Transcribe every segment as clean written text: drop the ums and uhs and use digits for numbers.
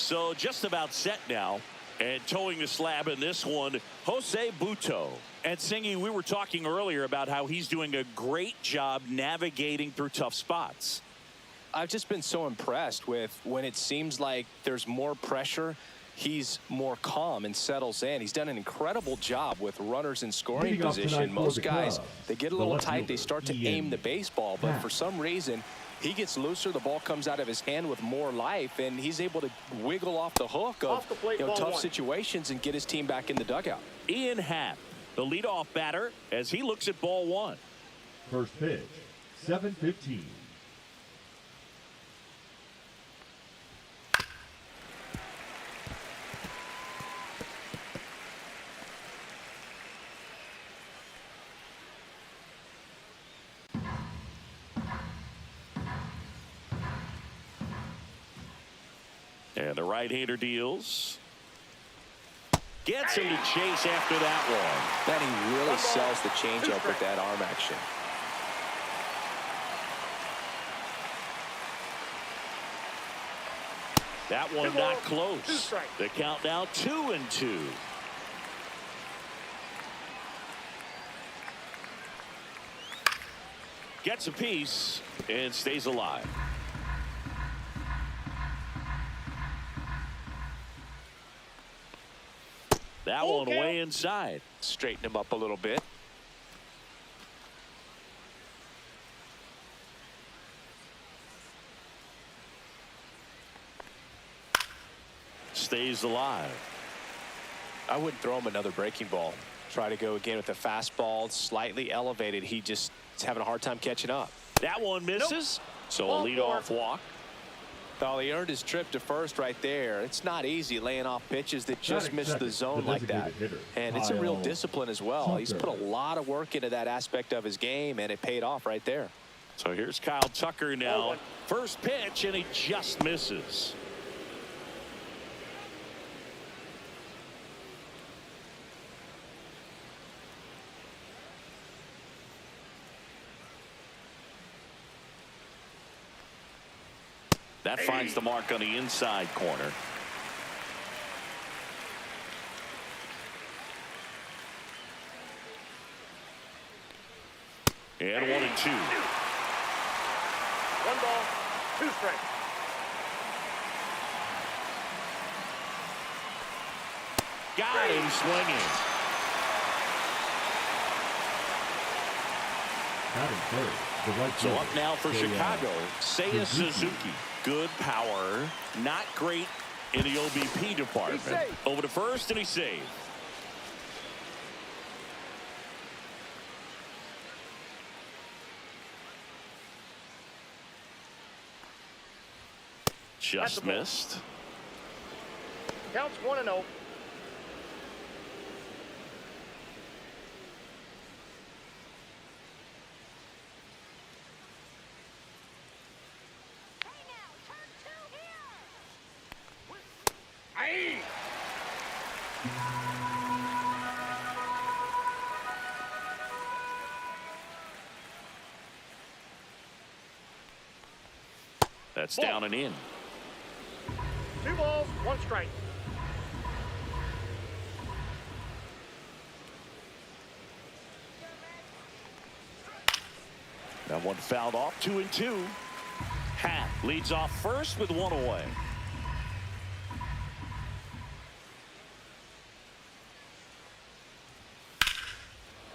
So just about set now. And towing the slab in this one, Jose Buto. And Singy, we were talking earlier about how he's doing a great job navigating through tough spots. I've just been so impressed with when it seems like there's more pressure, he's more calm and settles in. He's done an incredible job with runners in scoring position. Most guys, they get a little tight, they start to aim the baseball, but for some reason, he gets looser, the ball comes out of his hand with more life, and he's able to wiggle off the hook of tough situations and get his team back in the dugout. Ian Happ, the leadoff batter, as he looks at ball one. First pitch, 7:15. And the right-hander deals. Gets him to chase after that one. Then he really sells the changeup with that arm action. That one not close. The count now 2-2. Gets a piece and stays alive. That one way inside. Straighten him up a little bit. Stays alive. I wouldn't throw him another breaking ball. Try to go again with the fastball, slightly elevated. He just is having a hard time catching up. That one misses. So a leadoff walk. Well, he earned his trip to first right there. It's not easy laying off pitches that just miss the zone like that. And it's a real discipline as well. He's put a lot of work into that aspect of his game, and it paid off right there. So here's Kyle Tucker now. First pitch, and he just misses. That finds the mark on the inside corner. And 1-2. 1 ball, 2 strikes. Got him swinging. So up now for Chicago, Seiya Suzuki. Good power, not great in the OBP department. Over to first, and he saved. Just missed. Counts 1-0. That's down and in. 2 balls, 1 strike. That one fouled off. 2-2. Happ leads off first with 1 away.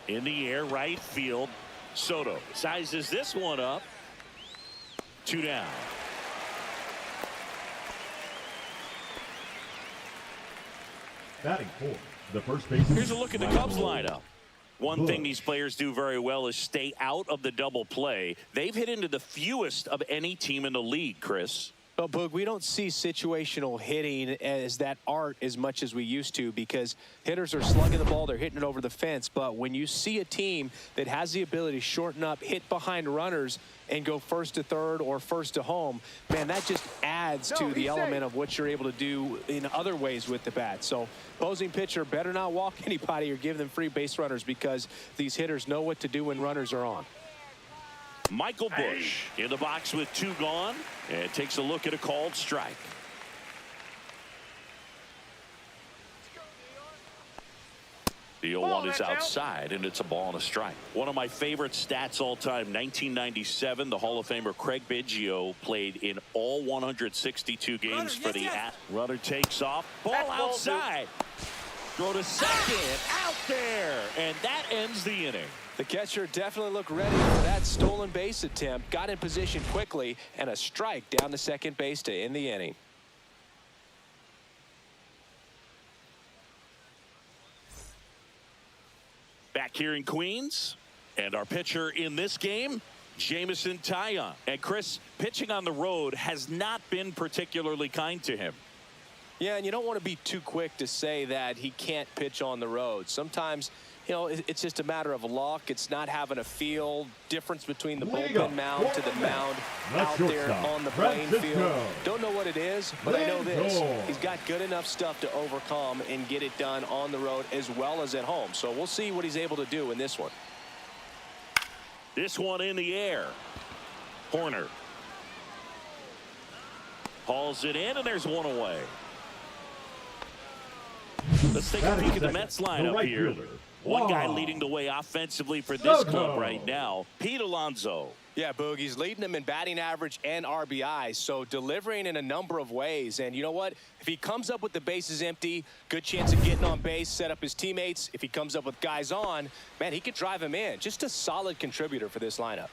In the air, right field. Soto sizes this one up. 2 down. Batting fourth, the first baseman. Here's a look at the Cubs lineup. One thing these players do very well is stay out of the double play. They've hit into the fewest of any team in the league, Chris. Well, Boog, we don't see situational hitting as that art as much as we used to, because hitters are slugging the ball, they're hitting it over the fence. But when you see a team that has the ability to shorten up, hit behind runners, and go first to third or first to home, man, that just adds to the element of what you're able to do in other ways with the bat. So opposing pitcher better not walk anybody or give them free base runners, because these hitters know what to do when runners are on. Michael Busch in the box with 2 gone, and takes a look at a called strike. The 0-1 is outside, and it's a ball and a strike. One of my favorite stats all time, 1997, the Hall of Famer Craig Biggio played in all 162 games for the Runner takes off, ball outside. Throw to second, out there, and that ends the inning. The catcher definitely looked ready for that stolen base attempt, got in position quickly, and a strike down to second base to end the inning. Back here in Queens, and our pitcher in this game, Jamison Taillon. And Chris, pitching on the road has not been particularly kind to him. Yeah, and you don't want to be too quick to say that he can't pitch on the road. Sometimes, you know, it's just a matter of luck. It's not having a feel difference between the bullpen mound to the mound out there on the playing field. Don't know what it is, but I know this. He's got good enough stuff to overcome and get it done on the road as well as at home. So we'll see what he's able to do in this one. This one in the air. Corner. Hauls it in, and there's one away. Let's take a peek at the Mets lineup here. One guy leading the way offensively for this club right now, Pete Alonso. Yeah, Boog, he's leading them in batting average and RBI, so delivering in a number of ways. And you know what? If he comes up with the bases empty, good chance of getting on base, set up his teammates. If he comes up with guys on, man, he could drive him in. Just a solid contributor for this lineup.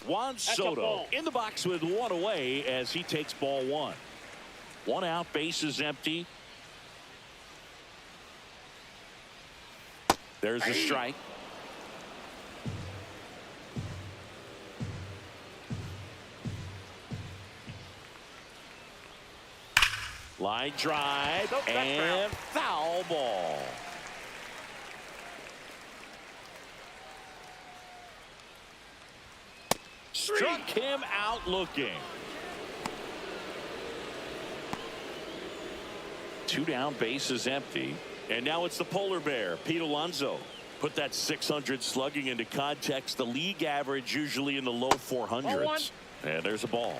Juan Soto in the box with one away as he takes ball one. One out, bases empty. There's a strike. Line drive and foul ball. Struck him out looking. Two down, bases empty. And now it's the polar bear, Pete Alonso. Put that 600 slugging into context. The league average usually in the low 400s. And there's a ball.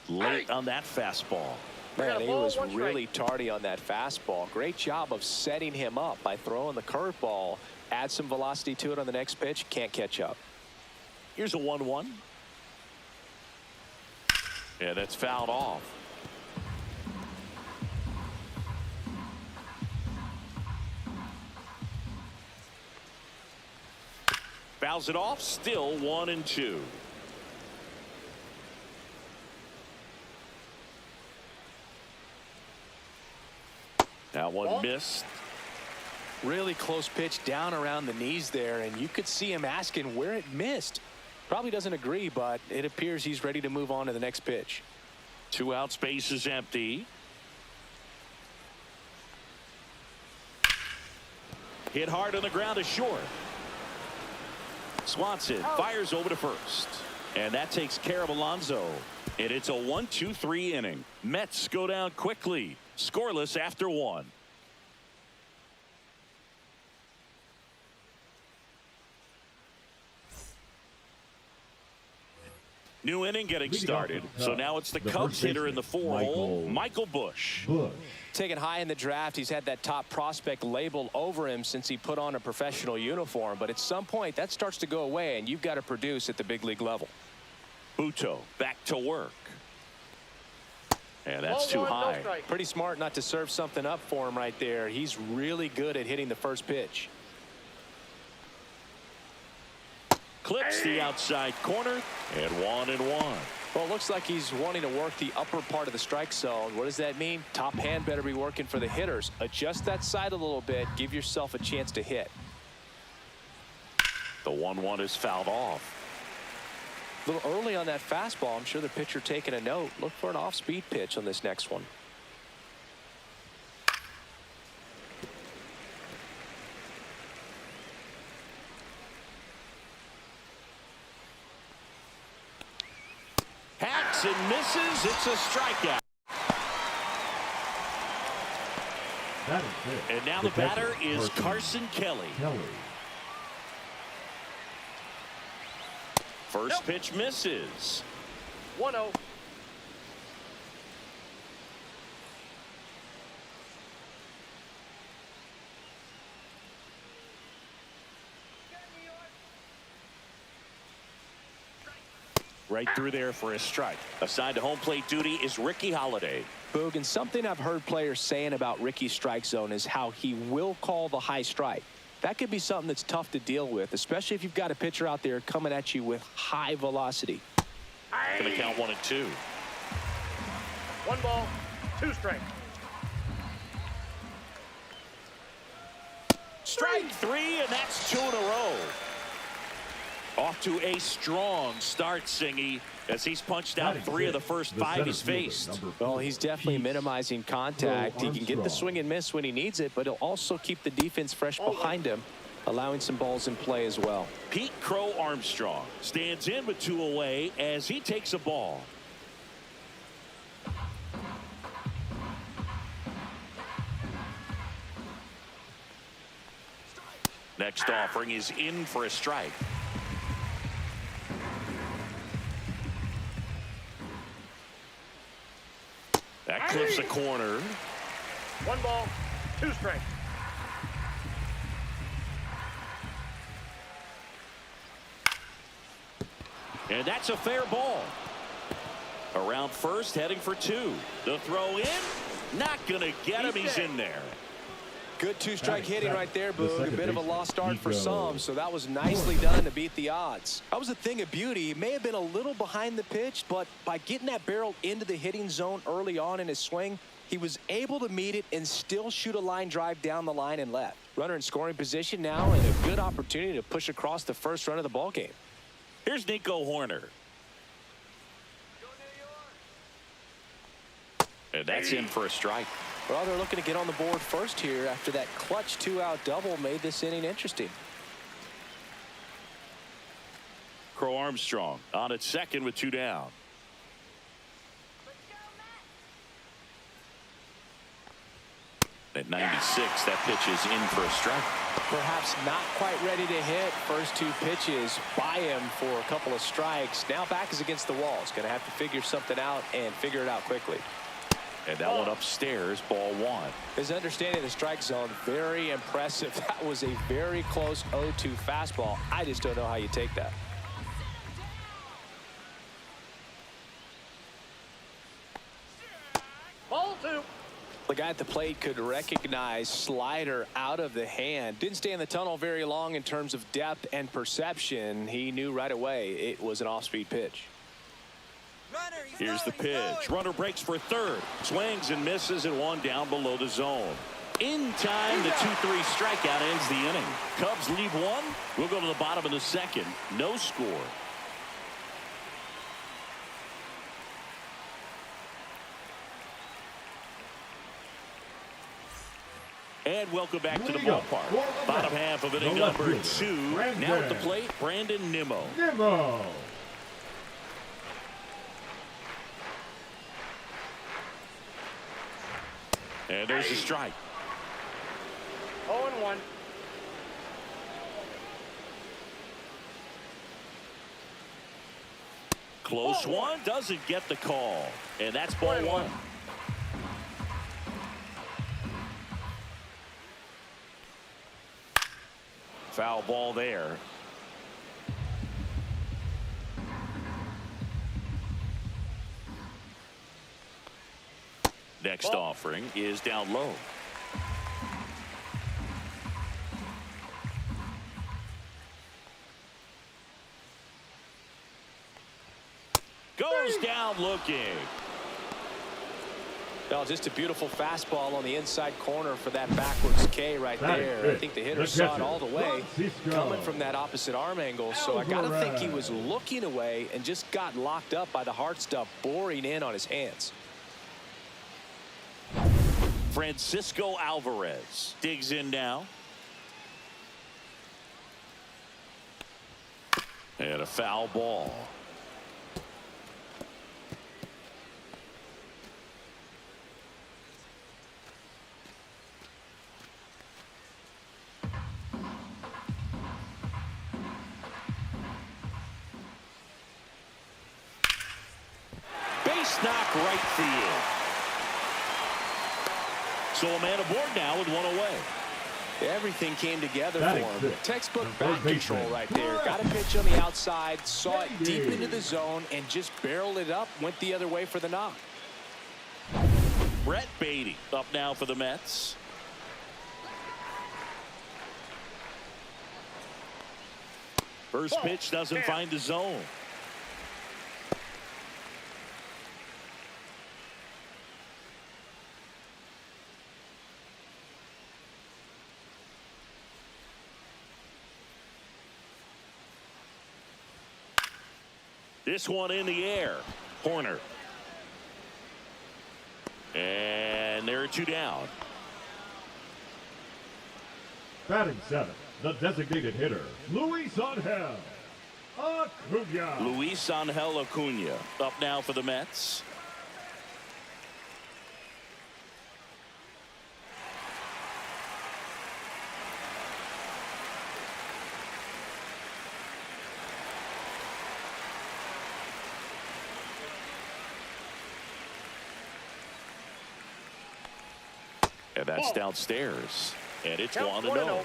Late on that fastball. Man, he was really tardy on that fastball. Great job of setting him up by throwing the curveball. Add some velocity to it on the next pitch. Can't catch up. Here's a 1-1. Yeah, that's fouled off. Fouls it off. Still 1-2. That one missed. Really close pitch down around the knees there, and you could see him asking where it missed. Probably doesn't agree, but it appears he's ready to move on to the next pitch. Two out, space is empty. Hit hard on the ground to short. Swanson fires over to first. And that takes care of Alonso. And it's a 1-2-3 inning. Mets go down quickly. Scoreless after one. New inning getting started. So now it's the Cubs hitter in the 4-hole, Michael Busch. Taken high in the draft, he's had that top prospect label over him since he put on a professional uniform. But at some point, that starts to go away, and you've got to produce at the big league level. Buto back to work. And that's too high. Pretty smart not to serve something up for him right there. He's really good at hitting the first pitch. Clips the outside corner, and 1-1. Well, it looks like he's wanting to work the upper part of the strike zone. What does that mean? Top hand better be working for the hitters. Adjust that side a little bit. Give yourself a chance to hit. The 1-1 is fouled off. A little early on that fastball. I'm sure the pitcher taking a note. Look for an off-speed pitch on this next one. Hacks and and misses. It's a strikeout. And now the batter is Carson Kelly. First pitch misses. 1-0. Right through there for a strike. Assigned to home plate duty is Ricky Holiday. Boog, and something I've heard players saying about Ricky's strike zone is how he will call the high strike. That could be something that's tough to deal with, especially if you've got a pitcher out there coming at you with high velocity. Going to count 1-2. 1 ball, 2 strikes. Strike 3, and that's 2 in a row. Off to a strong start, Singy, as he's punched out 3 of the first 5 he's faced. Well, he's definitely minimizing contact. He can get the swing and miss when he needs it, but he'll also keep the defense fresh behind him, allowing some balls in play as well. Pete Crow Armstrong stands in with 2 away as he takes a ball. Next offering is in for a strike. That clips a corner. 1 ball, 2 strikes. And that's a fair ball. Around first, heading for 2. The throw in, not going to get him. He's in there. Good 2-strike hitting right there, Boog. A bit of a lost start for some, so that was nicely done to beat the odds. That was a thing of beauty. He may have been a little behind the pitch, but by getting that barrel into the hitting zone early on in his swing, he was able to meet it and still shoot a line drive down the line and left. Runner in scoring position now, and a good opportunity to push across the first run of the ball game. Here's Nico Horner. And that's in for a strike. Well, they're looking to get on the board first here after that clutch 2-out double made this inning interesting. Crow Armstrong on at second with 2 down. At 96, that pitch is in for a strike. Perhaps not quite ready to hit. First 2 pitches by him for a couple of strikes. Now back is against the wall. He's going to have to figure something out and figure it out quickly. And that one upstairs, ball 1. His understanding of the strike zone, very impressive. That was a very close 0-2 fastball. I just don't know how you take that. Ball 2. The guy at the plate could recognize slider out of the hand. Didn't stay in the tunnel very long in terms of depth and perception. He knew right away it was an off-speed pitch. Here's the pitch. Runner breaks for third. Swings and misses at 1 down below the zone. In time, the 2-3 strikeout ends the inning. Cubs leave 1. We'll go to the bottom of the second. No score. And welcome back to the ballpark. Bottom half of inning number 2. Now at the plate, Brandon Nimmo. And there's a strike. 0-1. Close one, doesn't get the call. And that's ball 1. Foul ball there. Next offering is down low. Goes down looking. Well, just a beautiful fastball on the inside corner for that backwards K right there. I think the hitter saw it all the way coming from that opposite arm angle. So I got to think he was looking away and just got locked up by the hard stuff boring in on his hands. Francisco Alvarez digs in now. And a foul ball. base knock right field. So a man aboard now with one away. Everything came together Batting for him. six. Textbook The bat third control baseman. right there. Got a pitch on the outside, saw it deep into the zone, and just barreled it up, went the other way for the knock. Brett Beatty up now for the Mets. First pitch doesn't find the zone. This one in the air. Corner. And there are two down. Batting seven, the designated hitter, Luis Angel Acuna. Luis Angel Acuna up now for the Mets. And that's downstairs. And it's 1-0.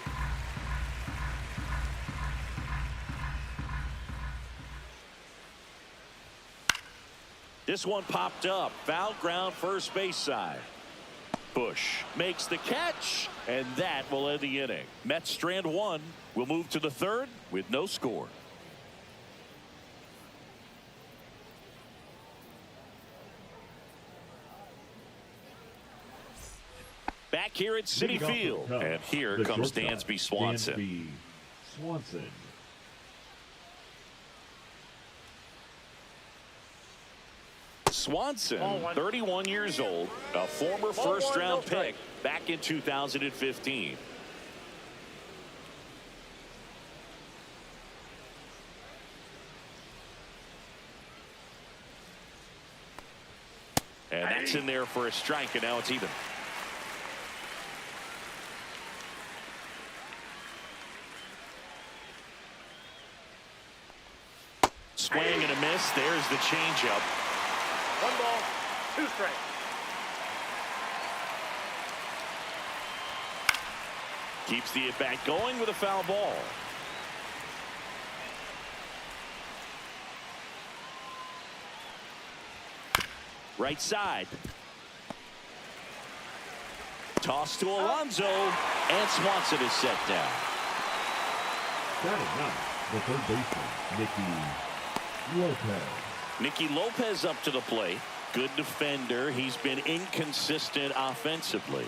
This one popped up. Foul ground, first base side. Bush makes the catch, and that will end the inning. Mets strand one. We'll move to the third with no score. Back here at Citi Leading off the Field. Cubs, And here the comes shortstop, Dansby Swanson. Dansby Swanson. Swanson, 31 years old, a former first-round pick back in 2015. And that's in there for a strike, and now it's even. Swing and a miss. There's the changeup. 1 ball, 2 strikes. Keeps the at-bat going with a foul ball. Right side. Toss to Alonso, and Swanson is set down. Batting ninth, the third baseman, Lopez. Nicky Lopez up to the plate. Good defender. He's been inconsistent offensively.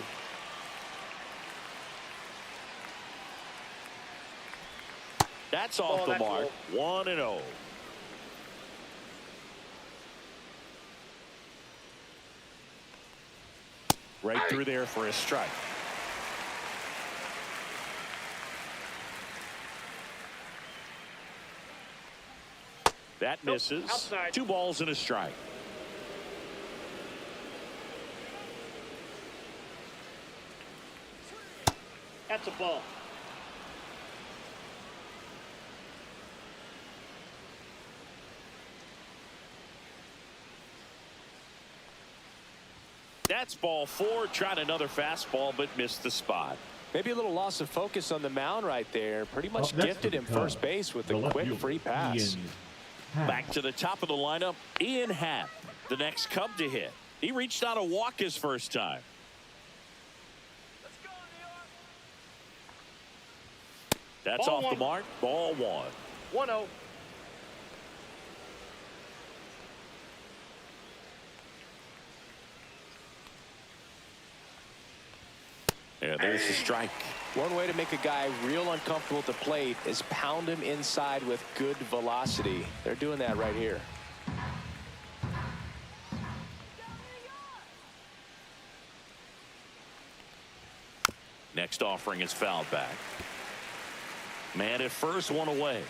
That's off the mark. 1-0. Right through there for a strike. That misses. Outside. 2 balls and a strike. That's a ball. That's ball 4. Tried another fastball, but missed the spot. Maybe a little loss of focus on the mound right there. Pretty much Up next gifted for him the Cubs, first base with the a left quick fielder, free pass. Ian Happ. Back to the top of the lineup, Ian Happ, the next Cub to hit. He reached out a walk his first time. That's Ball off one. the mark. Ball 1. 1-0. And there's the strike. One way to make a guy real uncomfortable at the plate is pound him inside with good velocity. They're doing that right here. Next offering is fouled back. Man at first, 1 away.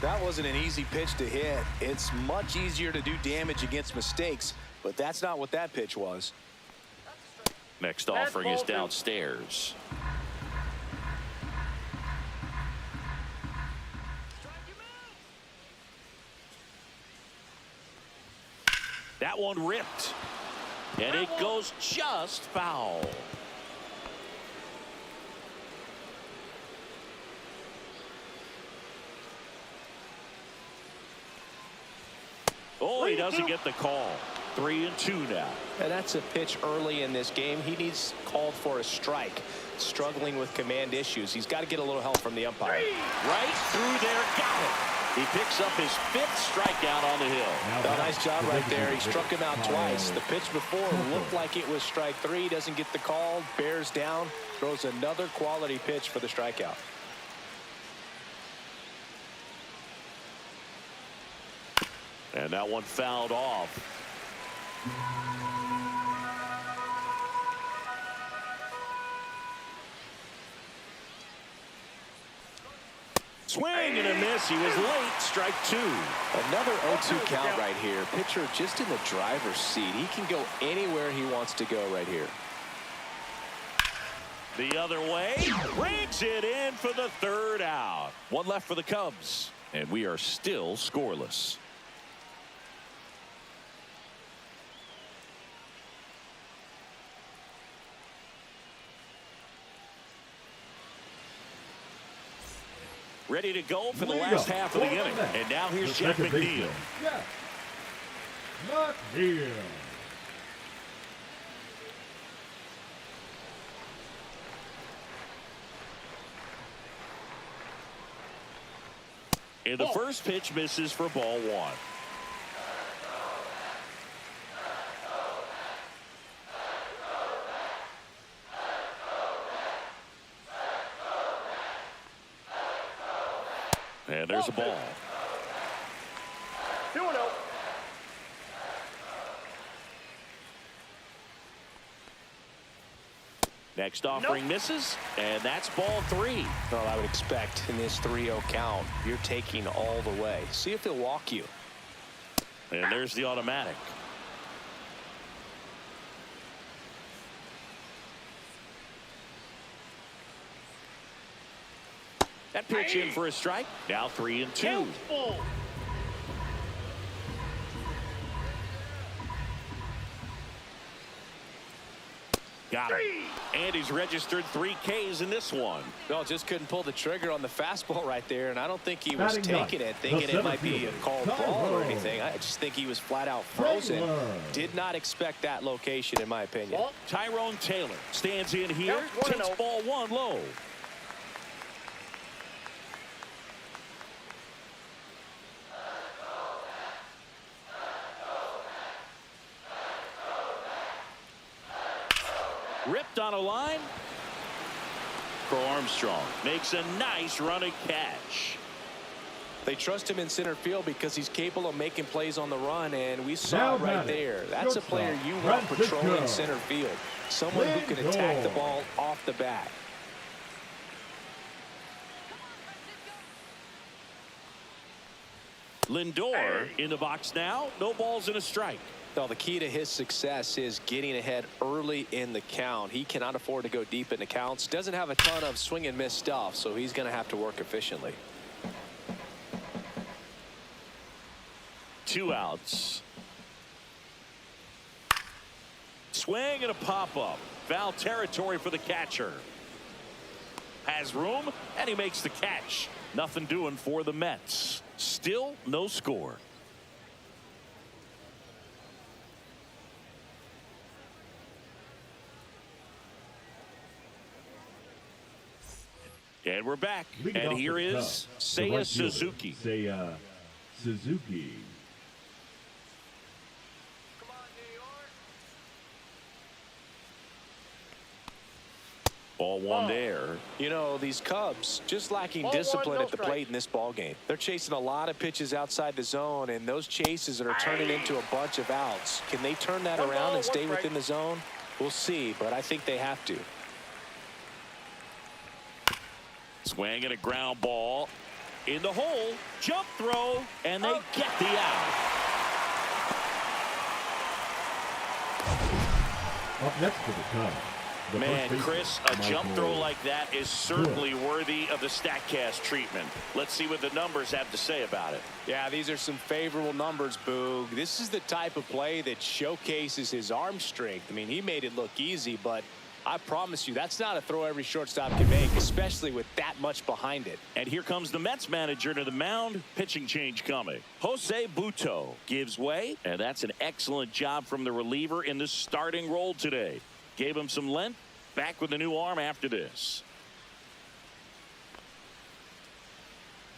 That wasn't an easy pitch to hit. It's much easier to do damage against mistakes, but that's not what that pitch was. Next offering is downstairs. That one ripped. And it goes just foul. Oh, he doesn't get the call. 3-2 now. And that's a pitch early in this game. He needs called for a strike. Struggling with command issues. He's got to get a little help from the umpire. Right through there. Got it. He picks up his 5th strikeout on the hill. Oh, nice job right there. He struck him out twice. The pitch before looked like it was strike 3. Doesn't get the call. Bears down. Throws another quality pitch for the strikeout. And that one fouled off. Swing and a miss. He was late. Strike 2. Another 0-2 count right here. Pitcher just in the driver's seat. He can go anywhere he wants to go right here. The other way. Brings it in for the 3rd out. One left for the Cubs. And we are still scoreless. Ready to go for the last half of the inning. And now here's Jack McNeil. Yes. McNeil. And the first pitch misses for ball 1. And there's a ball. 2-0. Next offering misses, and that's ball 3. Well, I would expect in this 3-0 count, you're taking all the way. See if he'll walk you. And there's the automatic. That pitch in for a strike. Now 3-2. Got it. And he's registered 3 Ks in this one. No, just couldn't pull the trigger on the fastball right there, and I don't think he was Batting taking ninth, it, thinking it might be a called ball or anything. I just think he was flat out frozen. Did not expect that location, in my opinion. Tyrone Taylor stands in here, takes ball 1 low. Ripped on a line. For Armstrong. Makes a nice running catch. They trust him in center field because he's capable of making plays on the run, and we saw it right there. That's a player you want patrolling center field. Someone who can attack the ball off the bat. Lindor in the box now. No balls and a strike. Well, the key to his success is getting ahead early in the count. He cannot afford to go deep in the counts. Doesn't have a ton of swing and miss stuff, so he's going to have to work efficiently. 2 outs. Swing and a pop-up. Foul territory for the catcher. Has room, and he makes the catch. Nothing doing for the Mets. Still no score. And we're back. And here is Seiya Suzuki. Seiya Suzuki. Ball 1 there. You know, these Cubs just lacking discipline at the plate in this ball game. They're chasing a lot of pitches outside the zone, and those chases that are turning into a bunch of outs. Can they turn that around and stay within the zone? We'll see, but I think they have to. Swing and a ground ball in the hole. Jump throw, and they get the out. Up next for the Cubs, Man, Chris, a jump throw like that is certainly worthy of the StatCast treatment. Let's see what the numbers have to say about it. Yeah, these are some favorable numbers, Boog. This is the type of play that showcases his arm strength. I mean, he made it look easy, but I promise you, that's not a throw every shortstop can make, especially with that much behind it. And here comes the Mets manager to the mound. Pitching change coming. Jose Butto gives way, and that's an excellent job from the reliever in the starting role today. Gave him some length. Back with the new arm after this.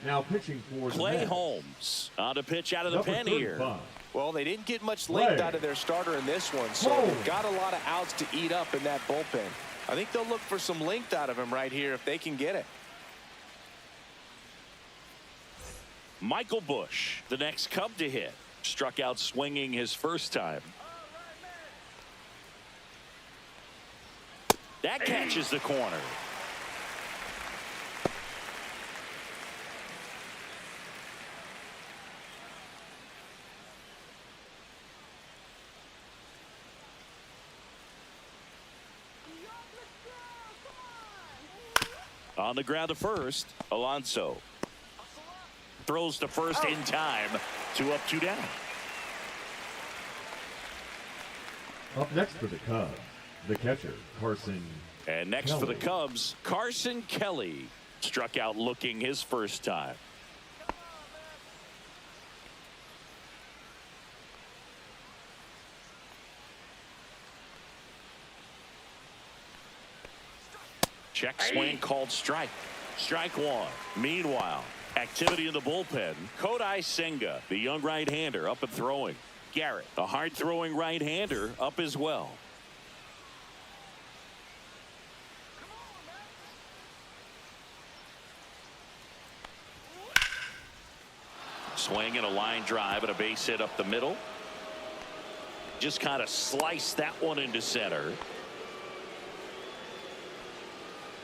Now pitching for Clay Mets. Holmes on to pitch out of the Number pen here. 35. Well, they didn't get much length Clay out of their starter in this one, so Holmes. they've got a lot of outs to eat up in that bullpen. I think they'll look for some length out of him right here if they can get it. Michael Busch, the next Cub to hit. Struck out swinging his first time. That catches the corner. On the ground to first, Alonso throws to first in time. 2 up, 2 down. Up next for the Cubs, the catcher, Carson. And next for the Cubs, Carson Kelly. Struck out looking his first time. Check swing called strike. Strike one. Meanwhile, activity in the bullpen. Kodai Senga, the young right-hander, up and throwing. Garrett, a hard-throwing right-hander, up as well. Swing and a line drive and a base hit up the middle. Just kind of sliced that one into center.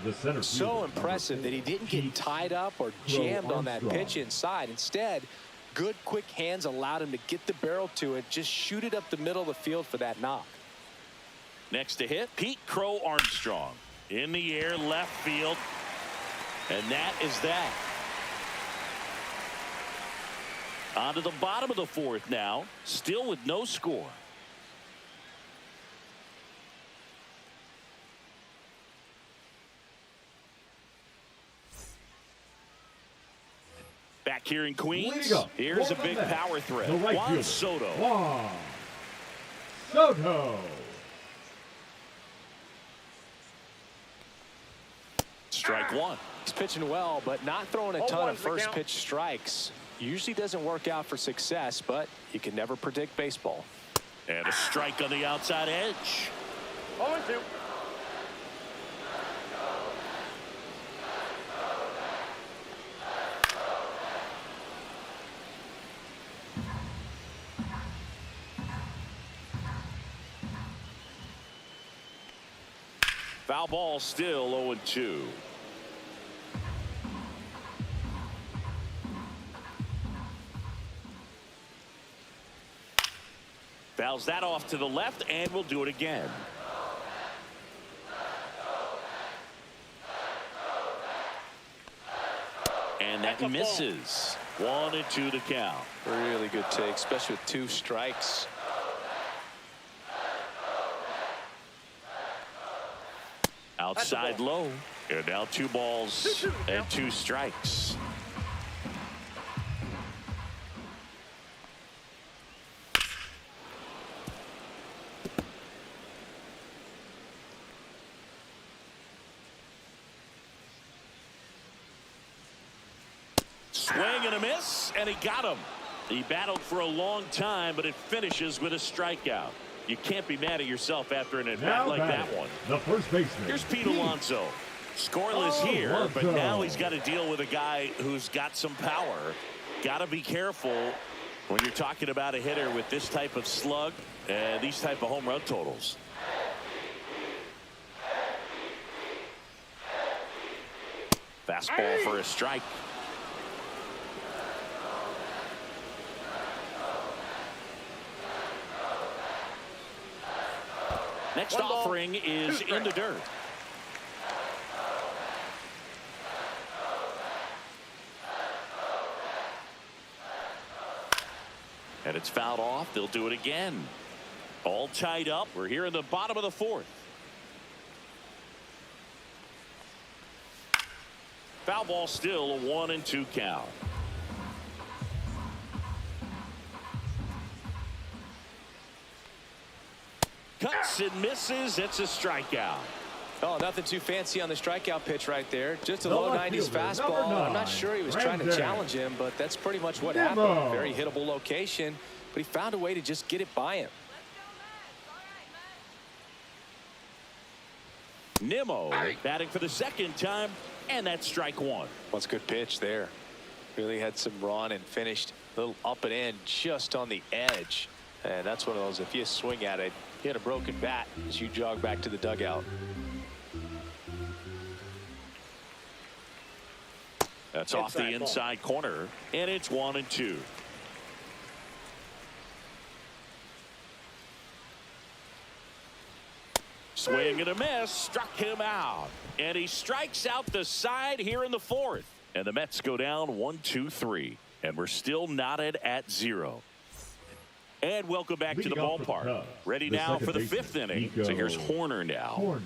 The center So fielder, impressive that he didn't get tied up or jammed on that pitch inside. Instead, good quick hands allowed him to get the barrel to it, just shoot it up the middle of the field for that knock. Next to hit, Pete Crow Armstrong. In the air, left field. And that is that. On to the bottom of the fourth now, still with no score. Back here in Queens, here's a big power threat. Juan Soto. Juan Soto. Strike one. He's pitching well, but not throwing a ton of first pitch strikes. Usually doesn't work out for success, but you can never predict baseball. And a strike on the outside edge. 0-2. Foul ball, still 0-2. Fouls that off to the left, and we'll do it again. And that misses. 1-2 to count. Really good take, especially with 2 strikes. Outside low. And now 2 balls and 2 strikes. Swing and a miss, and he got him. He battled for a long time, but it finishes with a strikeout. You can't be mad at yourself after an at-bat like that one. The first baseman. Here's Pete Alonso. Scoreless here, but now he's got to deal with a guy who's got some power. Got to be careful when you're talking about a hitter with this type of slug and these type of home run totals. Fastball for a strike. Next One ball, offering is in the dirt. And it's fouled off. They'll do it again. All tied up. We're here in the bottom of the fourth. Foul ball still, a 1-2 count. Cuts and misses. It's a strikeout. Oh, nothing too fancy on the strikeout pitch right there. Just a The low left 90s fielder, fastball. number I'm not 9, sure he was trying to Brandon. challenge him, but that's pretty much what Nimmo. happened. Very hittable location, but he found a way to just get it by him. Nimmo batting for the second time, and that's strike one. What's a good pitch there. Really had some run and finished a little up and in just on the edge. And that's one of those, if you swing at it, hit a broken bat as you jog back to the dugout. That's off the inside corner, and it's 1-2. Swing and a miss, struck him out. And he strikes out the side here in the fourth. And the Mets go down 1-2-3. And we're still knotted at 0. And welcome back to the Leading off for the ballpark. Cubs, Ready the now second for the baseman, fifth inning. Nico So here's Horner now. Horner.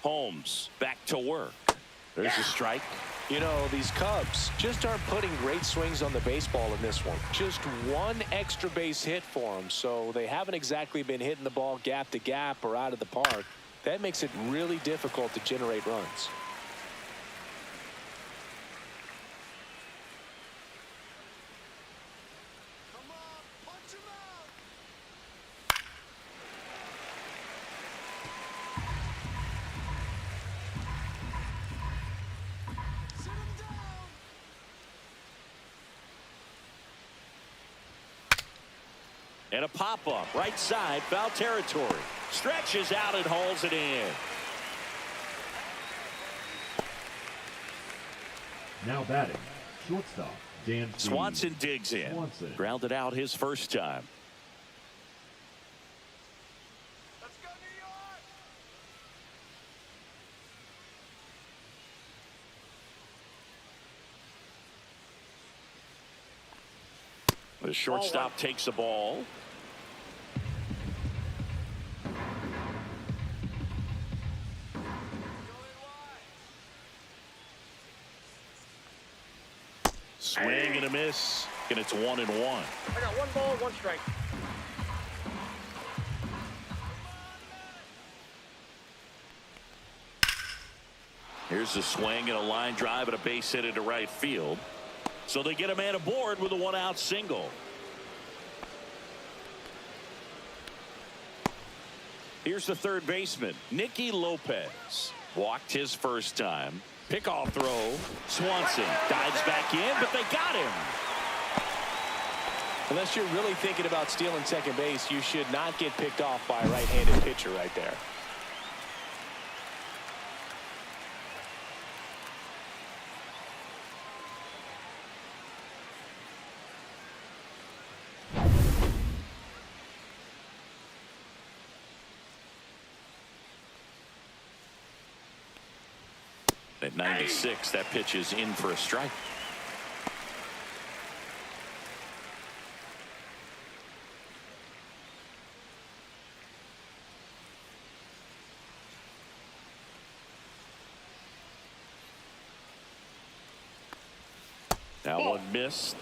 Holmes back to work. There's a strike. You know, these Cubs just aren't putting great swings on the baseball in this one. Just one extra base hit for them, so they haven't exactly been hitting the ball gap to gap or out of the park. That makes it really difficult to generate runs. And a pop-up, right side, foul territory. Stretches out and hauls it in. Now batting, shortstop, Dan Swanson digs in. Swanson. Grounded out his first time. Let's go, New York! The shortstop takes the ball. Swing and a miss, and it's 1-1. I got 1 ball, 1 strike. Here's a swing and a line drive and a base hit into right field. So they get a man aboard with a 1-out single. Here's the third baseman, Nicky Lopez. Walked his first time. Pickoff throw. Swanson dives back in, but they got him. Unless you're really thinking about stealing second base, you should not get picked off by a right-handed pitcher right there. At 96, that pitch is in for a strike. That one missed.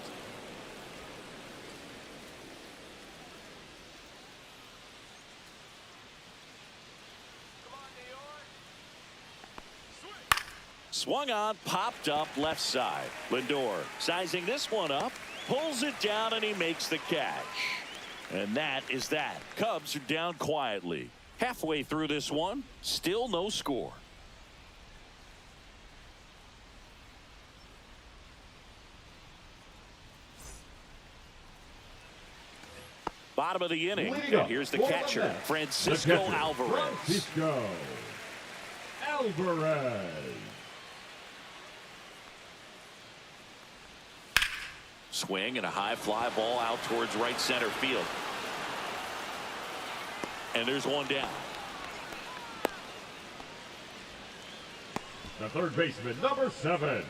Swung on, popped up left side. Lindor sizing this one up, pulls it down, and he makes the catch. And that is that. Cubs are down quietly. Halfway through this one, still no score. Bottom of the inning. Leading And up here's the for catcher, Mets, Francisco the catcher, Alvarez. Francisco Alvarez. Swing and a high fly ball out towards right center field. And there's one down. The third baseman, number 7,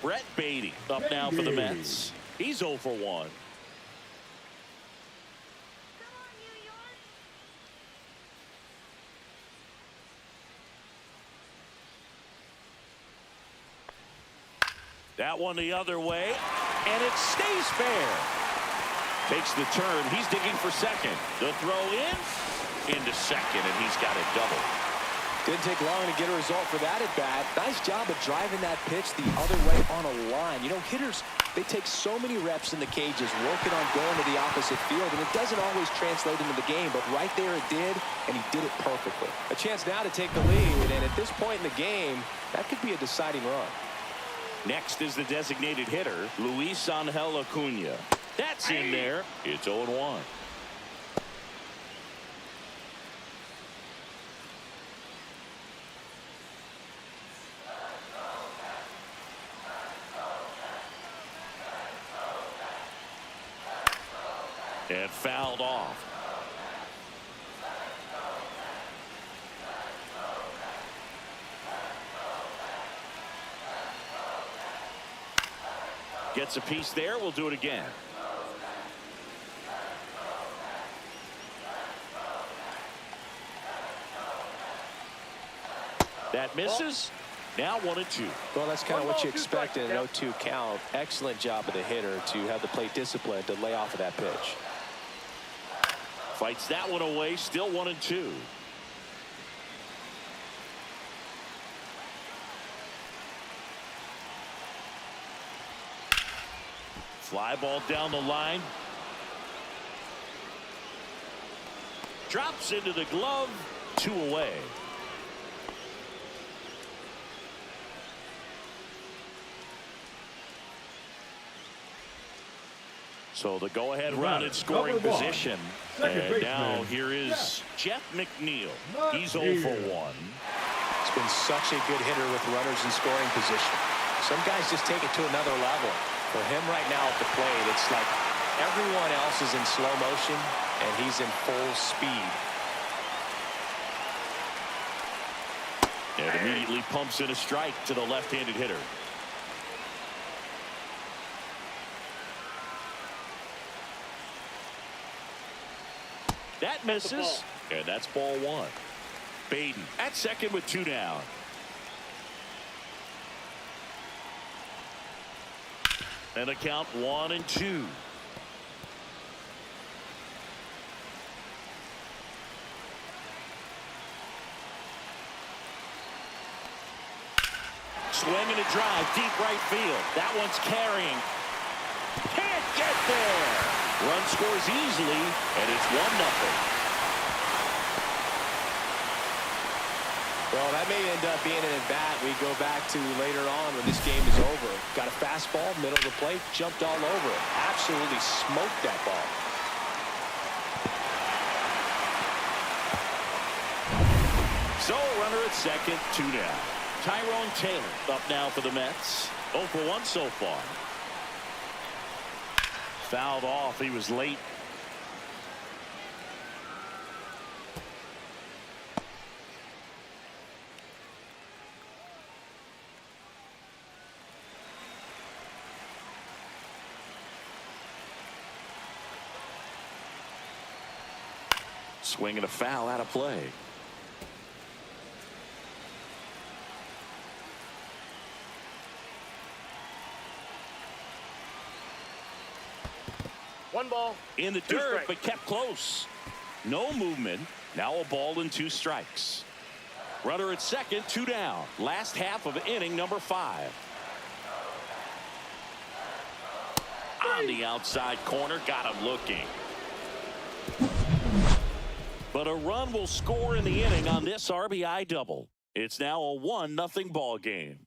Brett Beatty up now for the Mets. He's 0 for 1. That one the other way, and it stays fair. Takes the turn. He's digging for second. The throw into second, and he's got it double. Didn't take long to get a result for that at bat. Nice job of driving that pitch the other way on a line. You know, hitters, they take so many reps in the cages working on going to the opposite field, and it doesn't always translate into the game, but right there it did, and he did it perfectly. A chance now to take the lead, and at this point in the game, that could be a deciding run. Next is the designated hitter, Luis Angel Acuna. That's in there. It's 0-1. And fouled off. Gets a piece there. We'll do it again. That misses. Now 1-2. Well, that's kind of what you expect in an 0-2 count. Excellent job of the hitter to have the plate discipline to lay off of that pitch. Fights that one away. Still 1-2. Fly ball down the line. Drops into the glove. 2 away. So the go-ahead run in scoring position. And now here is Jeff McNeil. He's 0 for 1. It's been such a good hitter with runners in scoring position. Some guys just take it to another level. For him right now at the plate, it's like everyone else is in slow motion, and he's in full speed. And immediately pumps in a strike to the left-handed hitter. That misses, and that's ball 1. Baden at second with 2 down. And a count 1-2. Swing and a drive, deep right field. That one's carrying. Can't get there. Run scores easily, and it's 1-0. Well, that may end up being an at-bat we go back to later on when this game is over. Got a fastball, middle of the plate, jumped all over it. Absolutely smoked that ball. So, runner at second, 2 down. Tyrone Taylor up now for the Mets. 0 for 1 so far. Fouled off. He was late. Swing and a foul out of play. One ball. In the dirt, but kept close. No movement. Now a ball and 2 strikes. Runner at second, 2 down. Last half of inning number 5. On the outside corner, got him looking. But a run will score in the inning on this RBI double. It's now a 1-0 ball game.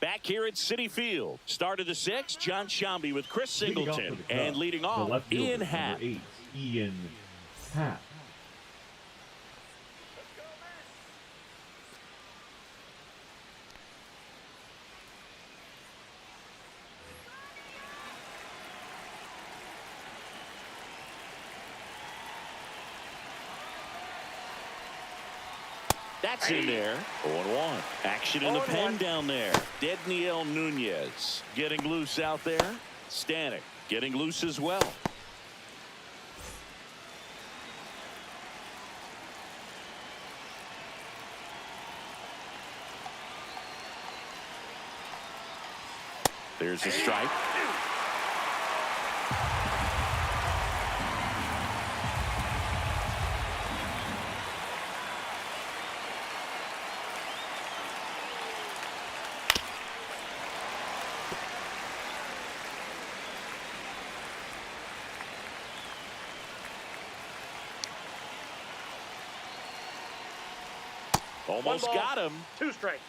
Back here at Citi Field. Start of the 6th, John Shambi with Chris Singleton. And leading off, Ian Happ. Ian Happ. That's in there. 0-1. Action in the pen down there. Dedniel Nunez getting loose out there. Stanek getting loose as well. There's a strike. Almost got him. 2 strikes.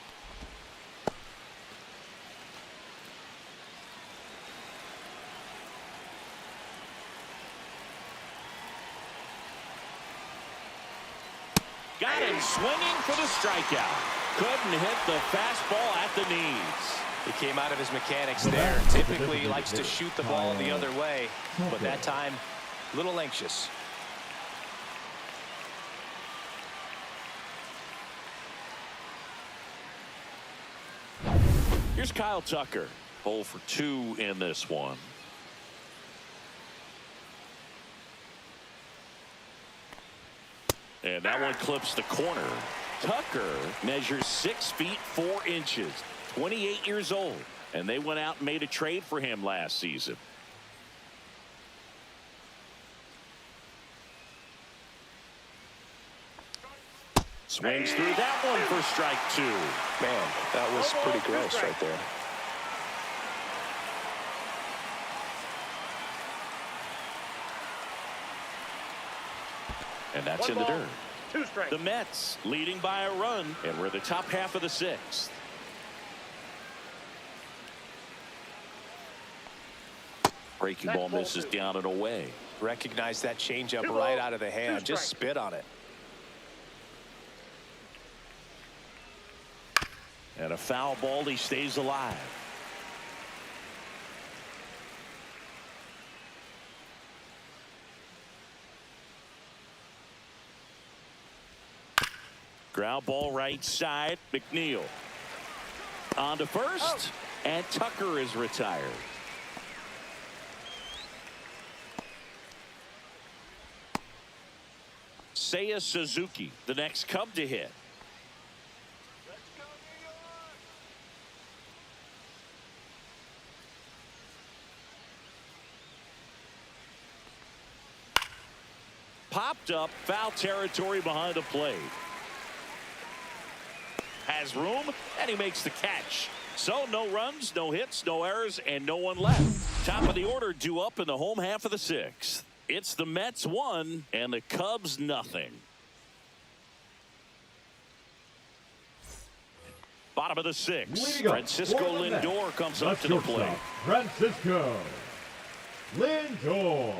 Got him swinging for the strikeout. Couldn't hit the fastball at the knees. He came out of his mechanics there. Typically, he likes to shoot the ball the other way, but that time, a little anxious. Here's Kyle Tucker. 0 for 2 in this one. And that one clips the corner. Tucker measures 6 feet 4 inches, 28 years old, and they went out and made a trade for him last season. Swings through that one for strike 2. Man, that was pretty gross right there. And that's in the dirt. 2 strikes. The Mets leading by a run, and we're the top half of the 6th. Breaking ball misses down and away. Recognize that changeup right out of the hand. Just spit on it. And a foul ball, he stays alive. Ground ball right side. McNeil on to first, and Tucker is retired. Seiya Suzuki, the next Cub to hit. Popped up, foul territory behind the plate. Has room, and he makes the catch. So no runs, no hits, no errors, and no one left. Top of the order due up in the home half of the 6th. It's the Mets 1 and the Cubs nothing. Bottom of the 6th. Francisco Lindor comes up to the plate. Francisco Lindor.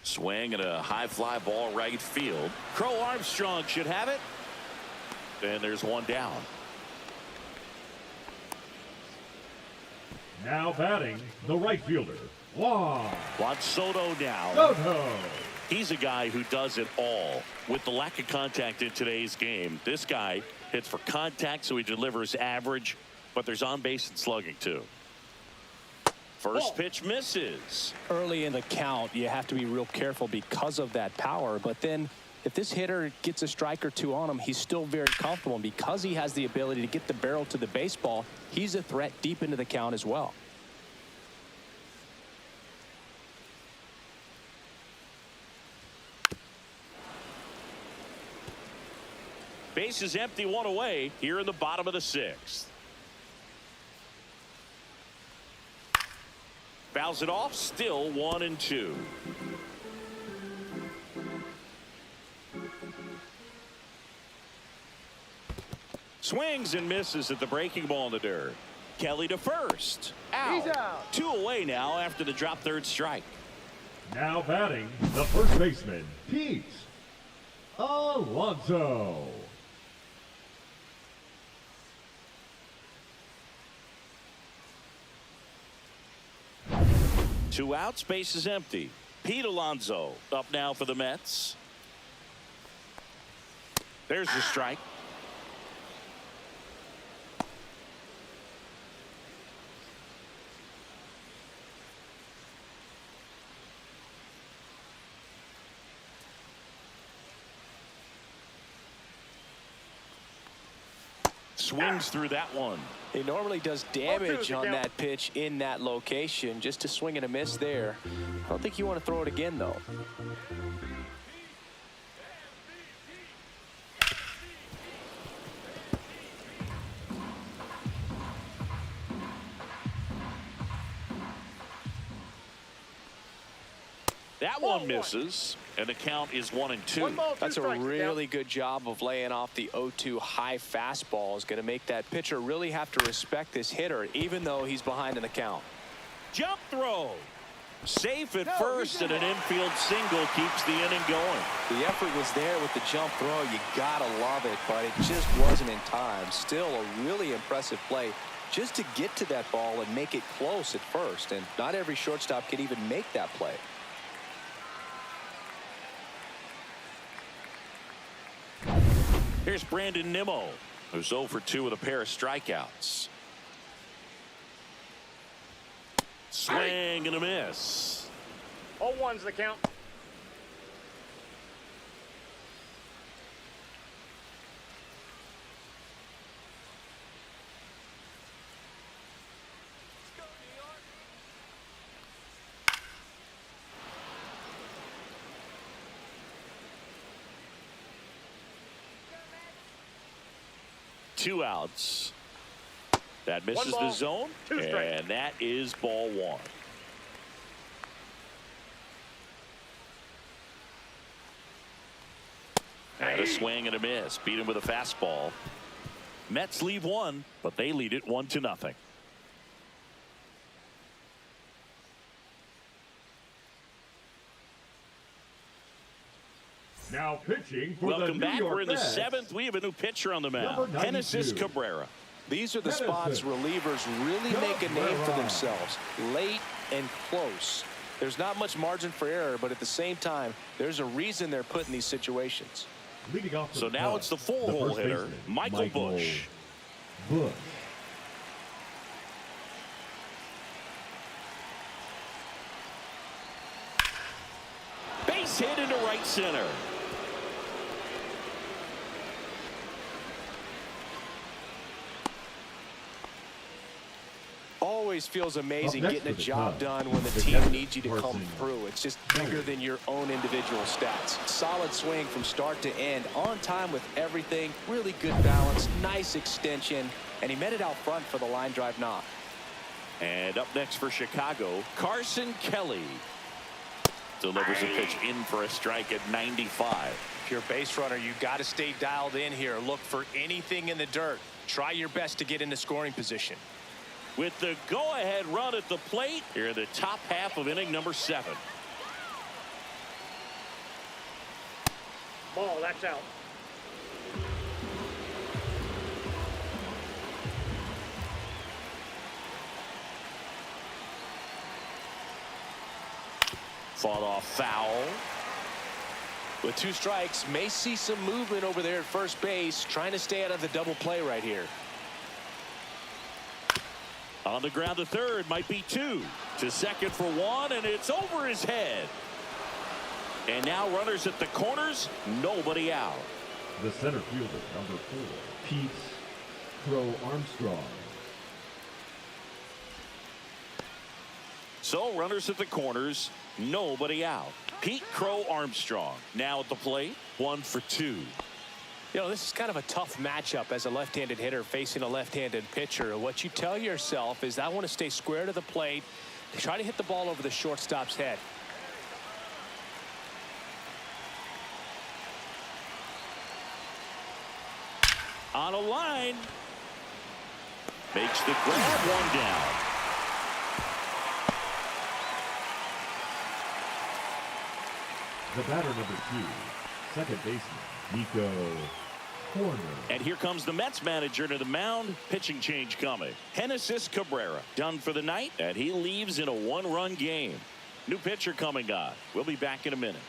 Swing and a high fly ball right field. Crow Armstrong should have it. And there's one down. Now batting, the right fielder, Juan Soto now. Soto. He's a guy who does it all. With the lack of contact in today's game, this guy hits for contact, so he delivers average, but there's on base and slugging too. First pitch misses. Early in the count, you have to be real careful because of that power. But then if this hitter gets a strike or two on him, he's still very comfortable. And because he has the ability to get the barrel to the baseball, he's a threat deep into the count as well. Base is empty, one away here in the bottom of the 6th. Fouls it off, still 1-2. Swings and misses at the breaking ball in the dirt. Kelly to first. He's out. 2 away now after the drop third strike. Now batting, the first baseman, Pete Alonso. Two outs, base is empty. Pete Alonso up now for the Mets. There's the strike. Swings through that one. He normally does damage on that pitch in that location. Just a swing and a miss there. I don't think you want to throw it again, though. That one misses, and the count is 1-2. That's a really good job of laying off the 0-2 high fastball. Is going to make that pitcher really have to respect this hitter, even though he's behind in the count. Jump throw. Safe at first, and an infield single keeps the inning going. The effort was there with the jump throw. You got to love it, but it just wasn't in time. Still a really impressive play just to get to that ball and make it close at first. And not every shortstop can even make that play. Here's Brandon Nimmo, who's 0 for 2 with a pair of strikeouts. Swing and a miss. 0-1's the count. Two outs. That misses the zone, and that is ball one. And a swing and a miss. Beat him with a fastball. Mets leave one, but they lead it 1-0. Now pitching for the Welcome New back. York We're in the Mets. 7th. We have a new pitcher on the mound. Number 92. Genesis Cabrera. These are the spots relievers really make a name for themselves. Late and close. There's not much margin for error, but at the same time, there's a reason they're put in these situations. Leading off So now it's the full-hole hitter, baseman, Michael Busch. Busch. Base hit into right center. Always feels amazing Up next getting a for the job Cubs, done when the the team catcher, needs you to come Carson through. It's just bigger than your own individual stats. Solid swing from start to end, on time with everything, really good balance, nice extension, and he met it out front for the line drive knock. And up next for Chicago, Carson Kelly. Delivers a pitch in for a strike at 95. If you're a base runner, you got to stay dialed in here. Look for anything in the dirt. Try your best to get into scoring position. With the go-ahead run at the plate, here in the top half of inning number 7. Ball, that's out. Fought off foul. With 2 strikes, may see some movement over there at first base, trying to stay out of the double play right here. On the ground to third, might be 2. To second for 1, and it's over his head. And now runners at the corners, nobody out. The center fielder, number 4, Pete Crow Armstrong. So runners at the corners, nobody out. Pete Crow Armstrong now at the plate, 1 for 2. You know, this is kind of a tough matchup as a left-handed hitter facing a left-handed pitcher. What you tell yourself is, I want to stay square to the plate, try to hit the ball over the shortstop's head. On a line. Makes the grab, one down. The batter number 2, second baseman, Nico Corner. And here comes the Mets manager to the mound. Pitching change coming. Genesis Cabrera done for the night, and he leaves in a 1-run game. New pitcher coming on. We'll be back in a minute.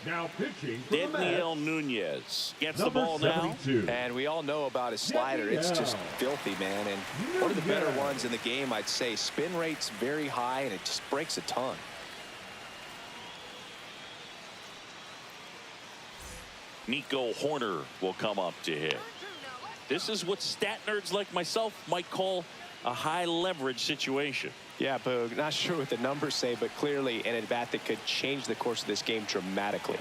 Now pitching for the Daniel Mets, Nunez gets number the ball now. 72. And we all know about his slider. It's just filthy, man. And one of the better ones in the game, I'd say. Spin rate's very high, and it just breaks a ton. Nico Horner will come up to hit. This is what stat nerds like myself might call a high leverage situation. Yeah, Boog, not sure what the numbers say, but clearly an at-bat that could change the course of this game dramatically.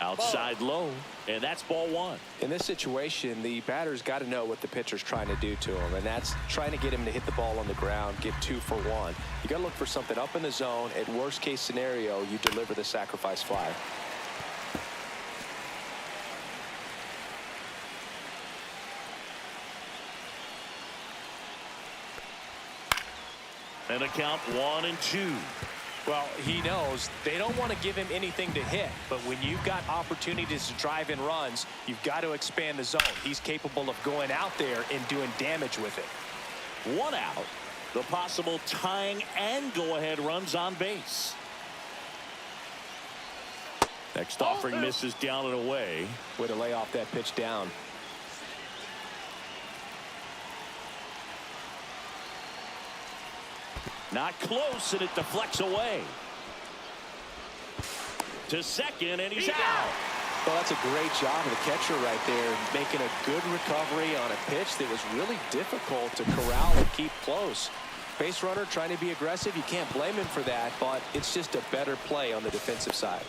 Outside low, and that's ball 1. In this situation, the batter's got to know what the pitcher's trying to do to him, and that's trying to get him to hit the ball on the ground, get 2 for 1. You got to look for something up in the zone. At worst case scenario, you deliver the sacrifice fly. And a count 1-2. Well, he knows they don't want to give him anything to hit, but when you've got opportunities to drive in runs, you've got to expand the zone. He's capable of going out there and doing damage with it. 1 out. The possible tying and go-ahead runs on base. Next offering misses down and away. Way to lay off that pitch down. Not close, and it deflects away. To second, and he's out. Well, that's a great job of the catcher right there, making a good recovery on a pitch that was really difficult to corral and keep close. Base runner trying to be aggressive. You can't blame him for that, but it's just a better play on the defensive side.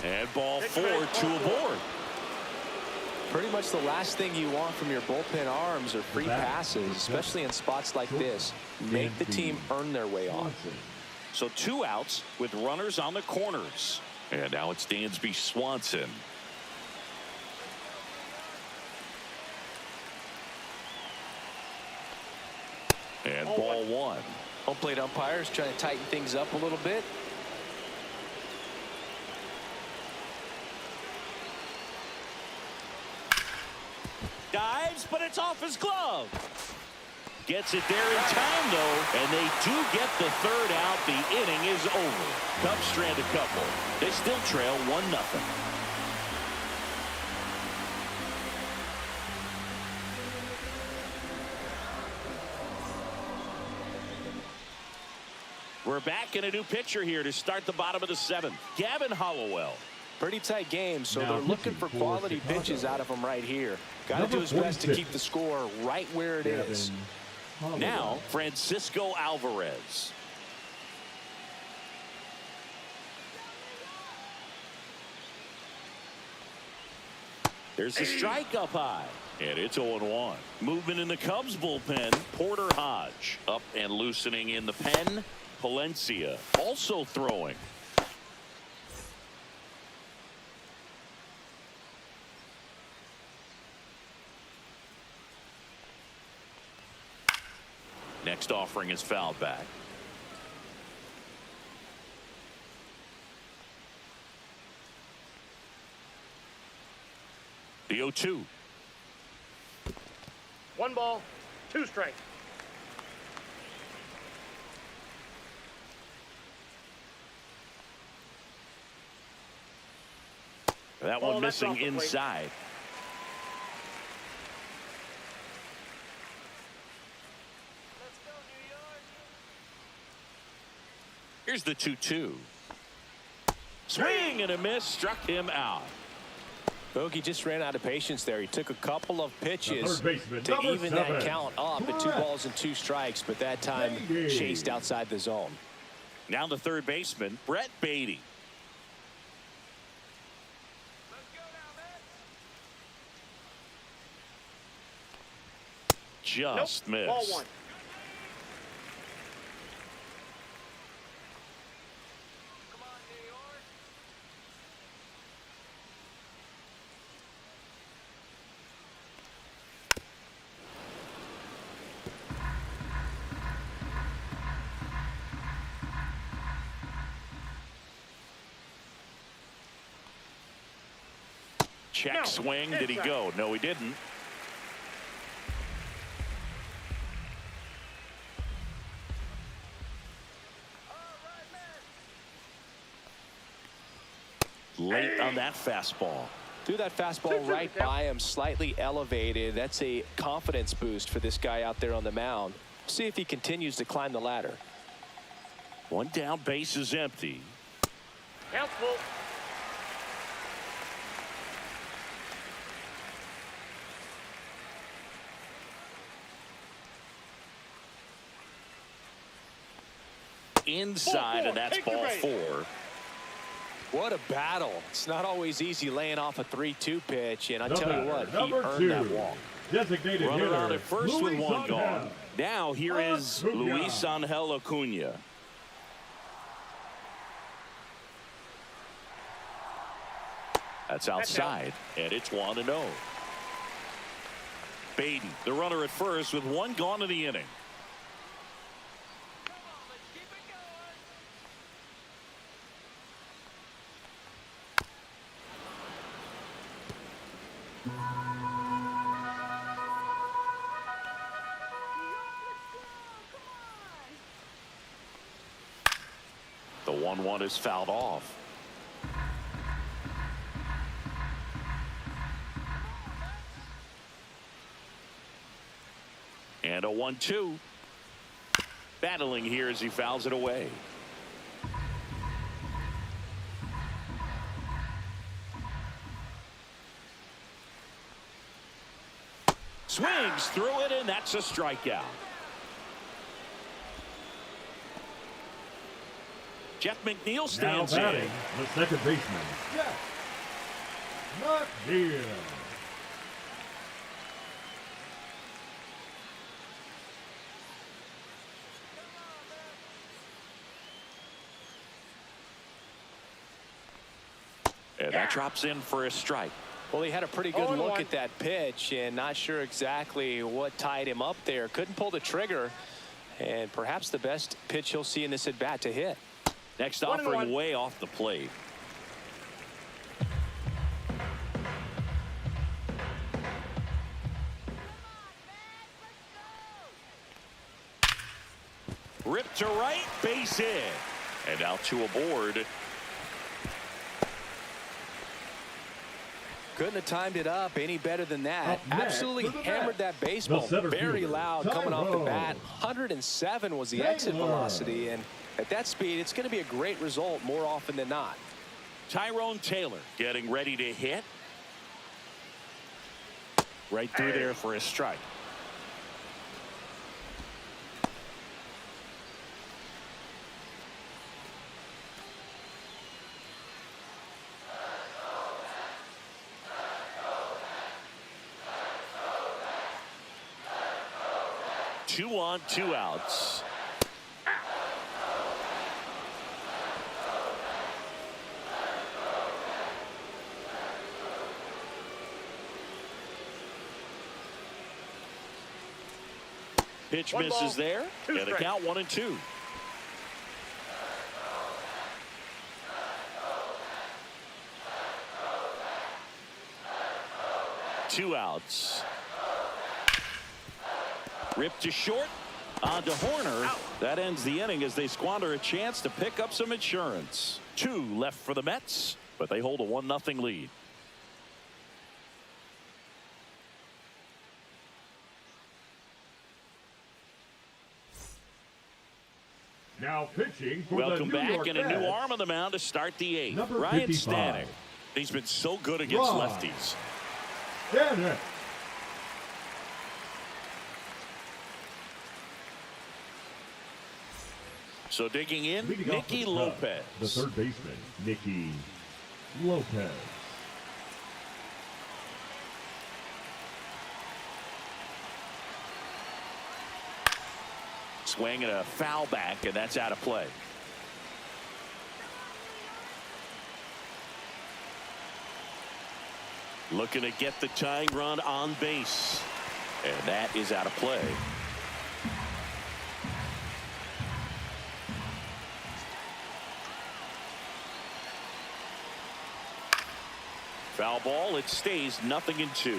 And ball 4, 2 aboard. Pretty much the last thing you want from your bullpen arms are free passes, especially in spots like this. Make the team earn their way on. So 2 outs with runners on the corners. And now it's Dansby Swanson. And ball 1. Home plate umpires trying to tighten things up a little bit. Dives, but it's off his glove. Gets it there in time, though, and they do get the 3rd out. The inning is over. Cubs strand a couple. They still trail 1-0. We're back in a new pitcher here to start the bottom of the 7th. Gavin Hollowell. Pretty tight game, so Now they're looking for pitching for quality Chicago. pitches out of him right here. Got to Number do his best to 46. keep the score right where it is. Now, Francisco Alvarez. There's a strike up high. And it's 0-1. Movement in the Cubs bullpen. Porter Hodge up and loosening in the pen. Palencia also throwing. Next offering is fouled back. The 0-2. 1 ball, 2 strikes. That Oh, one that's missing off the plate. inside. Let's go, New York. Here's the 2-2. Swing and a miss, struck him out. Bogey just ran out of patience there. He took a couple of pitches baseman, to even that 7. count up at 2 balls and 2 strikes, but that time chased outside the zone. Now the third baseman, Brett Beatty. Just Nope. missed. Ball 1. Come on, New York. Check No. swing. Did he go? No, he didn't. Late on that fastball. Threw that fastball right by him, slightly elevated. That's a confidence boost for this guy out there on the mound. See if he continues to climb the ladder. One down, base is empty. Count full. Inside, and that's ball 4. What a battle. It's not always easy laying off a 3-2 pitch, and I tell you what, he Number earned 2. that walk. Designated Runner hitter, on at first with Luis 1 Angel. gone. Now here is Acuna. Luis Angel Acuna. That's outside, and it's 1-0. Beatty, the runner at first with 1 gone in the inning. The 1-1 is fouled off. And a 1-2. Battling here as he fouls it away. Swings through it, and that's a strikeout. Jeff McNeil Now stands in. batting, the second baseman, Jeff McNeil. And that drops in for a strike. Well, he had a pretty good look 0-1. at that pitch and not sure exactly what tied him up there. Couldn't pull the trigger, and perhaps the best pitch he'll see in this at bat to hit. Next 1-1. offering way off the plate. Ripped to right, base hit. And now 2 aboard. Couldn't have timed it up any better than that. Up next Absolutely to the hammered bat, that baseball. center Very fielder, loud coming off the Tyrone. bat. 107 was the exit Taylor. velocity, and at that speed, it's going to be a great result more often than not. Tyrone Taylor getting ready to hit. Right through there for a strike. Two on, 2 outs. Pitch 1 misses ball, there, 2 and the strikes. count 1-2. Two outs. Ripped to short. On to Horner. Out. That ends the inning as they squander a chance to pick up some insurance. 2 left for the Mets, but they hold a 1-0 lead. Now pitching for Welcome the New back, York and a new Mets, arm on the mound to start the 8th. Number Ryan 55, Stanek. He's been so good against Right. lefties. And next, So digging in, leading off Nicky the Cubs, Lopez. the third baseman, Nicky Lopez. Swing and a foul back, and that's out of play. Looking to get the tying run on base, and that is out of play. Foul ball, it stays 0-2.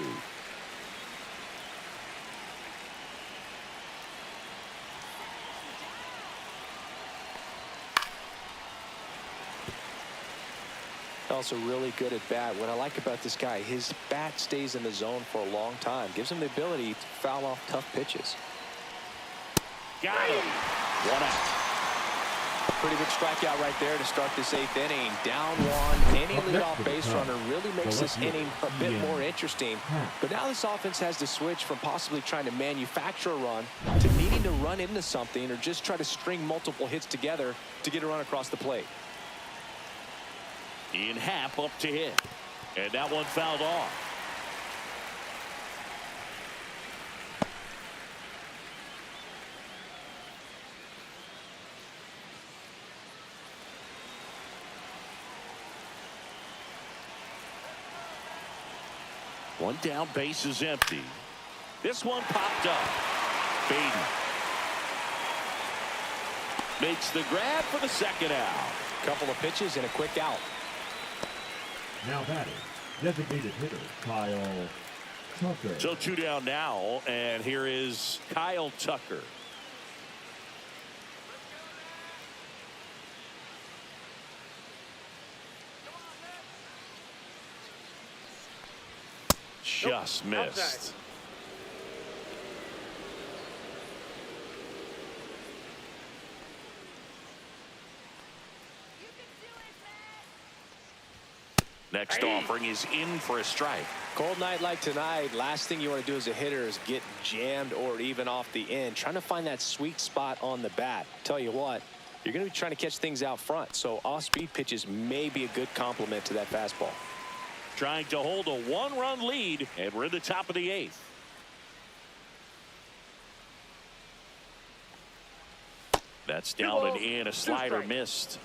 Also really good at bat. What I like about this guy, his bat stays in the zone for a long time. Gives him the ability to foul off tough pitches. Got him. 1 out. Pretty good strikeout right there to start this 8th inning. Down 1. Any Up next leadoff for the base Cubs, runner really makes the this left inning a fielder, bit Ian more interesting. Happ. But now this offense has to switch from possibly trying to manufacture a run to needing to run into something or just try to string multiple hits together to get a run across the plate. Ian Happ up to hit. And that one fouled off. One down, base is empty. This one popped up. Baden makes the grab for the second out. Couple of pitches and a quick out. Now batting, designated hitter Kyle Tucker. So 2 down now, and here is Kyle Tucker. Just missed. Outside. Next offering is in for a strike. Cold night like tonight, last thing you want to do as a hitter is get jammed or even off the end. Trying to find that sweet spot on the bat. Tell you what, you're going to be trying to catch things out front, so off-speed pitches may be a good complement to that fastball. Trying to hold a 1-run lead, and we're in the top of the 8th. That's down and in. A slider missed.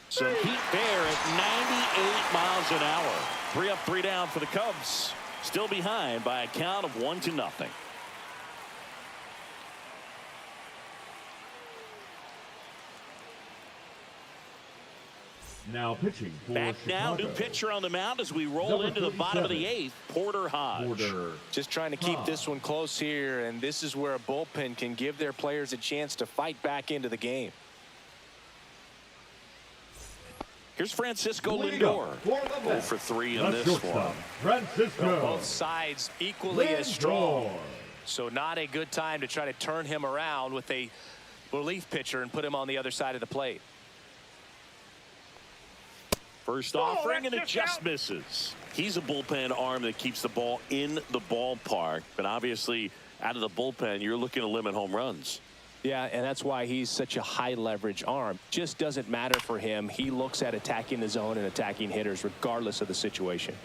Some heat there at 98 miles an hour. 3 up, 3 down for the Cubs. Still behind by a count of 1-0. Now pitching for Back now, Chicago. new pitcher on the mound as we roll Number into the bottom of the 37. 8th. Porter Hodge. Porter. Just trying to keep Hodge. this one close here, and this is where a bullpen can give their players a chance to fight back into the game. Here's Francisco Leading Lindor. up for the 0 Mets, for 3 in the this shortstop, one. Francisco Both sides equally as strong. Lindor. So not a good time to try to turn him around with a relief pitcher and put him on the other side of the plate. First Oh, offering, and it that's just out. misses. He's a bullpen arm that keeps the ball in the ballpark. But obviously, out of the bullpen, you're looking to limit home runs. Yeah, and that's why he's such a high leverage arm. Just doesn't matter for him. He looks at attacking the zone and attacking hitters regardless of the situation.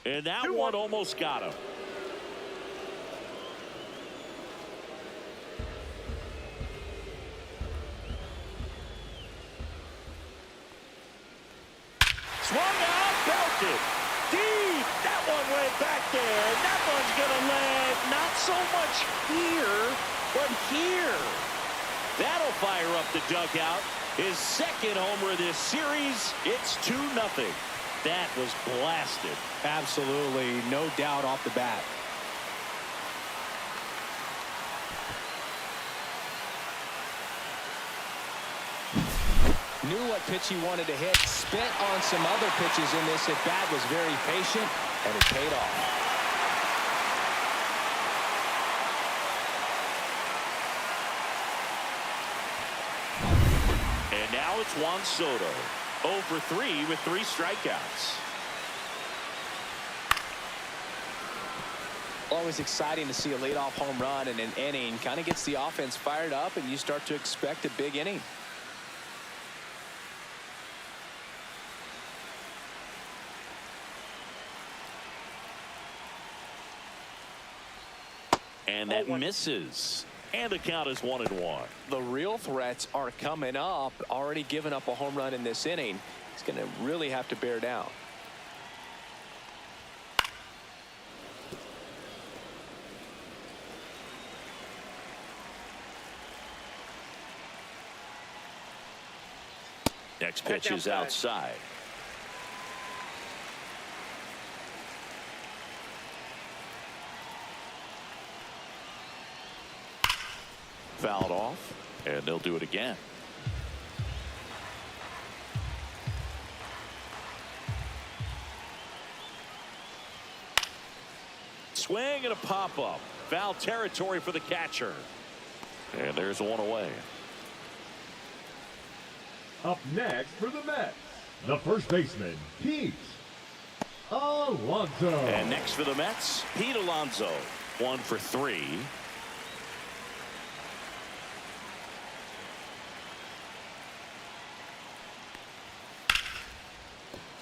And that one almost got him. Swung out, belted. Deep. That one went back there. That one's going to land not so much here, but here. That'll fire up the dugout. His second homer of this series. It's 2-0. That was blasted. Absolutely, no doubt off the bat. Knew what pitch he wanted to hit. Spent on some other pitches in this at bat. Was very patient, and it paid off. And now it's Juan Soto. 0 for 3 with 3 strikeouts. Always exciting to see a leadoff home run in an inning. Kind of gets the offense fired up, and you start to expect a big inning. And that misses. And the count is 1-1. The real threats are coming up. Already given up a home run in this inning. He's going to really have to bear down. Next pitch is outside. Fouled off, and they'll do it again. Swing and a pop-up. Foul territory for the catcher. And there's one away. Up next for the Mets, the first baseman, Pete Alonso. And next for the Mets, Pete Alonso. 1 for 3.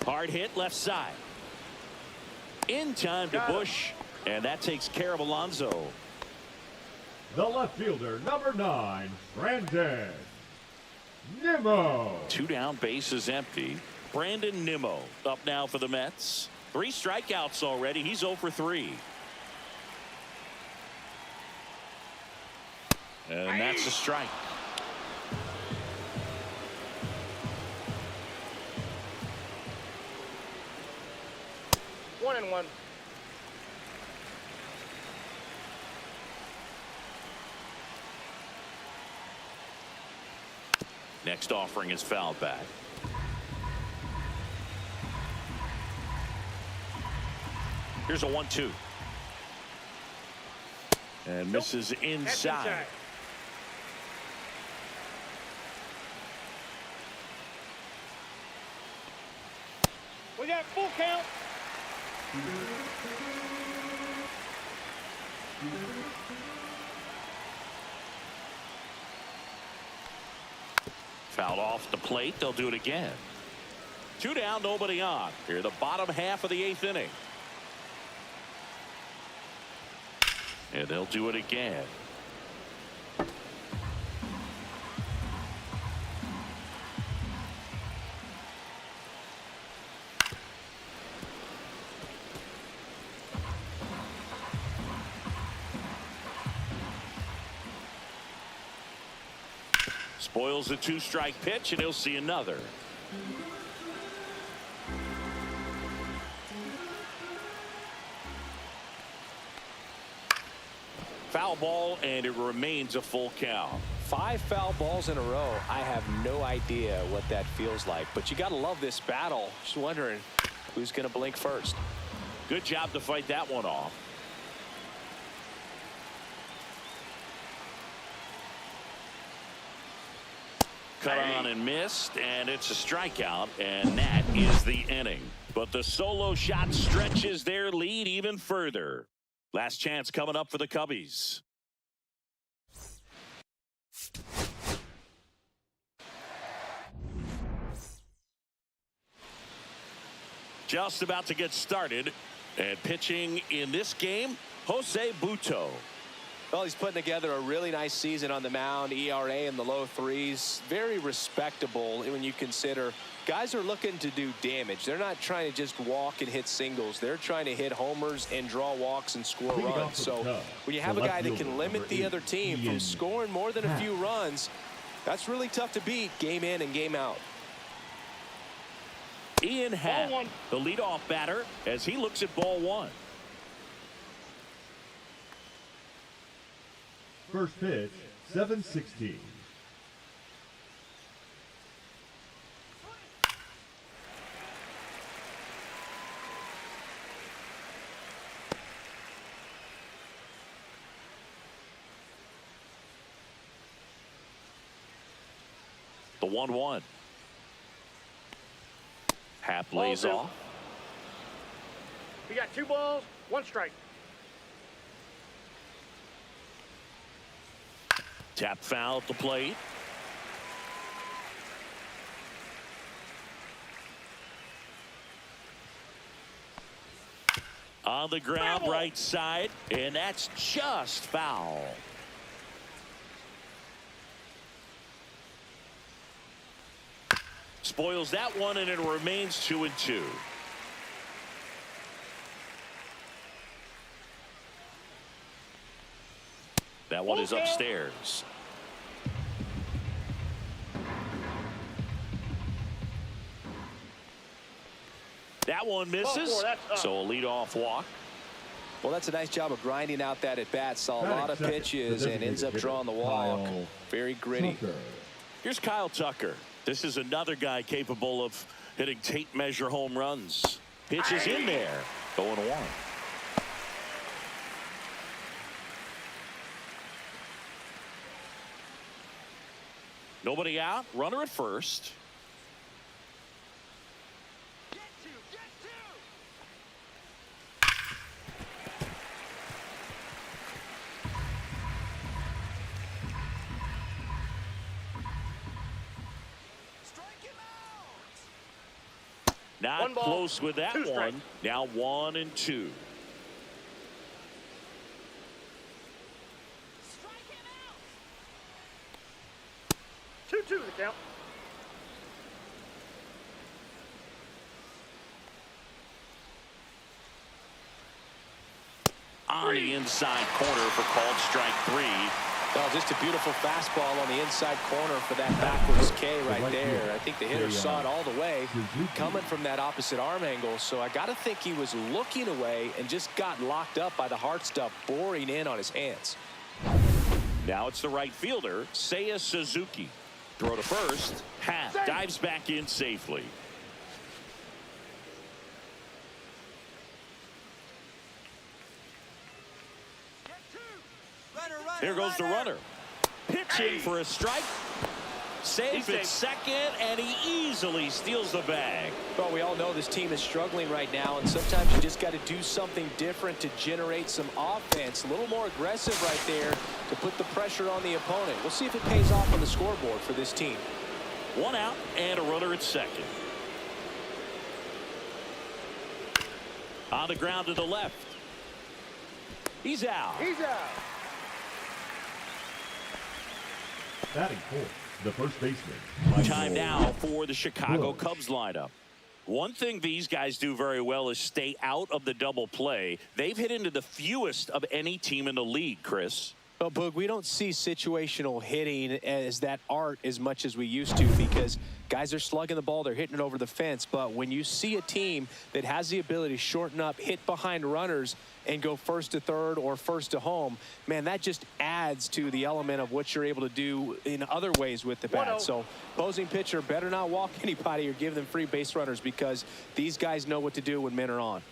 Hard hit left side. In time to Bush, and that takes care of Alonso. The left fielder, number 9, Brandon Nimmo. 2 down, bases empty. Brandon Nimmo up now for the Mets. 3 strikeouts already. He's 0 for 3. And that's a strike. One and one. Next offering is fouled back. Here's a 1-2. And misses inside. We got full count. Fouled off the plate. They'll do it again. 2 down, nobody on. Here, the bottom half of the 8th inning. And they'll do it again. Spoils a 2-strike pitch, and he'll see another. Foul ball, and it remains a full count. 5 foul balls in a row. I have no idea what that feels like, but you got to love this battle. Just wondering who's going to blink first. Good job to fight that one off. Cut on and missed, and it's a strikeout, and that is the inning. But the solo shot stretches their lead even further. Last chance coming up for the Cubbies. Just about to get started, and pitching in this game, Jose Butto. Well, he's putting together a really nice season on the mound. ERA in the low 3s. Very respectable when you consider guys are looking to do damage. They're not trying to just walk and hit singles. They're trying to hit homers and draw walks and score runs. So when you have a guy that can limit the other team from scoring more than a few runs, that's really tough to beat game in and game out. Ian Happ, the leadoff batter, as he looks at ball 1. First pitch, 7-16. The 1-1. Happ lays off. You got 2 balls, 1 strike. Tap foul at the plate. On the ground, right side, and that's just foul. Spoils that one, and it remains 2-2. That one is upstairs. That one misses, so a leadoff walk. Well, that's a nice job of grinding out that at bat. Saw a lot of pitches and ends up drawing the walk. Very gritty. Here's Kyle Tucker. This is another guy capable of hitting tape measure home runs. Pitch is in there. 0-1. Nobody out. Runner at first. Not close with that one. Now 1-2. Strike him out. 2-2 the count. On the inside corner for called strike 3. Oh, just a beautiful fastball on the inside corner for that backwards K right there. I think the hitter saw it all the way coming from that opposite arm angle. So I got to think he was looking away and just got locked up by the hard stuff boring in on his hands. Now it's the right fielder, Seiya Suzuki. Throw to first. Happ dives back in safely. Here goes the runner. Pitching for a strike. Safe at second, and he easily steals the bag. Well, we all know this team is struggling right now, and sometimes you just got to do something different to generate some offense. A little more aggressive right there to put the pressure on the opponent. We'll see if it pays off on the scoreboard for this team. 1 out and a runner at second. On the ground to the left. He's out. He's out. Batting fourth, the first baseman. Time now for the Chicago Cubs lineup. One thing these guys do very well is stay out of the double play. They've hit into the fewest of any team in the league, Chris. Well, Boog, we don't see situational hitting as that art as much as we used to because guys are slugging the ball, they're hitting it over the fence. But when you see a team that has the ability to shorten up, hit behind runners, and go first to third or first to home, man, that just adds to the element of what you're able to do in other ways with the bat. So opposing pitcher better not walk anybody or give them free base runners because these guys know what to do when men are on.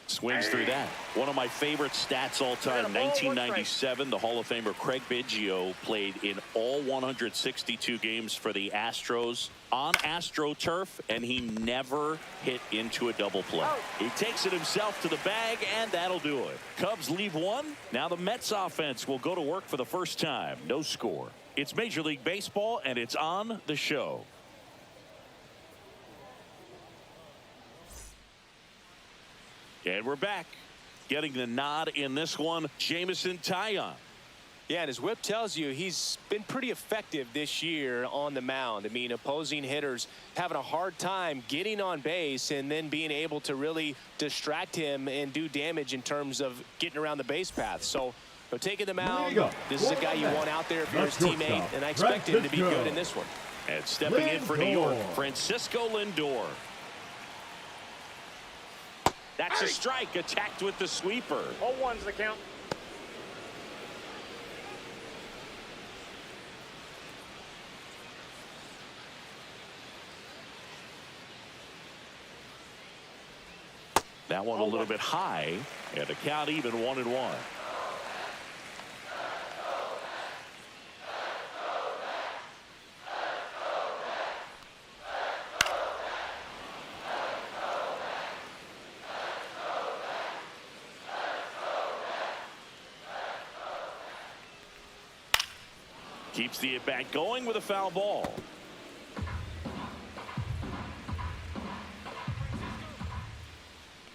Swings through that. One of my favorite stats all time, 1997, the Hall of Famer Craig Biggio played in all 162 games for the Astros on AstroTurf, and he never hit into a double play. He takes it himself to the bag, and that'll do it. Cubs leave one. Now the Mets offense will go to work for the first time. No score. It's Major League Baseball, and it's on the show. And we're back. Getting the nod in this one, Jameson Taillon. Yeah, and his whip tells you he's been pretty effective this year on the mound. I mean, opposing hitters having a hard time getting on base and then being able to really distract him and do damage in terms of getting around the base path. So, taking the mound, this is a guy you want out there if you're his teammate, and I expect him to be good in this one. And stepping in for New York, Francisco Lindor. That's a strike, attacked with the sweeper. 0-1's the count. That one a little bit high, and the count even 1-1. Keeps the at-bat going with a foul ball.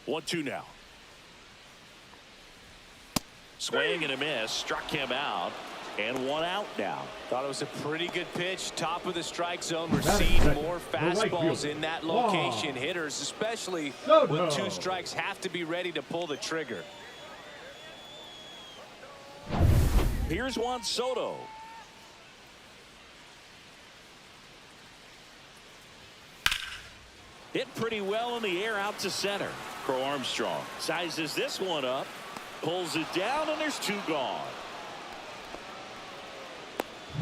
1-2 now. Swing and a miss. Struck him out. And 1 out now. Thought it was a pretty good pitch. Top of the strike zone. We're seeing more fastballs in that location. Hitters, especially with 2 strikes, have to be ready to pull the trigger. Here's Juan Soto. Hit pretty well in the air out to center. Crow Armstrong sizes this one up, pulls it down, and there's 2 gone.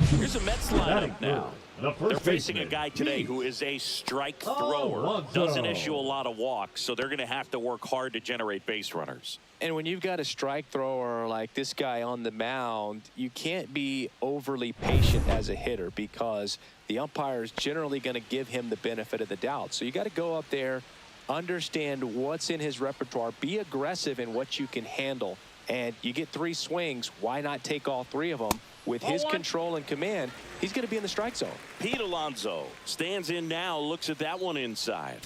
Here's a Mets lineup now. They're facing a guy today who is a strike thrower. Doesn't issue a lot of walks, so they're going to have to work hard to generate base runners. And when you've got a strike thrower like this guy on the mound, you can't be overly patient as a hitter because the umpire is generally going to give him the benefit of the doubt. So you got to go up there, understand what's in his repertoire, be aggressive in what you can handle. And you get 3 swings, why not take all 3 of them? With his control and command, he's going to be in the strike zone. Pete Alonso stands in now, looks at that one inside.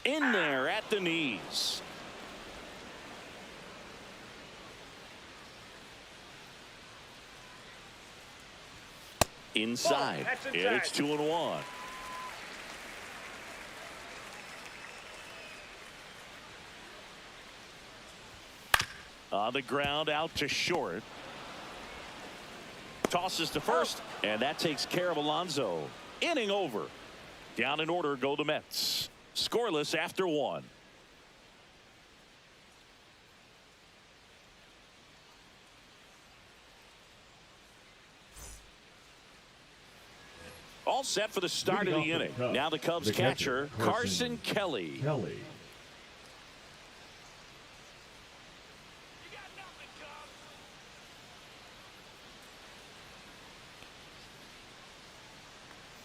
In there at the knees. Inside. And it's 2-1. On the ground, out to short. Tosses to first, and that takes care of Alonso. Inning over. Down in order go the Mets. Scoreless after 1. All set for the start of the inning. Now the Cubs catcher, Carson Kelly.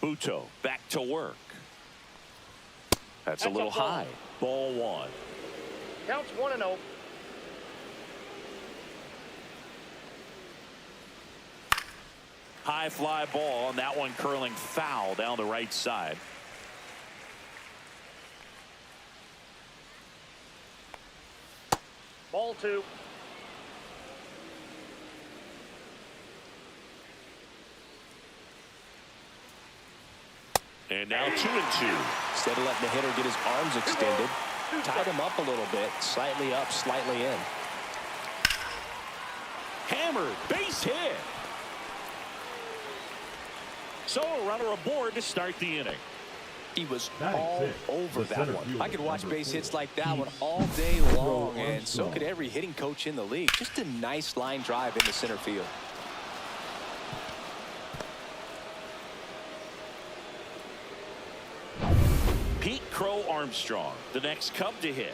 Buto back to work. That's a little high. Ball 1. Counts 1-0. High fly ball, and that one curling foul down the right side. Ball 2. And now 2-2. Instead of letting the hitter get his arms extended, tied him up a little bit, slightly up, slightly in. Hammered, base hit. So a runner aboard to start the inning. He was all over that one. I could watch base hits like that one all day long, and so could every hitting coach in the league. Just a nice line drive into center field. Pete Crow Armstrong, the next Cub to hit.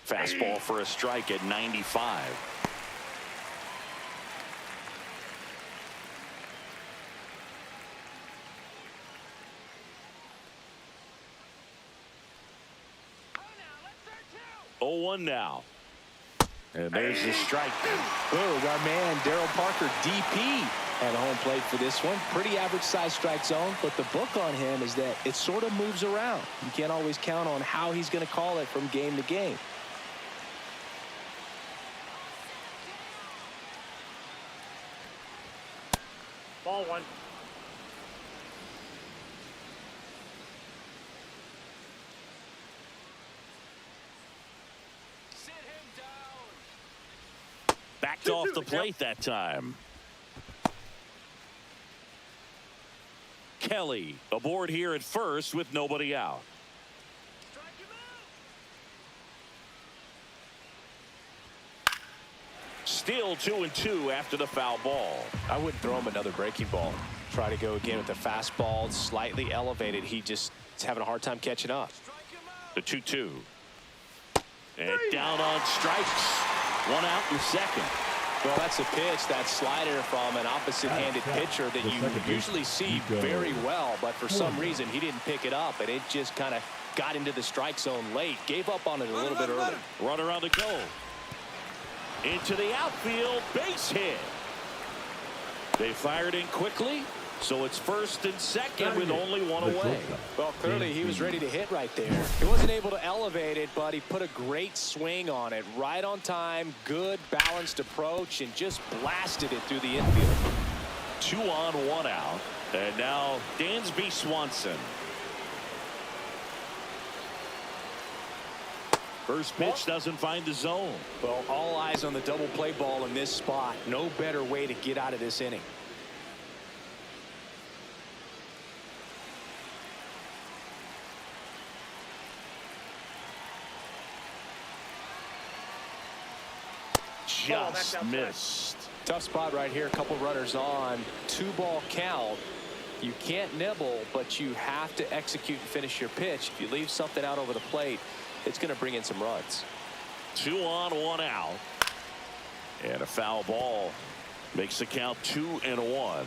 Fastball for a strike at 95. Oh, 1 now. And there's the strike. Boom, our man Darryl Parker, DP, at home plate for this one. Pretty average size strike zone, but the book on him is that it sort of moves around. You can't always count on how he's going to call it from game to game. Ball 1. Backed off the plate that time. Kelly aboard here at first with nobody out. Still 2-2 after the foul ball. I wouldn't throw him another breaking ball. Try to go again with the fastball, slightly elevated. He just is having a hard time catching up. The 2-2. And down on strikes. 1 out in second. Well, that's a pitch, that slider from an opposite-handed pitcher that you usually see very well, but for some reason he didn't pick it up, and it just kind of got into the strike zone late. Gave up on it a little bit early. Runner on the goal. Into the outfield, base hit. They fired in quickly, so it's first and second with only one away. Well, clearly he was ready to hit right there. He wasn't able to elevate it, but he put a great swing on it. Right on time, good balanced approach, and just blasted it through the infield. 2 on, 1 out. And now Dansby Swanson. First pitch doesn't find the zone. Well, all eyes on the double play ball in this spot. No better way to get out of this inning. Just missed. Tough spot right here. A couple runners on. 2-ball count. You can't nibble, but you have to execute and finish your pitch. If you leave something out over the plate, it's going to bring in some runs. 2 on, 1 out. And a foul ball makes the count 2-1.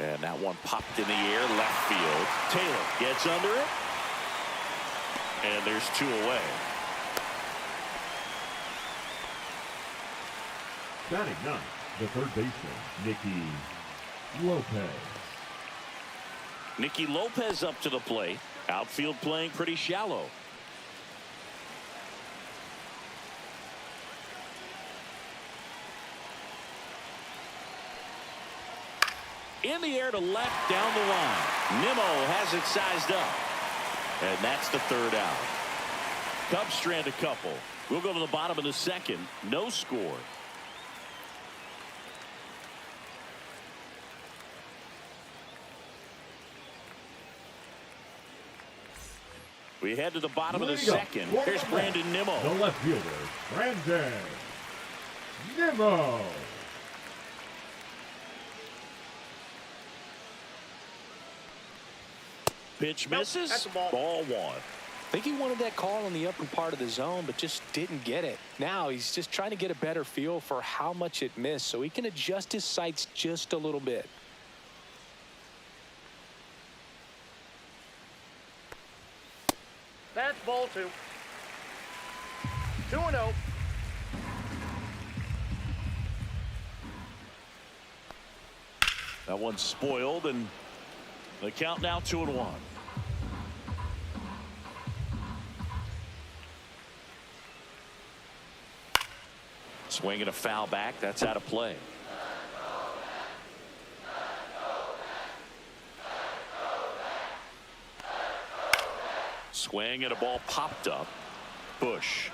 And that one popped in the air, left field. Taylor gets under it. And there's 2 away. Batting ninth, the third baseman, Nicky Lopez. Nicky Lopez up to the plate. Outfield playing pretty shallow. In the air to left, down the line. Nimmo has it sized up. And that's the 3rd out. Cubs strand a couple. We'll go to the bottom of the 2nd. No score. We head to the bottom of the 2nd. Here's Brandon Nimmo. The left fielder, Brandon Nimmo. Pitch misses. That's a ball. Ball 1. I think he wanted that call in the upper part of the zone, but just didn't get it. Now he's just trying to get a better feel for how much it missed so he can adjust his sights just a little bit. That's ball 2. 2-0. That one's spoiled, and the count now 2-1. Swinging a foul back. That's out of play. Swing and a ball popped up. Bush.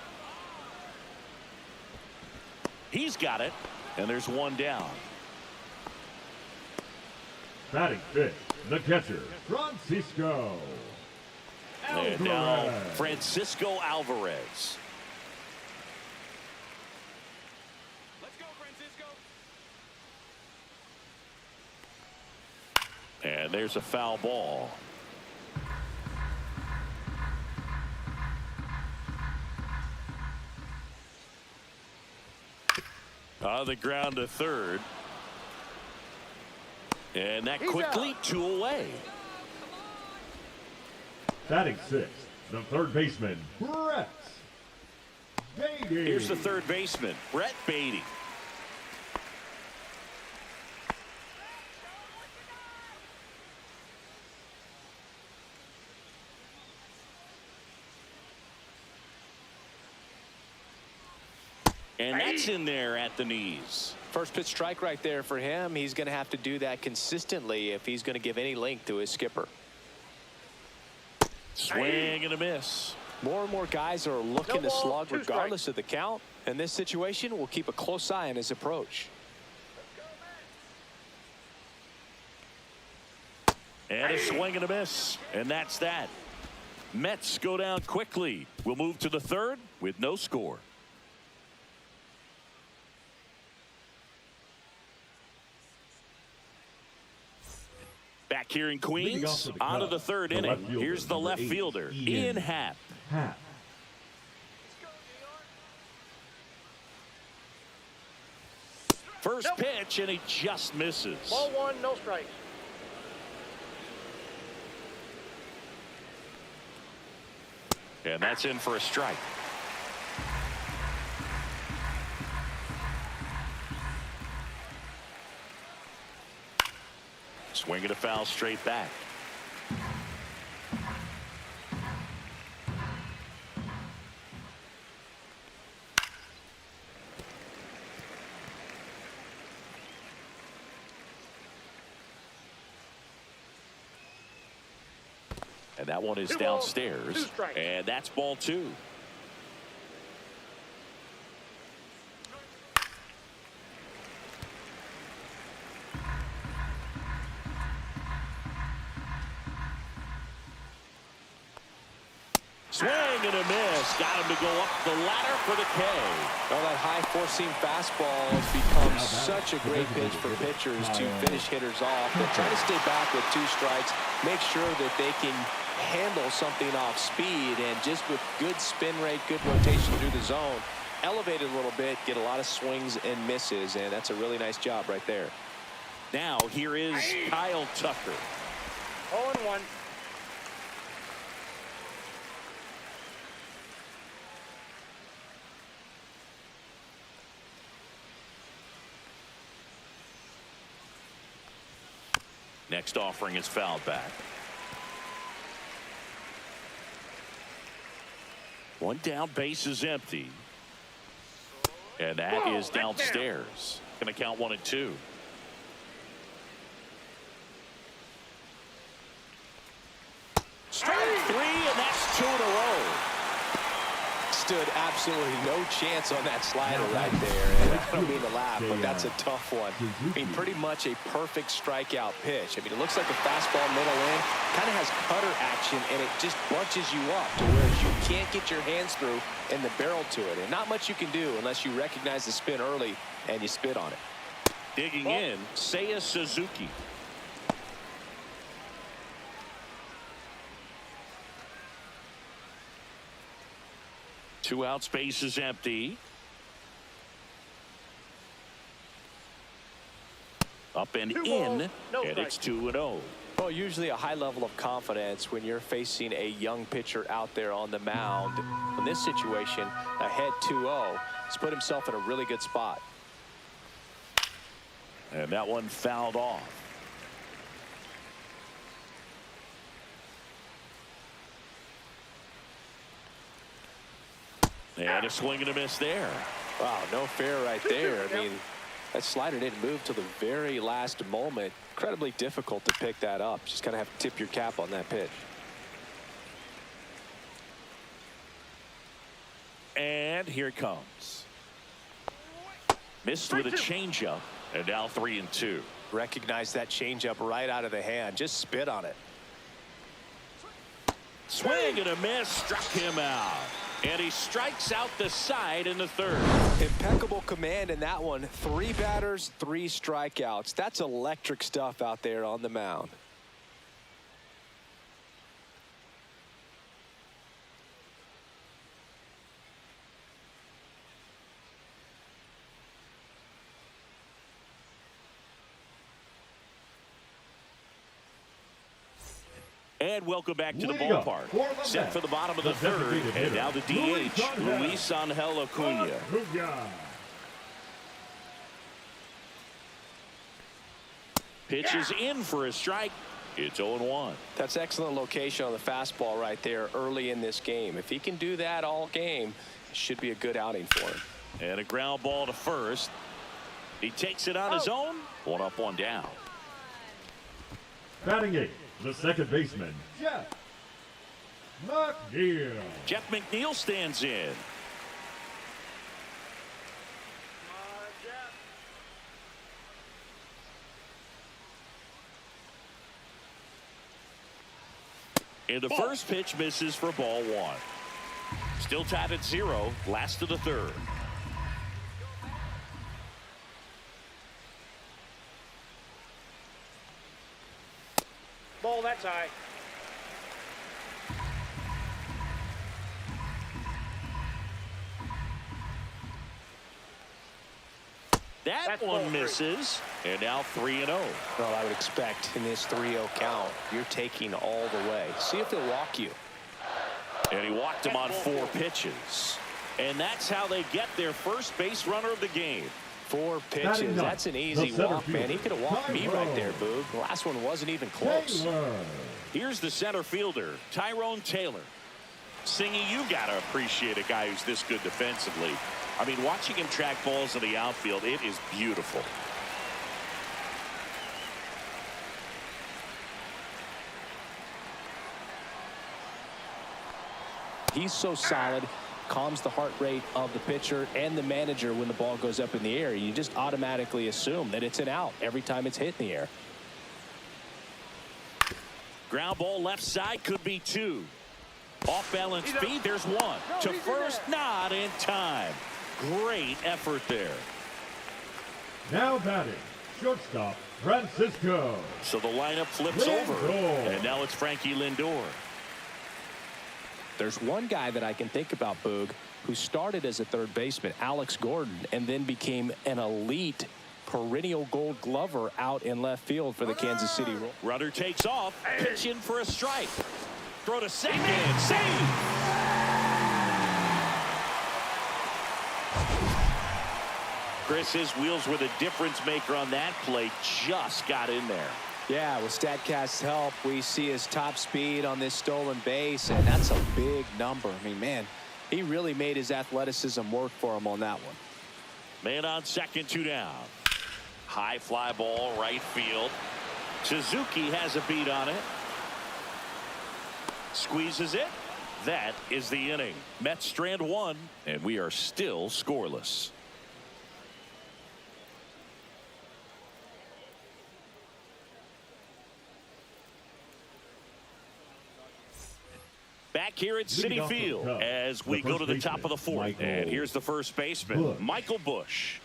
He's got it. And there's 1 down. Batting fifth, the catcher, Francisco And now Francisco Alvarez. And there's a foul ball. On the ground to 3rd. And that quickly 2 away. Batting sixth, the third baseman, Brett Beatty. Here's the 3rd baseman, Brett Beatty. And that's in there at the knees. First pitch strike right there for him. He's going to have to do that consistently if he's going to give any length to his skipper. Swing and a miss. More and more guys are looking to slug regardless of the count. In this situation, we'll keep a close eye on his approach. And a swing and a miss. And that's that. Mets go down quickly. We'll move to the third with no score. Back here in Queens, on to the third inning. Here's the left fielder, Ian Happ. First pitch, and he just misses. Ball one, no strikes. And that's in for a strike. Swinging a foul straight back. And that one is downstairs. And that's ball two. Swing and a miss. Got him to go up the ladder for the K. Well, that high four-seam fastball has become such a great pitch for pitchers to finish hitters off. They're trying to stay back with 2 strikes, make sure that they can handle something off speed, and just with good spin rate, good rotation through the zone, elevate it a little bit, get a lot of swings and misses, and that's a really nice job right there. Now here is Kyle Tucker. 0-1. Next offering is fouled back. One down, base is empty. And that is downstairs. Going to count 1 and 2. Strike 3, and that's 2 in a row. Stood absolutely no chance on that slider right there. And I don't mean to laugh, but that's a tough one. I mean, pretty much a perfect strikeout pitch. I mean, it looks like a fastball middle in, kind of has cutter action, and it just bunches you up to where you can't get your hands through and the barrel to it. And not much you can do unless you recognize the spin early and you spit on it. Digging in, Seiya Suzuki. Two out, space is empty. Up and in, and it's 2-0. Well, usually a high level of confidence when you're facing a young pitcher out there on the mound. In this situation, ahead 2-0, he's put himself in a really good spot. And that one fouled off. And a swing and a miss there. Wow, no fair right there. I mean, that slider didn't move till the very last moment. Incredibly difficult to pick that up. Just kind of have to tip your cap on that pitch. And here it comes. Missed with a changeup, and now 3-2. Recognize that changeup right out of the hand. Just spit on it. Swing and a miss, struck him out. And he strikes out the side in the third. Impeccable command in that one. 3 batters, 3 strikeouts. That's electric stuff out there on the mound. And welcome back to the ballpark. Set for the bottom of the third. And now the DH, Luis Angel Acuna. Pitch is in for a strike. It's 0-1. That's excellent location on the fastball right there early in this game. If he can do that all game, it should be a good outing for him. And a ground ball to first. He takes it on his own. 1 up, 1 down. Batting 8. The second baseman, Jeff McNeil. Jeff McNeil stands in. And the first pitch misses for ball one. Still tied at 0, last of the third. Ball, that's high. That one misses, and now 3-0. Well, I would expect in this 3-0 count, you're taking all the way. See if he'll walk you. And he walked him on 4 pitches. And that's how they get their first base runner of the game. 4 pitches. That's an easy walk, man. He could have walked me right there, Boog. The last one wasn't even close. Here's the center fielder, Tyrone Taylor. Singy, you got to appreciate a guy who's this good defensively. I mean, watching him track balls in the outfield, it is beautiful. He's so solid, calms the heart rate of the pitcher and the manager when the ball goes up in the air. You just automatically assume that it's an out every time it's hit in the air. Ground ball left side, could be 2. Off balance speed, there's 1. To first, not in time. Great effort there. Now batting, shortstop, Francisco. So the lineup flips over, and now it's Frankie Lindor. There's one guy that I can think about, Boog, who started as a third baseman, Alex Gordon, and then became an elite perennial gold glover out in left field for the Kansas City Royals. Runner takes off, pitch in for a strike. Throw to second, save! Chris, his wheels were the difference maker on that play, just got in there. Yeah, with StatCast's help, we see his top speed on this stolen base, and that's a big number. I mean, man, he really made his athleticism work for him on that one. Man on second, 2 down. High fly ball, right field. Suzuki has a beat on it. Squeezes it. That is the inning. Mets strand 1, and we are still scoreless. Back here at Citi Field as we go to the top of the 4th. And here's the first baseman, Michael Busch.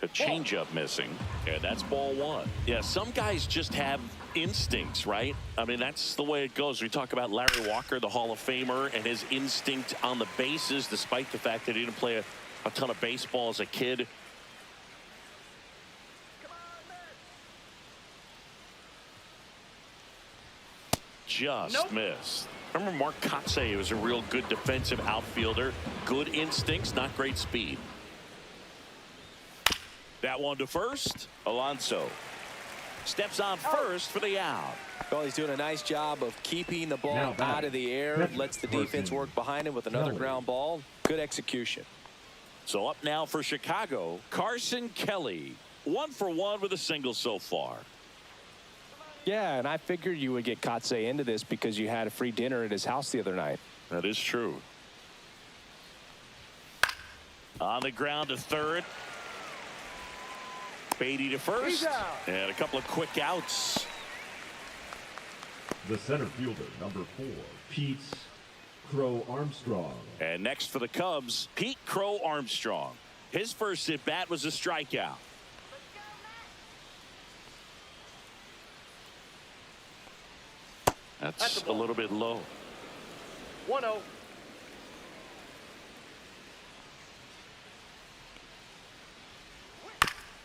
A changeup missing, and that's ball 1. Yeah, some guys just have instincts, right? I mean, that's the way it goes. We talk about Larry Walker, the Hall of Famer, and his instinct on the bases, despite the fact that he didn't play a ton of baseball as a kid. Just missed. Remember Mark Kotsay was a real good defensive outfielder. Good instincts, not great speed. That one to first. Alonso steps on first for the out. Well, he's doing a nice job of keeping the ball out of the air. Lets the defense work behind him with another ground ball. Good execution. So up now for Chicago, Carson Kelly. 1 for 1 with a single so far. Yeah, and I figured you would get Kotsay into this because you had a free dinner at his house the other night. That is true. On the ground to third. Beatty to first. And a couple of quick outs. The center fielder, number 4, Pete Crow Armstrong. And next for the Cubs, Pete Crow Armstrong. His first at bat was a strikeout. That's a little bit low. 1-0.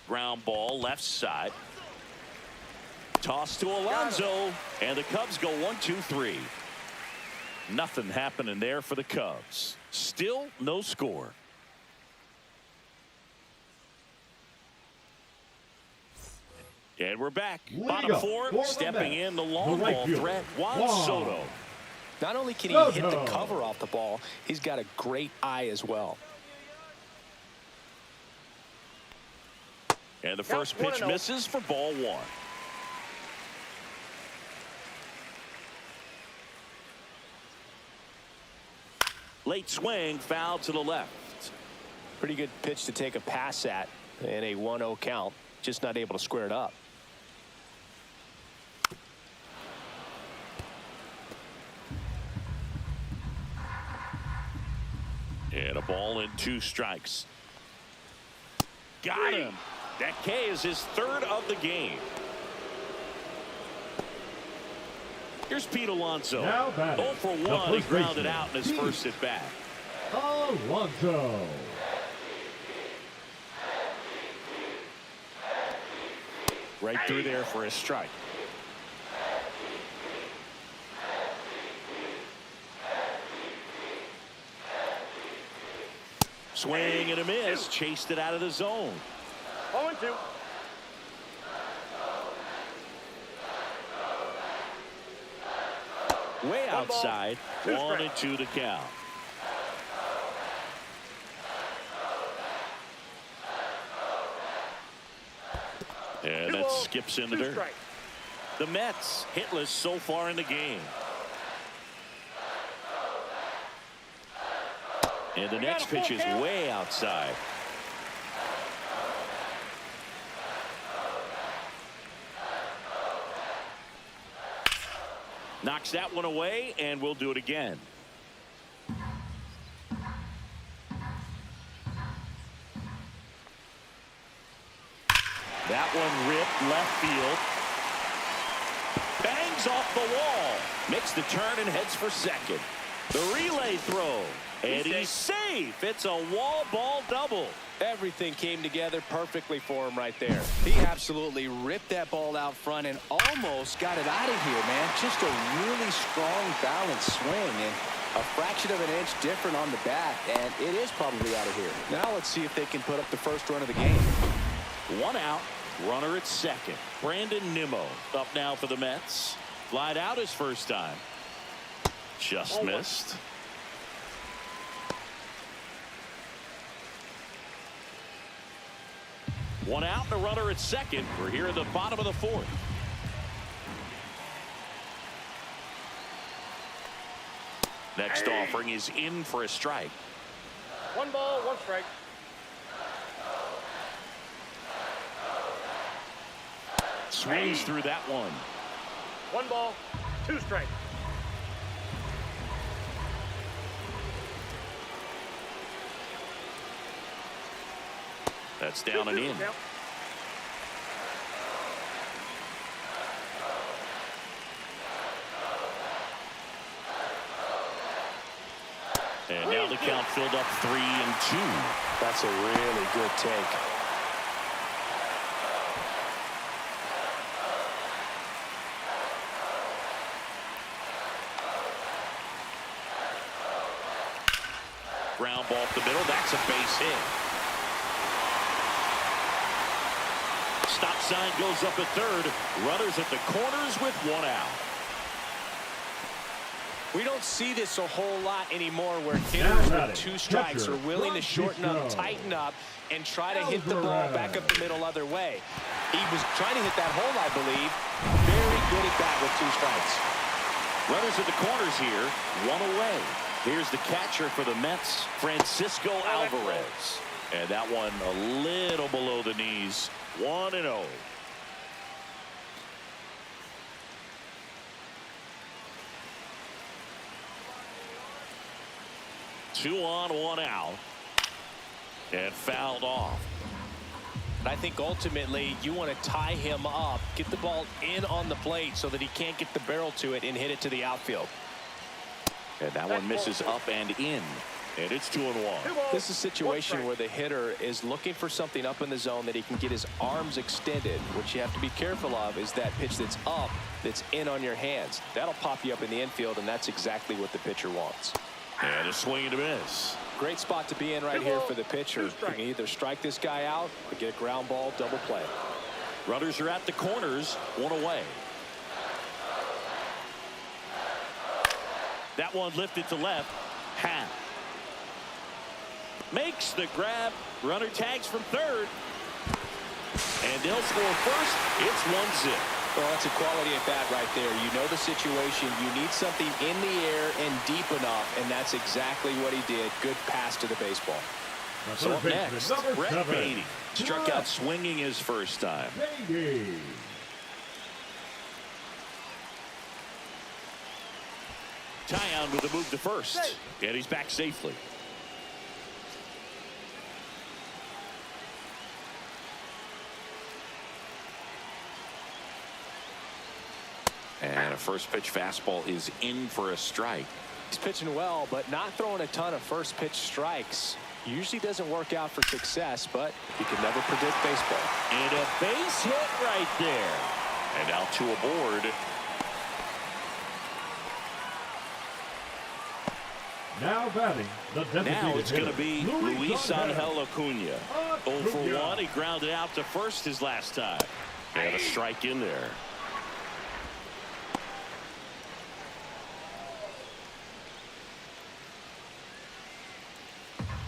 Ground ball left side. Toss to Alonso, and the Cubs go 1-2-3. Nothing happening there for the Cubs. Still no score. And we're back. Bottom 4, stepping in the long ball threat, Juan Soto. Not only can he hit the cover off the ball, he's got a great eye as well. And the first pitch misses for ball 1. Late swing, foul to the left. Pretty good pitch to take a pass at in a 1-0 count. Just not able to square it up. And a ball and 2 strikes. Got him. That K is his 3rd of the game. Here's Pete Alonso. 0 for 1. He grounded out in his first at bat. Alonso. Right through there for a strike. Swing and a miss. Chased it out of the zone. 0-2. Way outside. 1-2 to count. And that skips in the dirt. The Mets hitless so far in the game. And the next pitch is way outside. Knocks that one away, and we'll do it again. That one ripped left field. Bangs off the wall. Makes the turn and heads for second. The relay throw. And he's safe. It's a wall ball double. Everything came together perfectly for him right there. He absolutely ripped that ball out front and almost got it out of here, man. Just a really strong, balanced swing, and a fraction of an inch different on the bat, and it is probably out of here. Now let's see if they can put up the first run of the game. 1 out. Runner at second. Brandon Nimmo up now for the Mets. Flied out his first time. Just missed. One out and a runner at second. We're here at the bottom of the 4th. Next offering is in for a strike. 1 ball, 1 strike. Swings through that one. 1 ball, 2 strikes. That's down and in. And now the count filled up 3-2. That's a really good take. Ground ball up the middle. That's a base hit. Stop sign goes up at third. Runners at the corners with 1 out. We don't see this a whole lot anymore where hitters with 2 strikes are willing to shorten up, tighten up, and try to hit the ball back up the middle other way. He was trying to hit that hole, I believe. Very good at that with 2 strikes. Runners at the corners here. 1 away. Here's the catcher for the Mets, Francisco Alvarez. And that one a little below the knees. 1-0. Two on, 1 out. And fouled off. And I think ultimately you want to tie him up, get the ball in on the plate so that he can't get the barrel to it and hit it to the outfield. And that one misses up and in. And it's 2-1. This is a situation where the hitter is looking for something up in the zone that he can get his arms extended. What you have to be careful of is that pitch that's up, that's in on your hands. That'll pop you up in the infield, and that's exactly what the pitcher wants. And a swing and a miss. Great spot to be in right here for the pitcher. You can either strike this guy out or get a ground ball double play. Runners are at the corners, 1 away. That one lifted to left. Half. Makes the grab. Runner tags from third. And they'll score first. It's 1-0. Well, that's a quality at bat right there. You know the situation. You need something in the air and deep enough, and that's exactly what he did. Good pass to the baseball. So up next, Brett Beatty struck out swinging his first time. Tyon with a move to first, and he's back safely. That first pitch fastball is in for a strike. He's pitching well, but not throwing a ton of first pitch strikes. Usually doesn't work out for success, but you can never predict baseball. And a base hit right there. And out to a board. Now batting, the designated Now it's going to hitter, be Luis Angel Acuna. 0 for 1. He grounded out to first his last time. And a strike in there.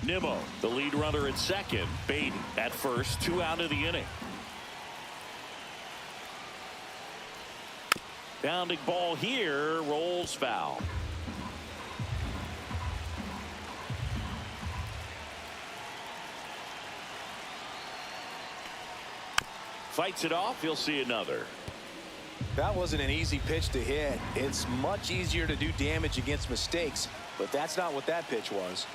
Nimmo, the lead runner at second. Baden at first. 2 out of the inning. Bounding ball here. Rolls foul. Fights it off. He'll see another. That wasn't an easy pitch to hit. It's much easier to do damage against mistakes, but that's not what that pitch was.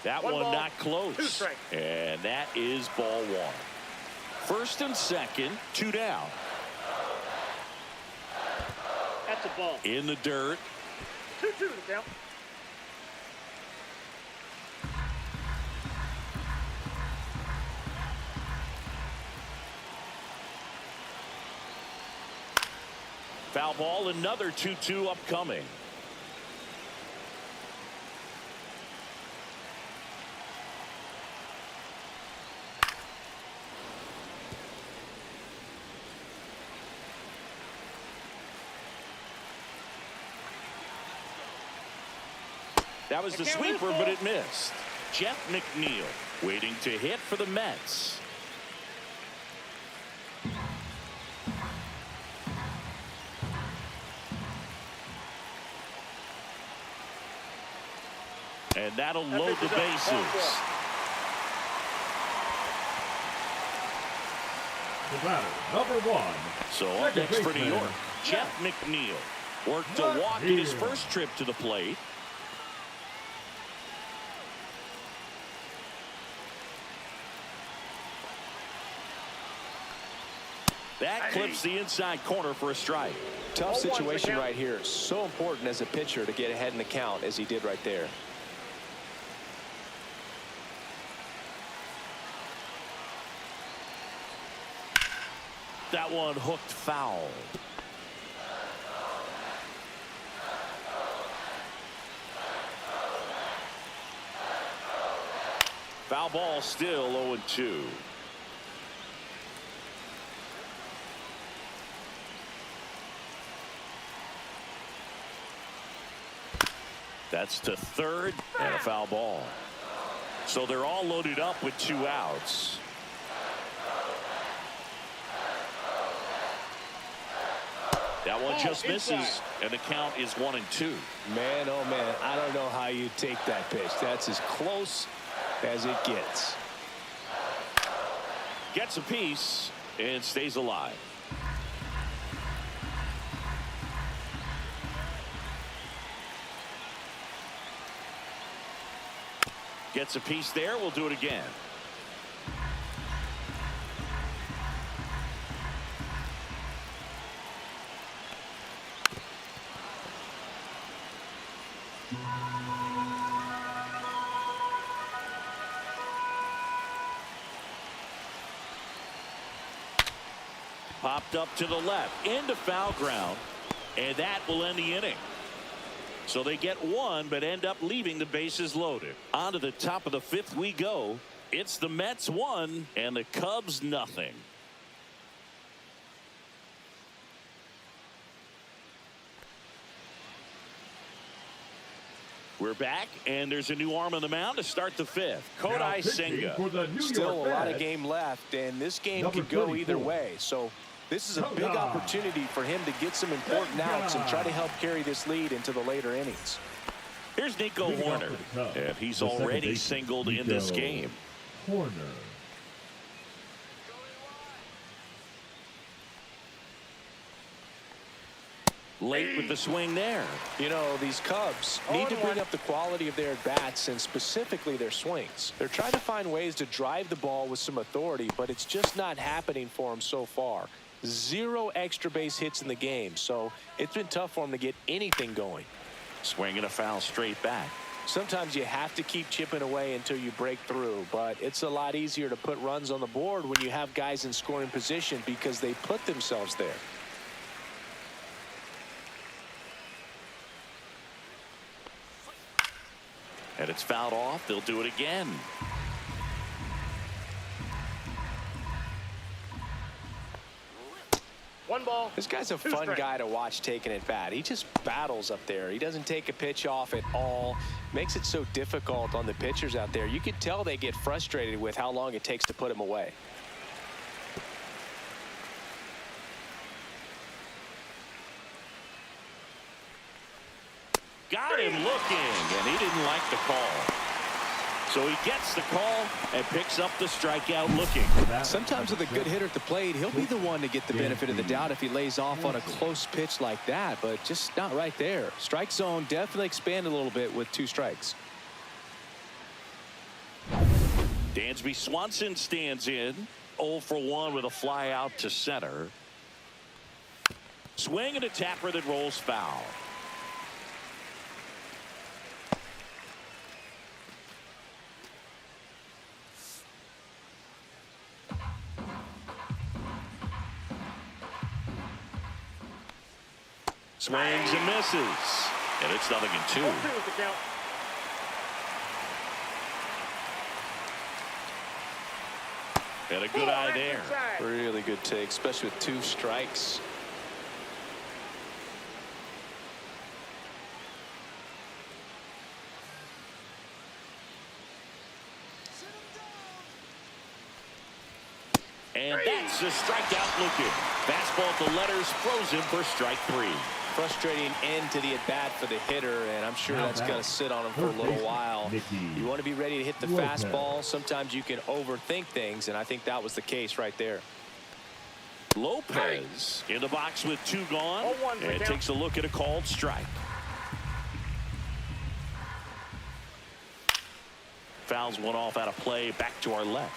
That one ball, not 2 close. strikes. And that is ball 1. First and second, 2 down. That's a ball. In the dirt. 2-2 to count. Foul ball, another 2-2 upcoming. That was the sweeper, but it missed. Jeff McNeil waiting to hit for the Mets. And that'll load the bases. The batter, number 1. So up second next for New baseman, York, Jeff McNeil worked a walk in his first trip to the plate. That clips the inside corner for a strike. Tough situation right here. So important as a pitcher to get ahead in the count as he did right there. That one hooked foul. Foul ball, still 0-2. That's to third and a foul ball. So they're all loaded up with 2 outs. That one just misses, and the count is 1-2. Man, oh man, I don't know how you take that pitch. That's as close as it gets. Gets a piece and stays alive. Gets a piece there. We'll do it again. Popped up to the left into foul ground, and that will end the inning. So they get 1 but end up leaving the bases loaded. On to the top of the 5th we go. It's the Mets 1 and the Cubs nothing. We're back, and there's a new arm on the mound to start the 5th. Kodai Senga. Still a lot of game left, and this game could go either way. So this is a big opportunity for him to get some important outs and try to help carry this lead into the later innings. Here's Nico Horner, and he's already singled in this game. Horner. Late with the swing there. You know, these Cubs need to bring up the quality of their at-bats and specifically their swings. They're trying to find ways to drive the ball with some authority, but it's just not happening for them so far. 0 extra base hits in the game, so it's been tough for him to get anything going. Swinging a foul straight back. Sometimes you have to keep chipping away until you break through, but it's a lot easier to put runs on the board when you have guys in scoring position because they put themselves there. And it's fouled off. They'll do it again. One ball. This guy's a Two fun strikes. guy to watch taking at bat. He just battles up there. He doesn't take a pitch off at all. Makes it so difficult on the pitchers out there. You can tell they get frustrated with how long it takes to put him away. Got him looking, and he didn't like the call. So he gets the call and picks up the strikeout looking. Sometimes with a good hitter at the plate, he'll be the one to get the benefit of the doubt if he lays off on a close pitch like that, but just not right there. Strike zone definitely expanded a little bit with 2 strikes. Dansby Swanson stands in. 0 for 1 with a fly out to center. Swing and a tapper that rolls foul. Swings and misses. And it's 0-2. 2 is the count. And a good eye there. Inside. Really good take, especially with 2 strikes. And that's a strikeout looking. Fastball at the letters, frozen for strike 3. Frustrating end to the at-bat for the hitter, and I'm sure that's going to sit on him for a little while. You want to be ready to hit the fastball. Sometimes you can overthink things, and I think that was the case right there. Lopez in the box with 2 gone, 0-1 and down. takes a look at a called strike. Fouls one off out of play, back to our left.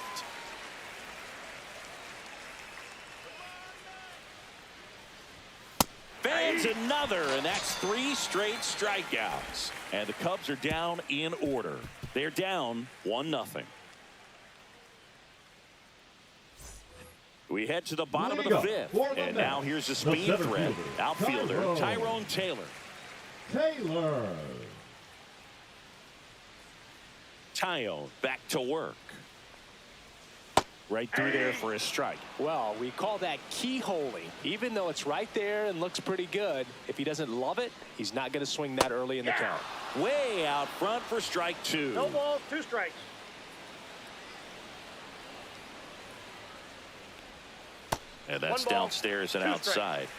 Fans another, and that's 3 straight strikeouts. And the Cubs are down in order. They're down 1-0. We head to the bottom of the 5th, and now here's the speed threat. Outfielder Tyrone Taylor. Tyone back to work. Right through there for a strike. Well, we call that keyholing. Even though it's right there and looks pretty good, if he doesn't love it, he's not going to swing that early in the count. Way out front for strike 2. No balls, 2 strikes. And that's 1 ball, downstairs and 2 outside. strikes.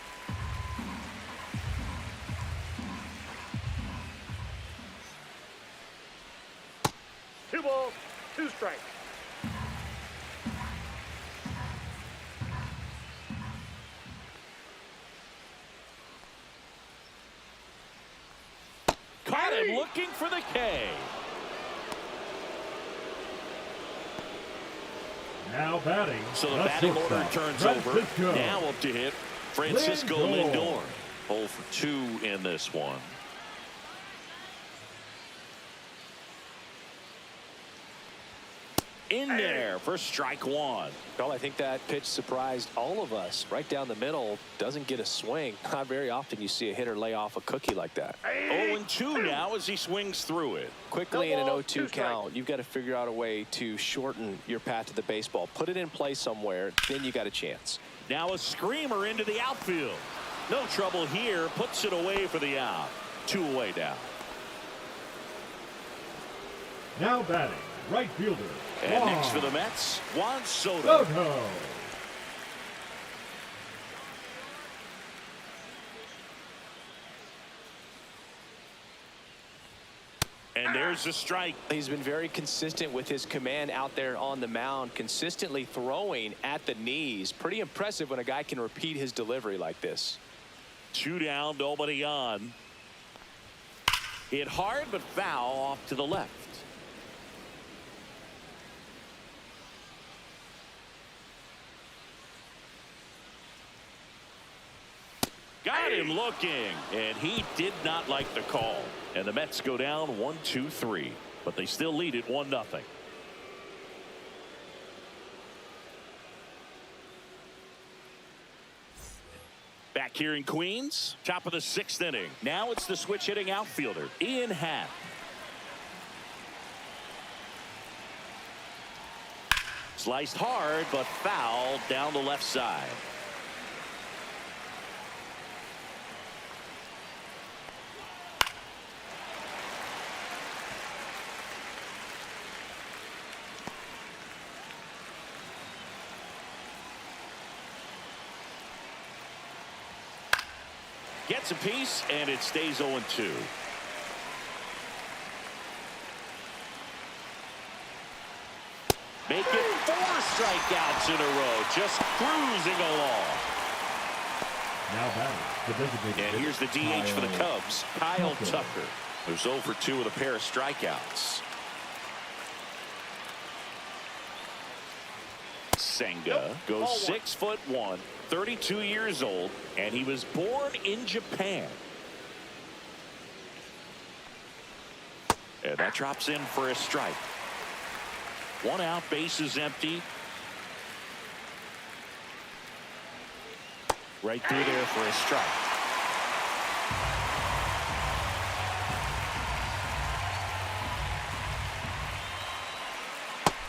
2 balls, 2 strikes. Caught him looking for the K. Now batting. So the batting order turns over. Now up to hit Francisco Lindor. 0 for 2 in this one. In there for strike 1. Well, I think that pitch surprised all of us. Right down the middle, doesn't get a swing. Not very often you see a hitter lay off a cookie like that. 0-2 now as he swings through it. Quickly in an No 0-2 ball, 2 strikes. count, you've got to figure out a way to shorten your path to the baseball. Put it in play somewhere, then you got a chance. Now a screamer into the outfield. No trouble here. Puts it away for the out. 2 away down. Now batting. Right fielder. And next for the Mets, Juan Soto. Soto. And there's a strike. He's been very consistent with his command out there on the mound, consistently throwing at the knees. Pretty impressive when a guy can repeat his delivery like this. 2 down, nobody on. Hit hard but foul off to the left. and looking, and he did not like the call. And the Mets go down 1-2-3, but they still lead it 1-0. Back here in Queens, top of the 6th inning. Now it's the switch hitting outfielder, Ian Happ. Sliced hard, but fouled down the left side. Gets a piece, and it stays 0-2. Make it 4 strikeouts in a row, just cruising along. Now batting, the designated And here's the DH for the Cubs, Kyle Tucker, who's 0 for 2 with a pair of strikeouts. Senga goes 6'1", 32 years old, and he was born in Japan. And that drops in for a strike. 1 out, bases empty. Right through there for a strike.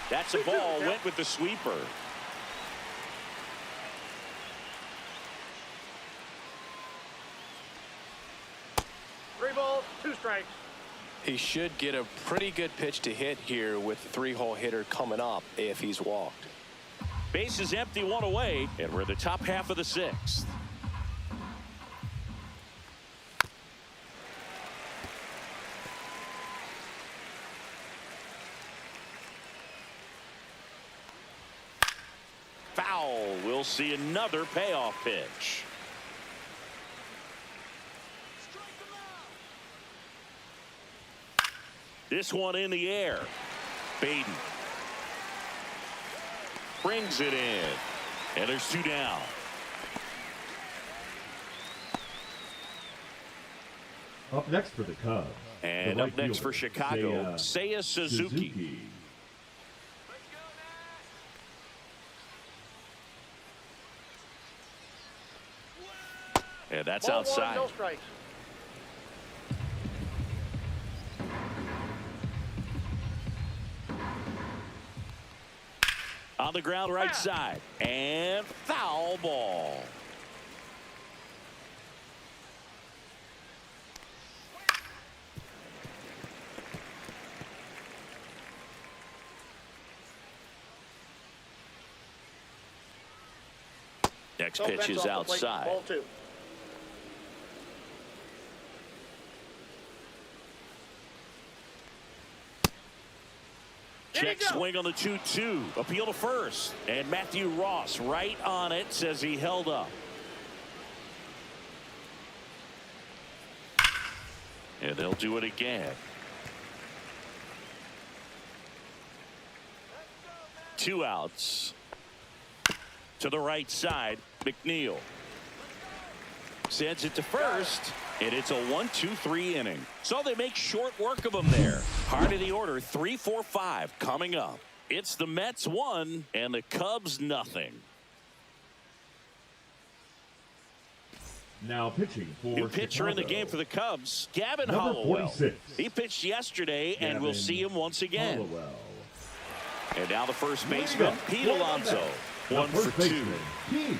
That's a ball. Went with the sweeper. Three balls, 2 strikes. He should get a pretty good pitch to hit here with the 3-hole hitter coming up if he's walked. Base is empty, 1 away, and we're in the top half of the 6th. Foul. We'll see another payoff pitch. This one in the air. Baden brings it in, and there's 2 down. Up next for the Cubs. And the up next for fielder, Chicago, Seiya Suzuki. And that's Ball outside. 1, no strikes. On the ground right side, and foul ball. Next So pitch backs is off the plate, outside. Ball 2. Check swing on the 2-2. Appeal to first. And Matthew Ross right on it, says he held up. And they'll do it again. 2 outs. To the right side, McNeil sends it to first, and it's a 1-2-3 inning. So they make short work of him there. Heart of the order, 3-4-5 coming up. It's the Mets 1 and the Cubs nothing. Now pitching for New pitcher in the Chicago. game for the Cubs, Gavin Number Hollowell. 46. He pitched yesterday, and we'll see him once again. Hollowell. And now the first baseman, Pete One Alonso. The 1 first for 2. baseman, Pete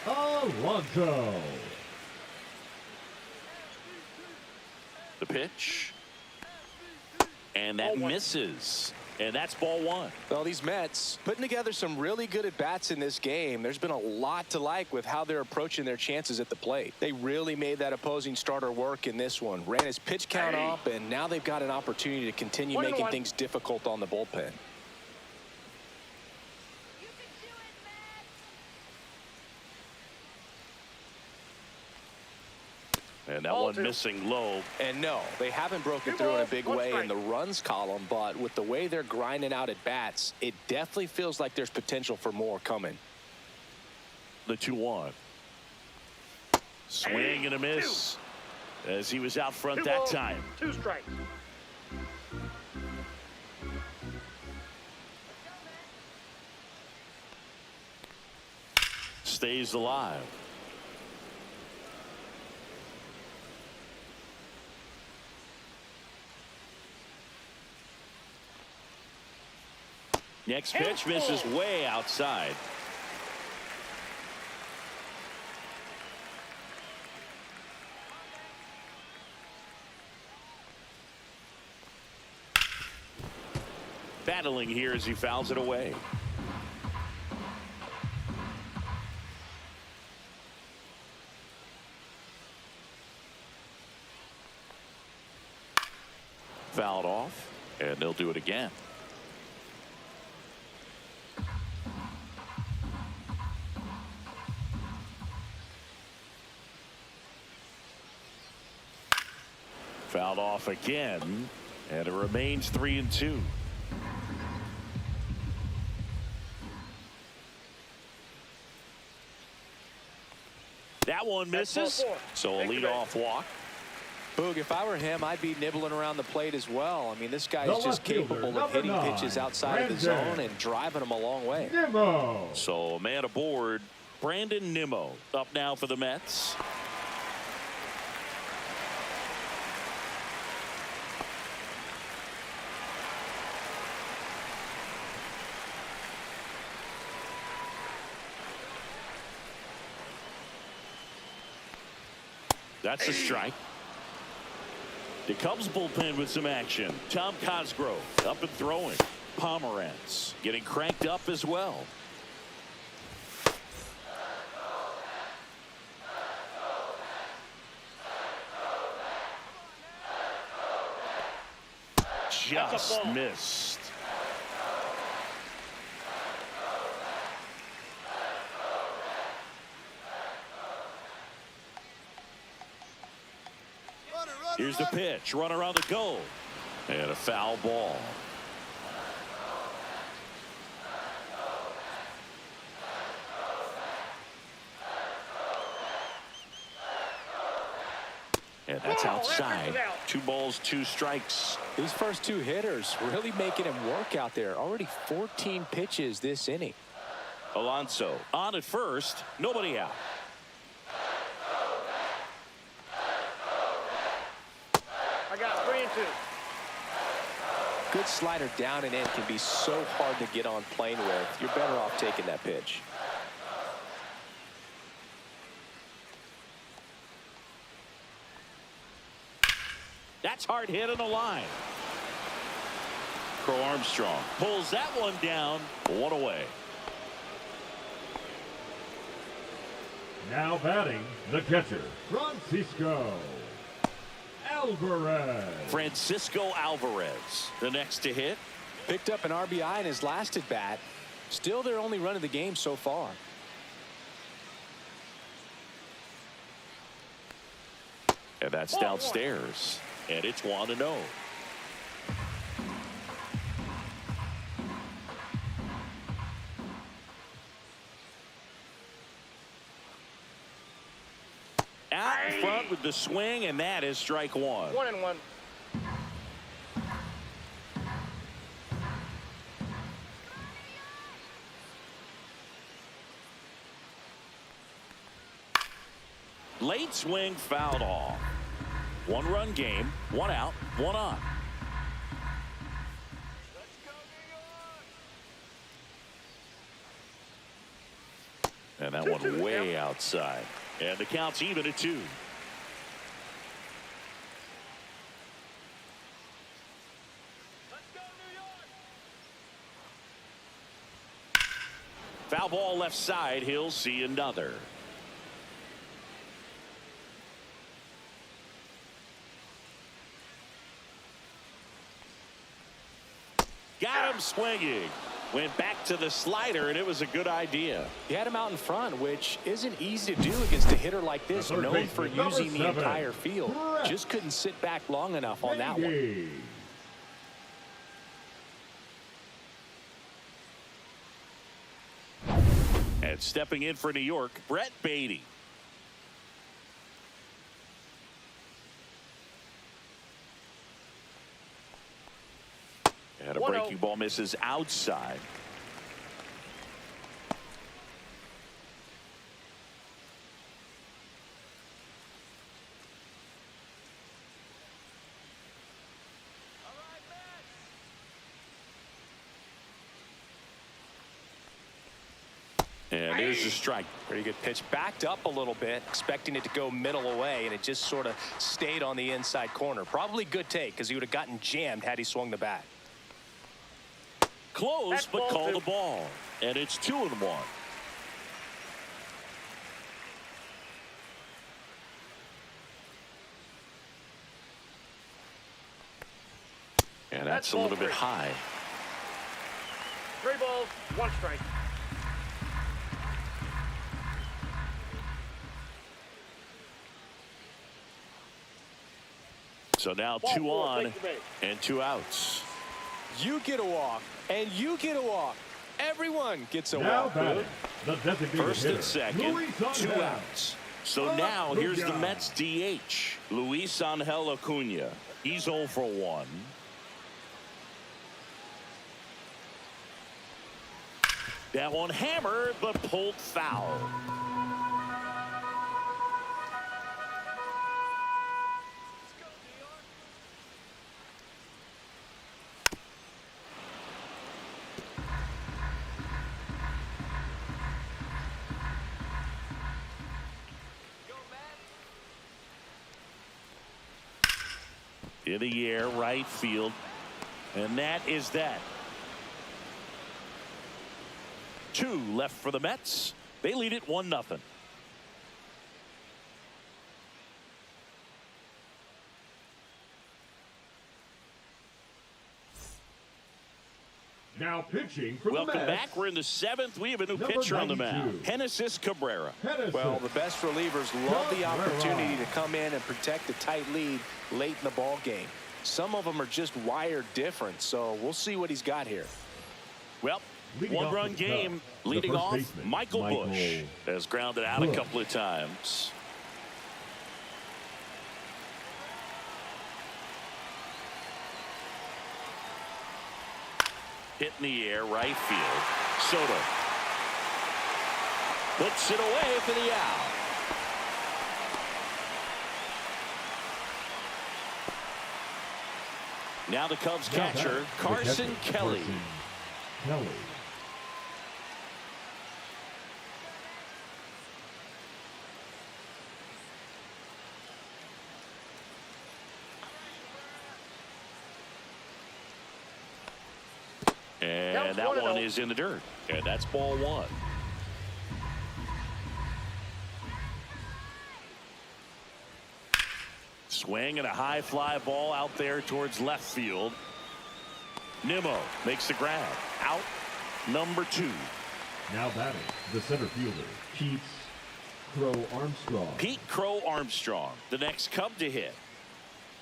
Alonso. The pitch. And that misses. And that's ball 1. Well, these Mets putting together some really good at-bats in this game. There's been a lot to like with how they're approaching their chances at the plate. They really made that opposing starter work in this one. Ran his pitch count up, and now they've got an opportunity to continue making things difficult on the bullpen. And that one missing low. And no, they haven't broken through in a big way in the runs column, but with the way they're grinding out at bats, it definitely feels like there's potential for more coming. The 2-1. Swing and a miss as he was out front 2 that balls, time. 2 strikes. Stays alive. Next pitch misses way outside. Battling here as he fouls it away. Fouled off, and they'll do it again. Fouled off again, and it remains 3-2. That one misses, so a leadoff walk. Boog, if I were him, I'd be nibbling around the plate as well. I mean, this guy is just capable of hitting pitches outside of the zone and driving them a long way. Nimmo. So a man aboard, Brandon Nimmo, up now for the Mets. That's a strike. The Cubs bullpen with some action. Tom Cosgrove up and throwing. Pomerantz getting cranked up as well. Just missed. Here's the pitch. Runner on the go. And a foul ball. And that's outside. 2 balls, 2 strikes. These first 2 hitters really making him work out there. Already 14 pitches this inning. Alonso on at first. Nobody out. I got 3-2. Good slider down and in can be so hard to get on plane with. You're better off taking that pitch. That's hard hit on the line. Crow Armstrong pulls that one down. 1 away. Now batting, the catcher, Francisco Alvarez. Francisco Alvarez, the next to hit. Picked up an RBI in his last at bat. Still their only run of the game so far. And that's downstairs. And it's 1-0. Out in front with the swing, and that is strike 1. 1-1. Late swing fouled off. 1-run game, 1 out, 1 on. And that one way outside. And the count's even at 2. Foul ball left side. He'll see another. Got him swinging. Went back to the slider, and it was a good idea. He had him out in front, which isn't easy to do against a hitter like this, known for using the entire field. Just couldn't sit back long enough on that one. And stepping in for New York, Brett Beatty. And a breaking ball misses outside. And there's the strike. Pretty good pitch. Backed up a little bit, expecting it to go middle away, and it just sort of stayed on the inside corner. Probably good take, because he would have gotten jammed had he swung the bat. Close, but called the ball. And it's 2-1. And that's a little bit high. 3 balls, 1 strike. So now 2 on and 2 outs. You get a walk, and you get a walk. Everyone gets a Now walk. batting, the designated First hitter, and second, Luis 2 Angel. outs. So now Look here's the out. Mets DH, Luis Angel Acuna. He's 0 for 1. That one hammered, but pulled foul. In the air, right field. And that is that. 2 left for the Mets. They lead it 1-0. Now pitching for Welcome the Mets. back. We're in the 7th. We have a new Number pitcher on the 92. mound. Genesis Cabrera. Well, the best relievers love the opportunity to come in and protect a tight lead late in the ball game. Some of them are just wired different, so we'll see what he's got here. Well, Leading off one-run the game. top, the Leading first off, baseman, Michael Michael Busch has grounded out a Busch. couple of times. Hit in the air, right field. Soto puts it away for the out. Now the Cubs catcher, Carson Kelly. Kelly. And that one is in the dirt. And that's ball 1. Swing and a high fly ball out there towards left field. Nimmo makes the grab. Out number 2. Now batting, the center fielder, Pete Crow Armstrong. Pete Crow Armstrong, the next Cub to hit.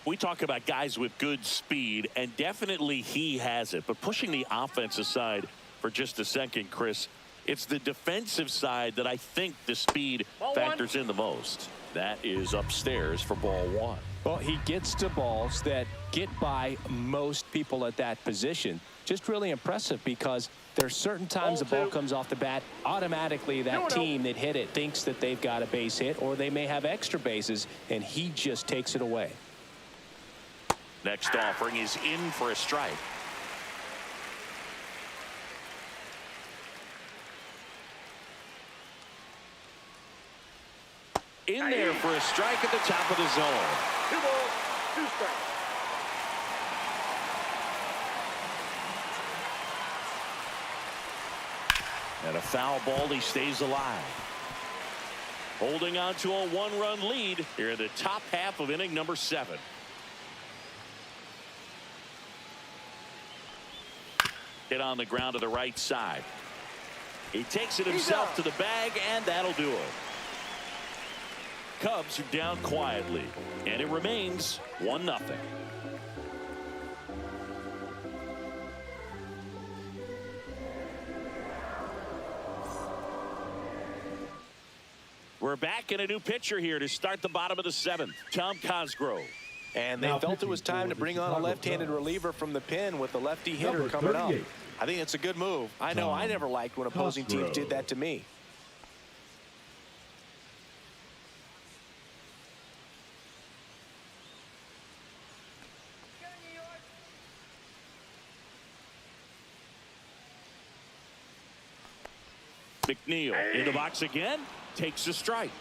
We talk about guys with good speed, and definitely he has it. But pushing the offense aside for just a second, Chris, it's the defensive side that I think the speed factors in the most. That is upstairs for ball 1. Well, he gets to balls that get by most people at that position. Just really impressive, because there's certain times the ball comes off the bat, automatically that team that hit it thinks that they've got a base hit, or they may have extra bases, and he just takes it away. Next offering is in for a strike. In there for a strike at the top of the zone. 2 balls, 2 strikes. And a foul ball, he stays alive. Holding on to a 1-run lead here in the top half of inning number 7. Hit on the ground to the right side. He takes it himself to the bag, and that'll do it. Cubs are down quietly, and it remains 1-0. We're back in a new pitcher here to start the bottom of the 7th. Tom Cosgrove. And they felt it was time to bring on a left-handed reliever from the pen with the lefty hitter coming up. I think it's a good move. I know I never liked when opposing teams did that to me. McNeil in the box again, takes a strike.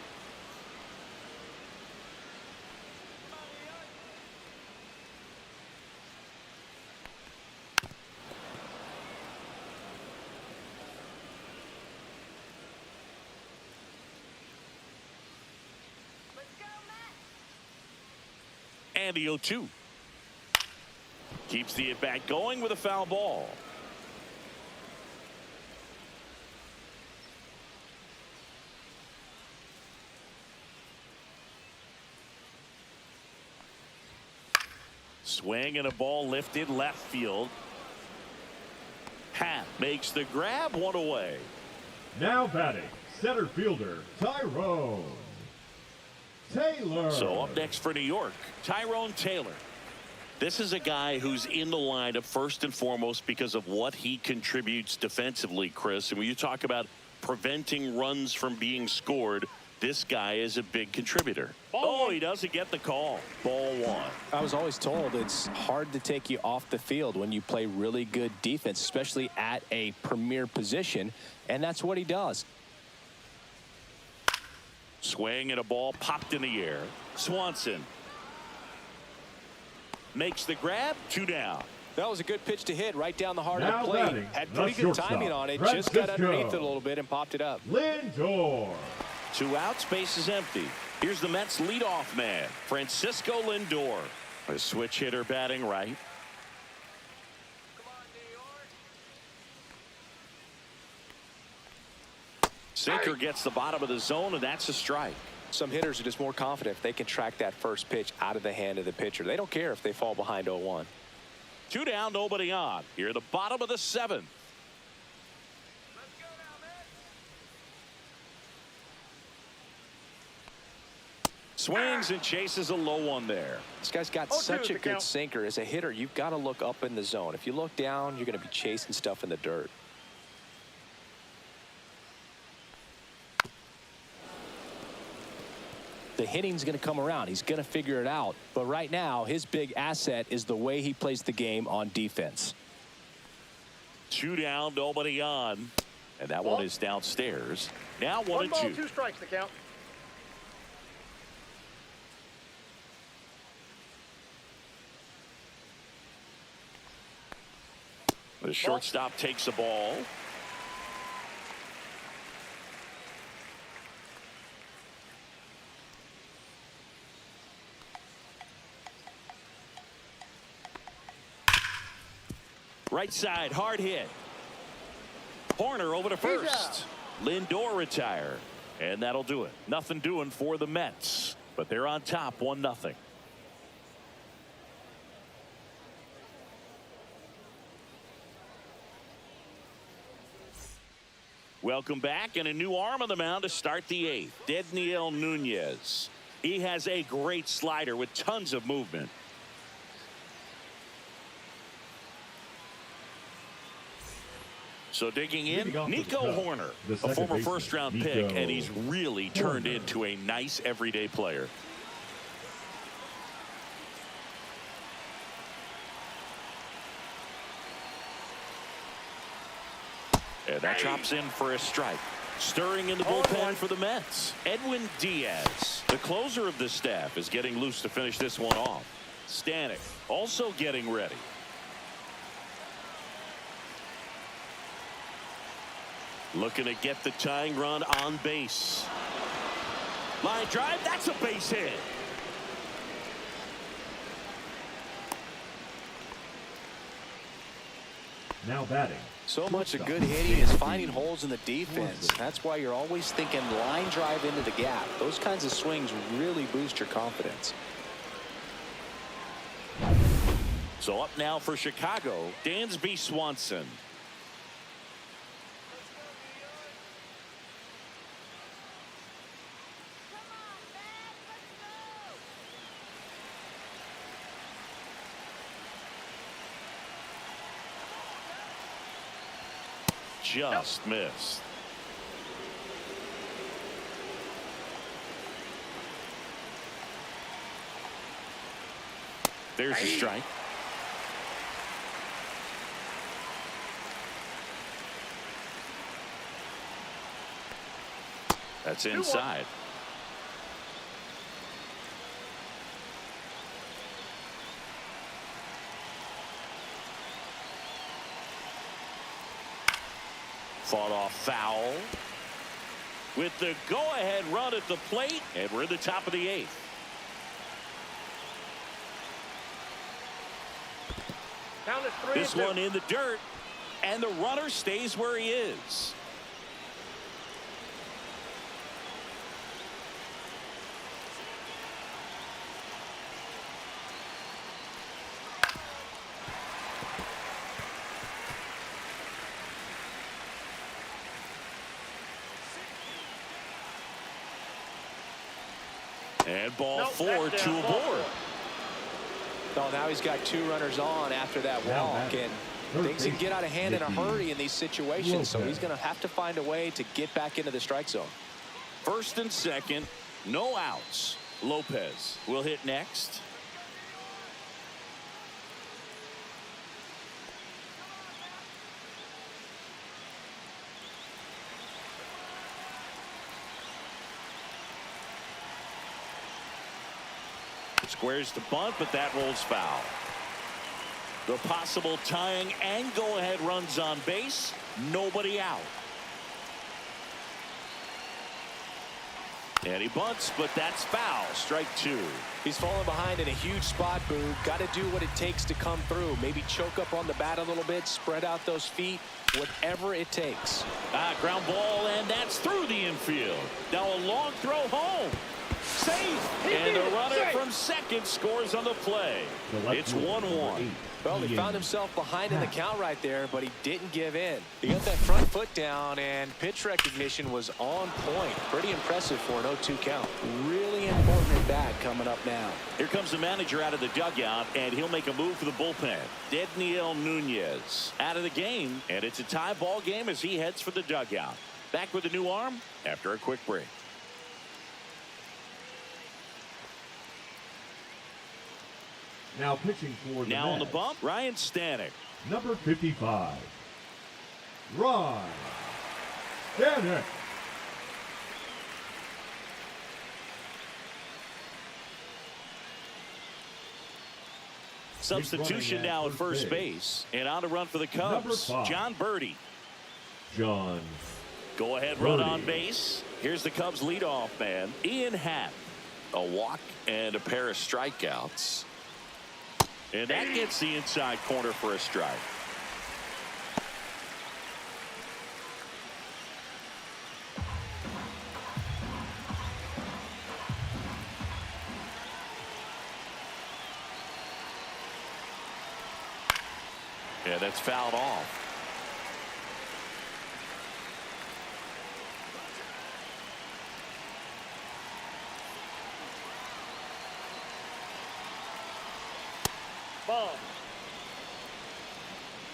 And the 0-2. Keeps the at-bat going with a foul ball. Swing and a ball lifted left field. Happ makes the grab, one away. Now batting, center fielder Tyrone Taylor. So up next for New York, Tyrone Taylor. This is a guy who's in the lineup first and foremost because of what he contributes defensively, Chris. And when you talk about preventing runs from being scored, this guy is a big contributor. Oh, he doesn't get the call. Ball one. I was always told it's hard to take you off the field when you play really good defense, especially at a premier position, and that's what he does. Swing and a ball popped in the air. Swanson makes the grab, 2 down. That was a good pitch to hit right down the heart Now of the plate. batting, Had pretty the good shortstop, timing on it. Just Francisco got underneath it a little bit and popped it up. Lindor. 2 outs, base is empty. Here's the Mets leadoff man, Francisco Lindor. A switch hitter batting right. Sinker gets the bottom of the zone, and that's a strike. Some hitters are just more confident if they can track that first pitch out of the hand of the pitcher. They don't care if they fall behind 0-1. 2 down, nobody on. Here, the bottom of the 7th. Swings and chases a low one there. This guy's got such a good sinker. As a hitter, you've got to look up in the zone. If you look down, you're going to be chasing stuff in the dirt. The hitting's going to come around. He's going to figure it out. But right now, his big asset is the way he plays the game on defense. 2 down, nobody on. And that one is downstairs. Now 1 1 and 2. 2 strikes to count. The shortstop takes the ball. Right side, hard hit. Horner over to first. Lindor retire. And that'll do it. Nothing doing for the Mets. But they're on top, 1-0. Welcome back, and a new arm on the mound to start the 8th. Dedniel Nunez. He has a great slider with tons of movement. So digging in, Nico Horner, a former first-round pick, and he's really turned into a nice everyday player. And that chops in for a strike. Stirring in the bullpen for the Mets, Edwin Diaz. The closer of the staff is getting loose to finish this one off. Stanek also getting ready. Looking to get the tying run on base. Line drive, that's a base hit. Now batting. So much of good hitting is finding holes in the defense. That's why you're always thinking line drive into the gap. Those kinds of swings really boost your confidence. So up now for Chicago, Dansby Swanson. just missed. There's a strike. That's inside. Fought off foul. With the go-ahead run at the plate, and we're in the top of the 8th. Count is 3-2. This one in the dirt, and the runner stays where he is. And ball 4, 2 aboard. Oh, now he's got 2 runners on after that walk, and things can get out of hand in a hurry in these situations, so he's going to have to find a way to get back into the strike zone. First and second, no outs. Lopez will hit next. Squares the bunt, but that rolls foul. The possible tying and go-ahead runs on base. Nobody out. And he bunts, but that's foul. Strike 2. He's falling behind in a huge spot, Boo. Got to do what it takes to come through. Maybe choke up on the bat a little bit, spread out those feet, whatever it takes. Ground ball, and that's through the infield. Now a long throw home. Safe. And the runner from second scores on the play. It's 1-1. Well, he found himself behind in the count right there, but he didn't give in. He got that front foot down, and pitch recognition was on point. Pretty impressive for an 0-2 count. Really important at bat coming up now. Here comes the manager out of the dugout, and he'll make a move for the bullpen. Dedniel Nunez out of the game, and it's a tie ball game as he heads for the dugout. Back with a new arm after a quick break. Now pitching for the Now on the Mets, bump, Ryan Stanek. number 55, Ryan Stanek. Substitution now at first base. And on to run for the Cubs, Number 5. John Birdie. John Go ahead run on base. Here's the Cubs leadoff man, Ian Happ. A walk and a pair of strikeouts. And that gets the inside corner for a strike. Yeah, that's fouled off. Ball.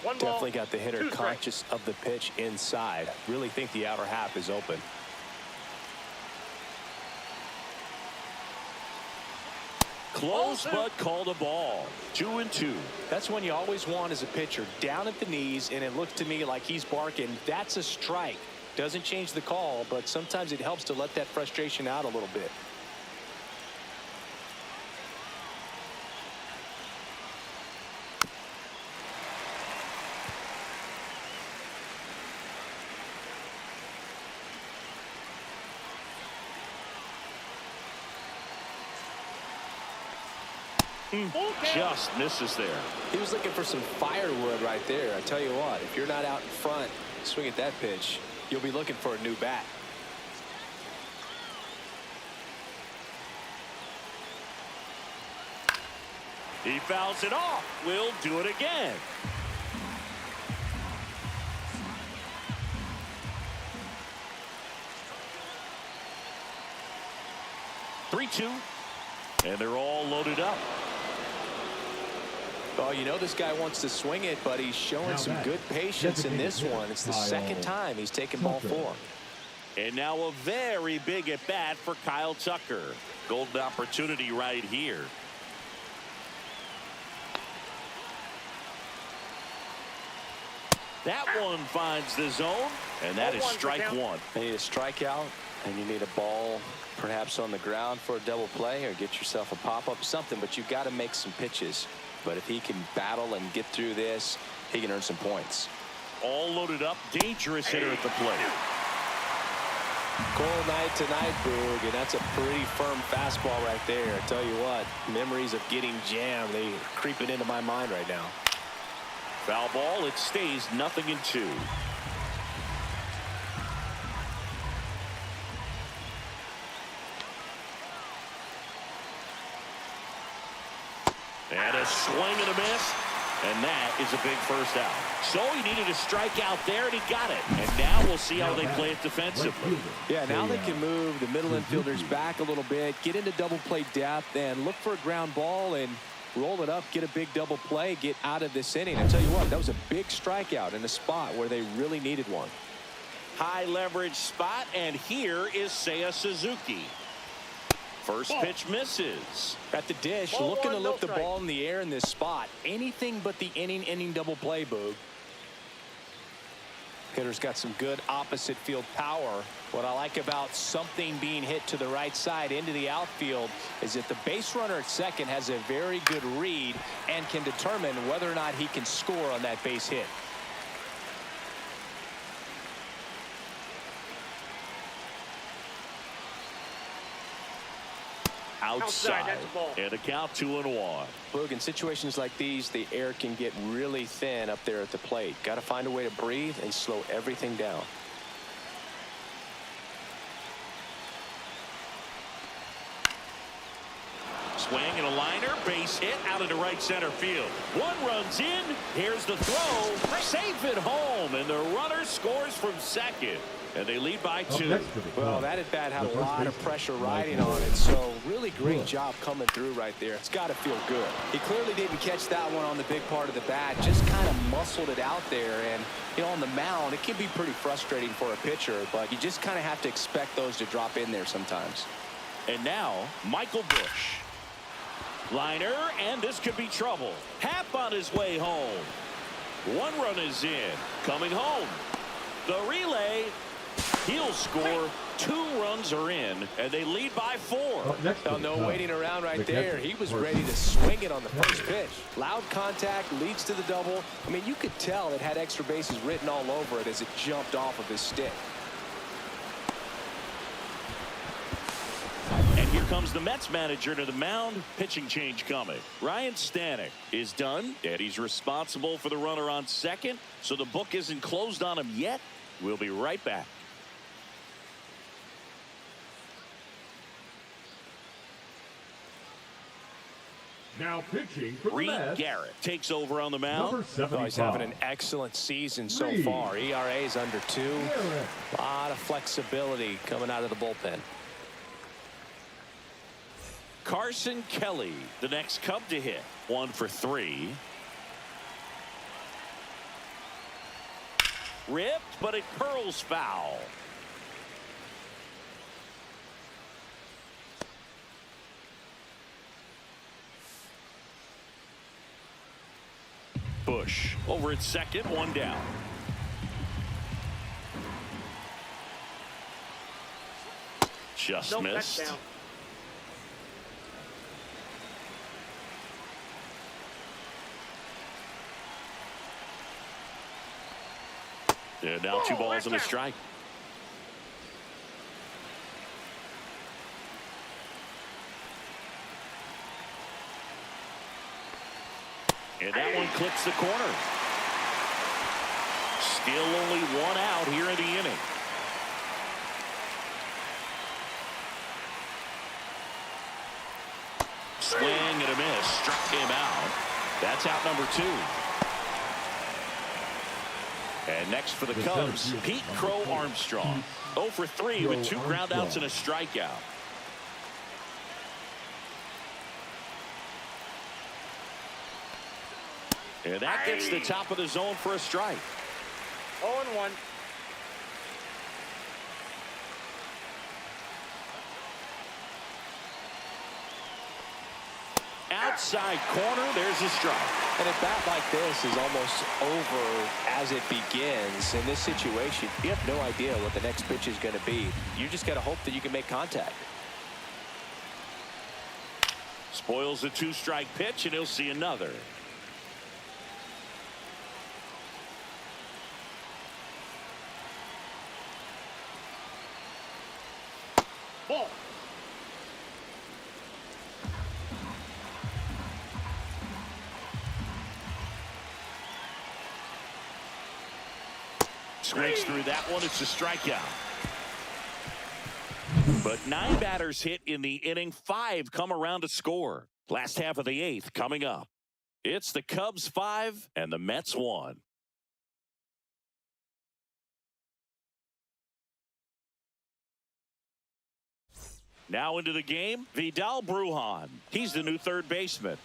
One ball. Definitely got the hitter 2 strikes. conscious of the pitch inside. Really think the outer half is open. Close, but called a ball. 2-2. That's one you always want as a pitcher. Down at the knees, and it looks to me like he's barking, that's a strike. Doesn't change the call, but sometimes it helps to let that frustration out a little bit. Just misses there. He was looking for some firewood right there. I tell you what, if you're not out in front, swing at that pitch, you'll be looking for a new bat. He fouls it off. We'll do it again. Three-two, and they're all loaded up. Oh, you know this guy wants to swing it, but he's showing some good patience in this one. It's the second time he's taken ball 4. And now a very big at bat for Kyle Tucker. Golden opportunity right here. That one finds the zone, and that is strike 1. You need a strikeout, and you need a ball perhaps on the ground for a double play, or get yourself a pop-up, something, but you've got to make some pitches. But if he can battle and get through this, he can earn some points. All loaded up, dangerous hitter at the plate. Cold night tonight, Boog, and that's a pretty firm fastball right there. I tell you what, memories of getting jammed, they are creeping into my mind right now. Foul ball, it stays 0-2. And a swing and a miss, and that is a big first out. So he needed a strikeout there, and he got it. And now we'll see how they play it defensively. Yeah, now they can move the middle infielders back a little bit, get into double play depth, and look for a ground ball and roll it up, get a big double play, get out of this inning. I tell you what, that was a big strikeout in a spot where they really needed one. High leverage spot, and here is Seiya Suzuki. First pitch misses. At the dish, looking to lift the ball in the air in this spot. Anything but the inning double play, Boog. Hitter's got some good opposite field power. What I like about something being hit to the right side into the outfield is that the base runner at second has a very good read and can determine whether or not he can score on that base hit. Outside, and a count 2-1. Boog, in situations like these, the air can get really thin up there at the plate. Got to find a way to breathe and slow everything down. Swing and a liner, base hit out into right center field. One runs in, here's the throw, safe at home, and the runner scores from second. And they lead by 2. Well, that at bat had a lot of pressure riding on it, so really great job coming through right there. It's got to feel good. He clearly didn't catch that one on the big part of the bat, just kind of muscled it out there. And, you know, on the mound, it can be pretty frustrating for a pitcher, but you just kind of have to expect those to drop in there sometimes. And now, Michael Busch. Liner, and this could be trouble. Happ on his way home. One run is in. Coming home. The relay. He'll score. 2 runs are in, and they lead by 4. Oh, no waiting around right there. He was ready to swing it on the first pitch. Loud contact leads to the double. I mean, you could tell it had extra bases written all over it as it jumped off of his stick. And here comes the Mets manager to the mound. Pitching change coming. Ryan Stanek is done, and he's responsible for the runner on second, so the book isn't closed on him yet. We'll be right back. Now pitching for the Reed Mets, Garrett takes over on the mound. number 75. Oh, he's having an excellent season so Reed far. ERA is under 2. Garrett. A lot of flexibility coming out of the bullpen. Carson Kelly, the next Cub to hit. 1 for 3. Ripped, but it curls foul. Busch over at second, 1 down. Just missed. Touchdown. And now 2 balls and a strike. And that one clips the corner. Still only 1 out here in the inning. Swing and a miss. Struck him out. That's out number 2. And next for the Cubs, Pete Crow Armstrong. 0 for 3 with 2 groundouts and a strikeout. And that gets the top of the zone for a strike. 0-1. Outside corner, there's a strike. And a bat like this is almost over as it begins. In this situation, you have no idea what the next pitch is going to be. You just got to hope that you can make contact. Spoils the 2-strike pitch, and he'll see another. Ball. Swings through that one. It's a strikeout. But 9 batters hit in the inning. 5 come around to score. Last half of the 8th coming up. It's the Cubs 5 and the Mets 1. Now into the game, Vidal Brujan. He's the new third baseman.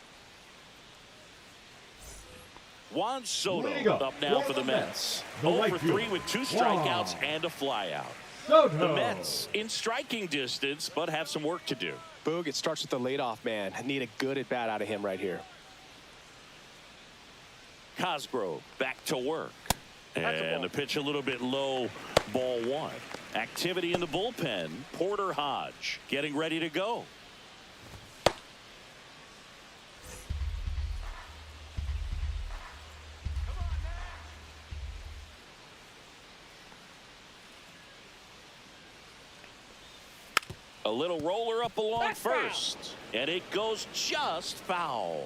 Juan Soto up now for the Mets. 0 for 3 with 2 strikeouts and a flyout. The Mets in striking distance, but have some work to do. Boog, it starts with the leadoff man. I need a good at-bat out of him right here. Cosgrove back to work. And the pitch a little bit low, ball 1. Activity in the bullpen. Porter Hodge getting ready to go. A little roller up along first. And it goes just foul.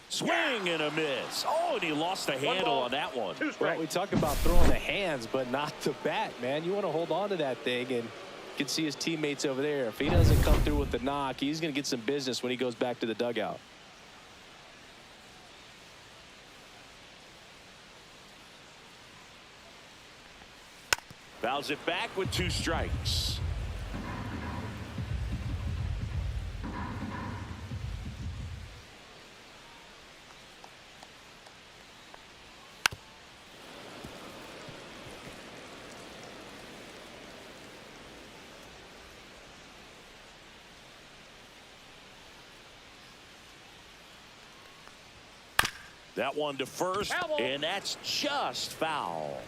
Swing and a miss. Oh, and he lost the handle on that one. Well, we talk about throwing the hands, but not the bat, man. You want to hold on to that thing, and you can see his teammates over there. If he doesn't come through with the knock, he's going to get some business when he goes back to the dugout. Fouls it back with 2 strikes. That one to first, and that's just foul.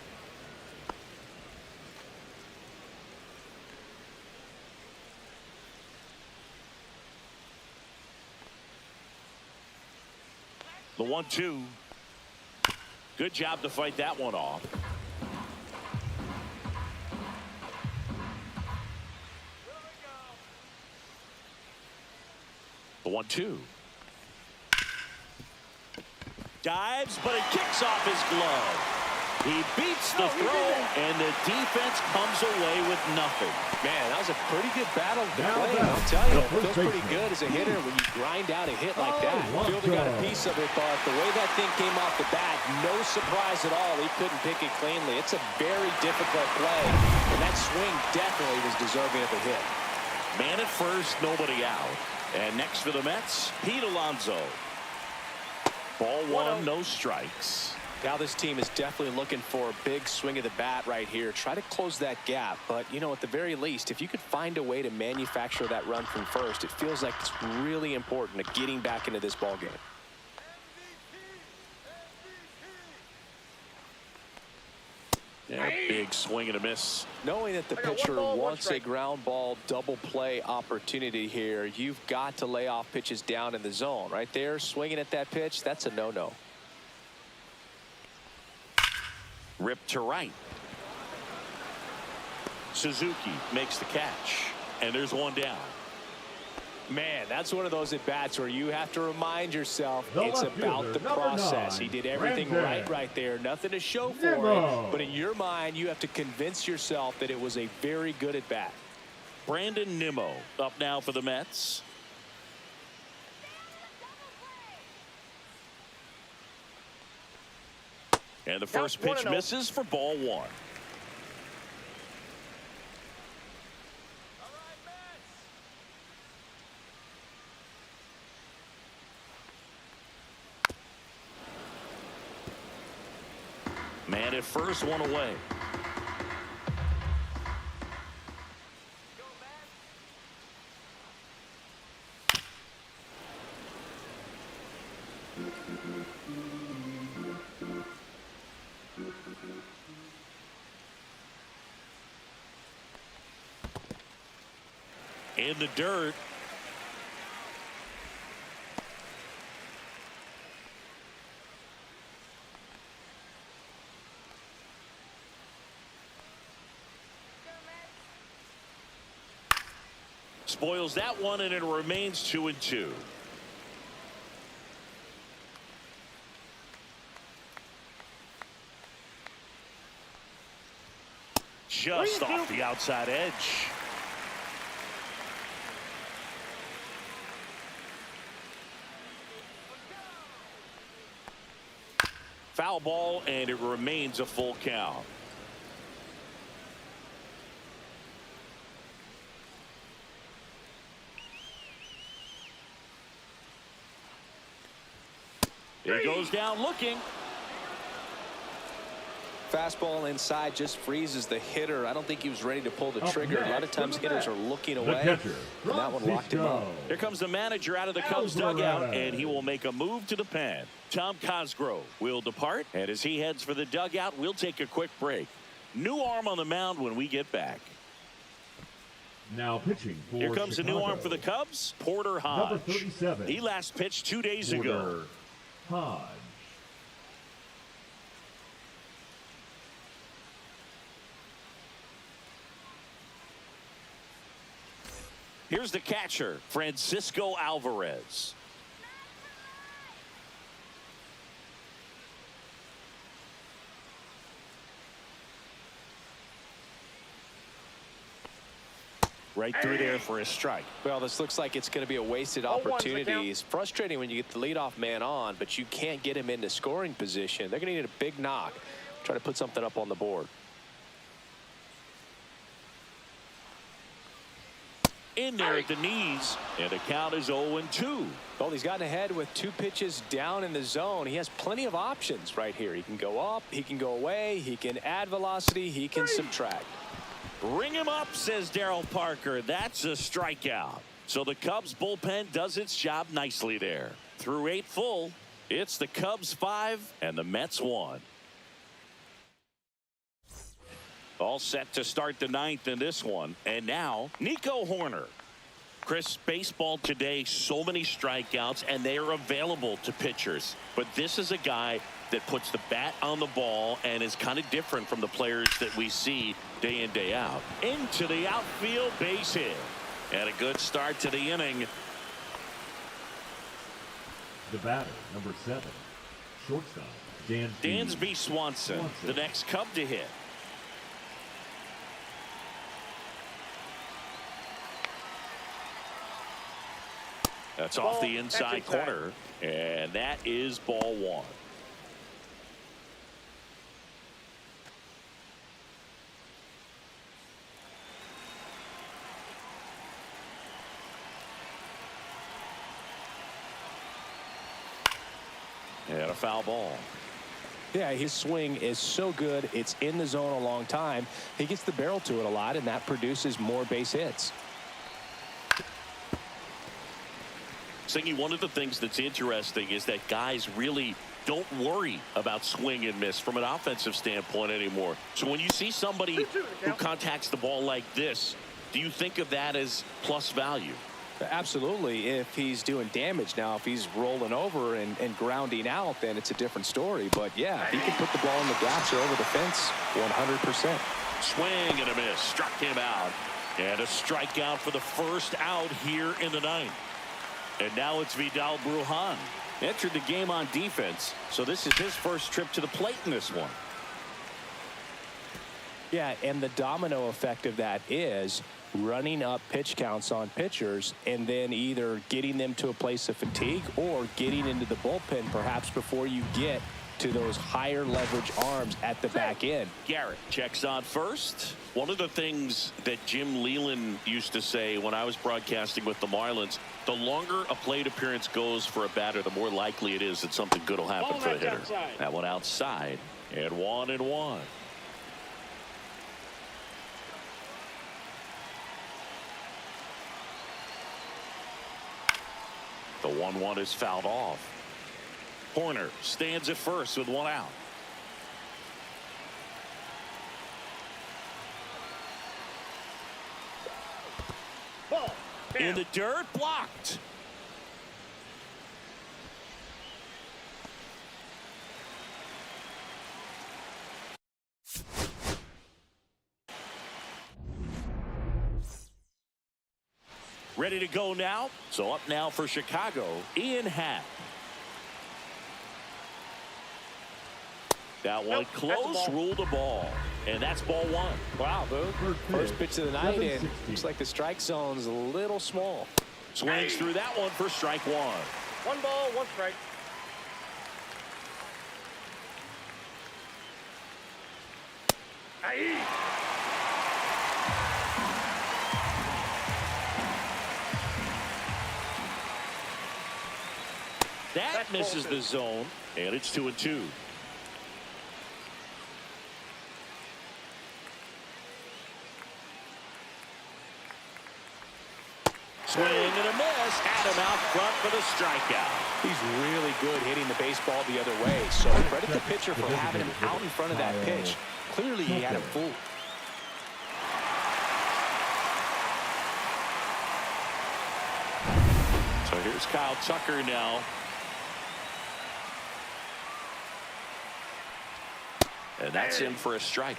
The 1-2. Good job to fight that one off. The 1-2. Dives, but it kicks off his glove. He beats the throw, and the defense comes away with nothing. Man, that was a pretty good battle to play. I'll tell you, it feels pretty good as a hitter when you grind out a hit like that. Fielder got a piece of it, but the way that thing came off the bat, no surprise at all. He couldn't pick it cleanly. It's a very difficult play, and that swing definitely was deserving of a hit. Man at first, nobody out. And next for the Mets, Pete Alonso. Ball 1, no strikes. Now this team is definitely looking for a big swing of the bat right here. Try to close that gap. But, you know, at the very least, if you could find a way to manufacture that run from first, it feels like it's really important to getting back into this ball game. Yeah, big swing and a miss. Knowing that the pitcher wants a ground ball double play opportunity here, you've got to lay off pitches down in the zone. Right there, swinging at that pitch, that's a no-no. Ripped to right. Suzuki makes the catch, and there's one down. Man, that's one of those at-bats where you have to remind yourself it's about the process. He did everything right there. Nothing to show for it, but in your mind, you have to convince yourself that it was a very good at-bat. Brandon Nimmo up now for the Mets. And the first pitch misses for ball 1. And it first one away. In the dirt. Spoils that one, and it remains 2-2. Just off the outside edge. Foul ball, and it remains a full count. He goes down looking. Fastball inside just freezes the hitter. I don't think he was ready to pull the trigger. A lot of times hitters are looking away, and that one locked him up. Here comes the manager out of the Cubs dugout, and he will make a move to the pen. Tom Cosgrove will depart, and as he heads for the dugout, we'll take a quick break. New arm on the mound when we get back. Now pitching for Here comes Chicago. the new arm for the Cubs, Porter Hodge. Number 37. He last pitched 2 days ago. Hodge. Here's the catcher, Francisco Alvarez. Right through there for a strike. Well, this looks like it's going to be a wasted opportunity. It's frustrating when you get the leadoff man on, but you can't get him into scoring position. They're going to need a big knock. Try to put something up on the board. In there at the knees, and the count is 0-2. Well, he's gotten ahead with 2 pitches down in the zone. He has plenty of options right here. He can go up, he can go away, he can add velocity, he can subtract. Bring him up, says Darryl Parker. That's a strikeout. So the Cubs bullpen does its job nicely there. Through 8 full, it's the Cubs 5 and the Mets 1. All set to start the 9th in this one. And now, Nico Hoerner. Chris, baseball today, so many strikeouts, and they are available to pitchers. But this is a guy that puts the bat on the ball and is kind of different from the players that we see day in, day out. Into the outfield, base hit. And a good start to the inning. The batter, number 7, shortstop, Dansby Swanson, the next Cub to hit. That's off the inside corner, and that is ball 1. And a foul ball. Yeah, his swing is so good. It's in the zone a long time. He gets the barrel to it a lot, and that produces more base hits. Singy, one of the things that's interesting is that guys really don't worry about swing and miss from an offensive standpoint anymore. So when you see somebody who contacts the ball like this, do you think of that as plus value? Absolutely, if he's doing damage. Now, if he's rolling over and grounding out, then it's a different story. But, yeah, if he can put the ball in the gaps or over the fence, 100%. Swing and a miss. Struck him out. And a strikeout for the first out here in the 9th. And now it's Vidal Brujan. Entered the game on defense, so this is his first trip to the plate in this one. Yeah, and the domino effect of that is running up pitch counts on pitchers and then either getting them to a place of fatigue or getting into the bullpen perhaps before you get to those higher leverage arms at the back end. Garrett checks on first. One of the things that Jim Leland used to say when I was broadcasting with the Marlins, the longer a plate appearance goes for a batter, the more likely it is that something good will happen for the hitter. That one outside. And 1-1. The 1-1 is fouled off. Horner stands at first with one out. Ball. In the dirt, blocked. Ready to go now. So up now for Chicago, Ian Happ. That one close, ruled the ball. And that's ball one. Wow, Boo. First pitch of the night, and looks like the strike zone's a little small. Swings through that one for strike one. 1 ball, 1 strike. Aye. That misses the zone, and it's 2-2. Swing and a miss. Had him out front for the strikeout. He's really good hitting the baseball the other way, so credit the pitcher for having him out in front of that pitch. Clearly he had him fooled. So here's Kyle Tucker now. And that's in for a strike.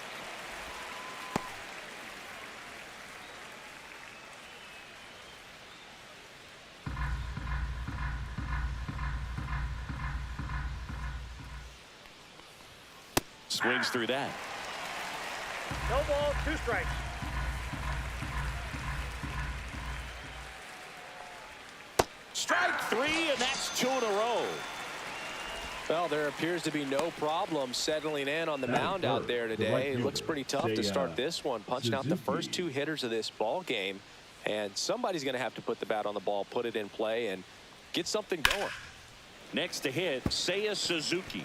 Swings through that. No ball, 2 strikes. Strike 3, and that's 2 in a row. Well, there appears to be no problem settling in on the mound out there today. It looks pretty tough to start this one, punching out the first 2 hitters of this ball game. And somebody's going to have to put the bat on the ball, put it in play, and get something going. Next to hit, Seiya Suzuki.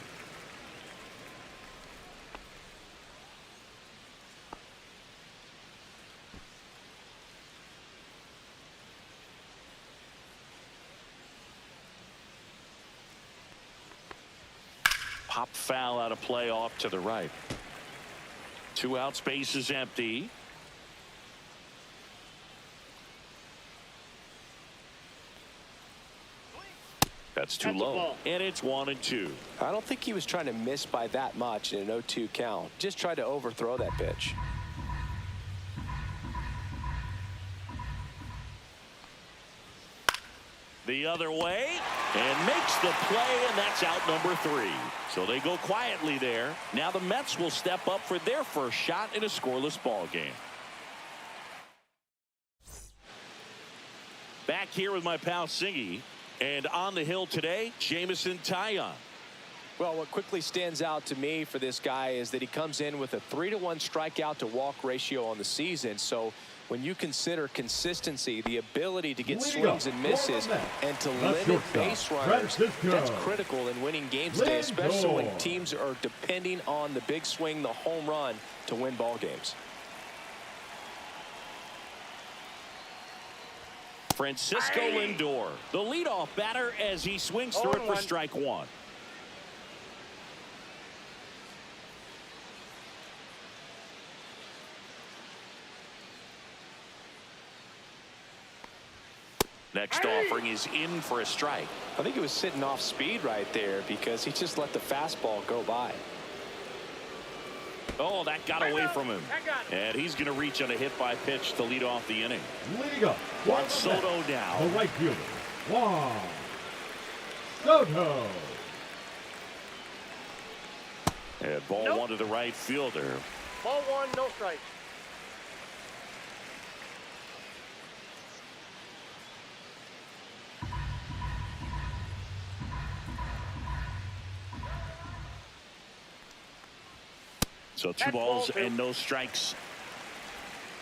Pop foul out of play off to the right. 2 out, space is empty. That's too low, and it's 1-2. I don't think he was trying to miss by that much in an 0-2 count. Just tried to overthrow that pitch. The other way, and makes the play, and that's out number 3. So they go quietly there. Now the Mets will step up for their first shot in a scoreless ball game. Back here with my pal Singy, and on the hill today, Jameson Taillon. Well, what quickly stands out to me for this guy is that he comes in with a 3-to-1 strikeout to walk ratio on the season. So when you consider consistency, the ability to get swings and misses, and to limit base runners, that's critical in winning games today, especially when teams are depending on the big swing, the home run, to win ball games. Francisco Lindor, the leadoff batter, as he swings through it for strike 1. Next offering is in for a strike. I think he was sitting off speed right there because he just let the fastball go by. Oh, that got away from him. And he's going to reach on a hit by pitch to lead off the inning. Leading up, Juan Soto now. the right fielder, Juan Soto. And ball 1 to the right fielder. Ball 1, no strikes. So 2 balls and no strikes.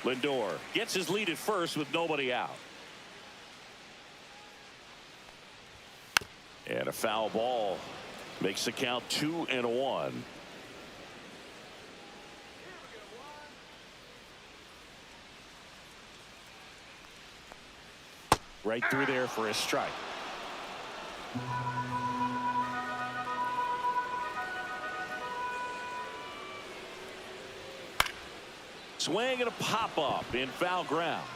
Lindor gets his lead at first with nobody out. And a foul ball makes the count 2-1. Right through there for a strike. Swing and a pop-up in foul ground.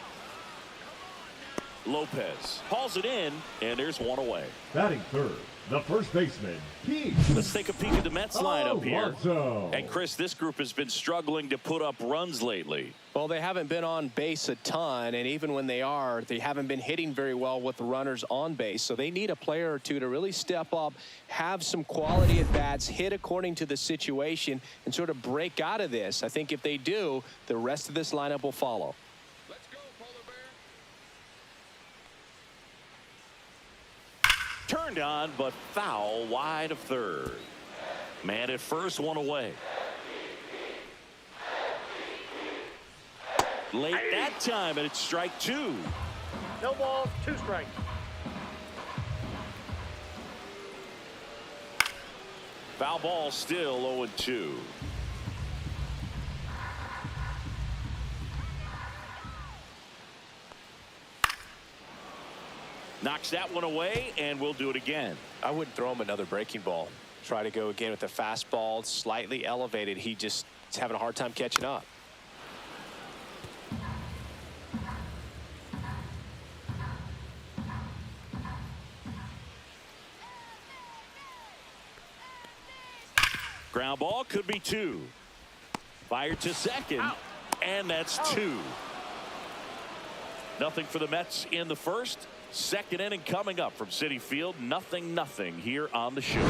Lopez hauls it in, and there's one away. Batting third, the first baseman, Keith. Let's take a peek at the Mets lineup here. Alonso. And Chris, this group has been struggling to put up runs lately. Well, they haven't been on base a ton, and even when they are, they haven't been hitting very well with the runners on base. So they need a player or two to really step up, have some quality at bats, hit according to the situation, and sort of break out of this. I think if they do, the rest of this lineup will follow. Turned on, but foul wide of third. Man at first, one away. Late that time, and it's strike two. No balls, 2 strikes. Foul ball still 0-2. Knocks that one away, and we'll do it again. I wouldn't throw him another breaking ball. Try to go again with the fastball, slightly elevated. He just is having a hard time catching up. Ground ball could be 2. Fired to second, and that's 2. Nothing for the Mets in the first. Second inning coming up from Citi Field. 0-0 here on the show.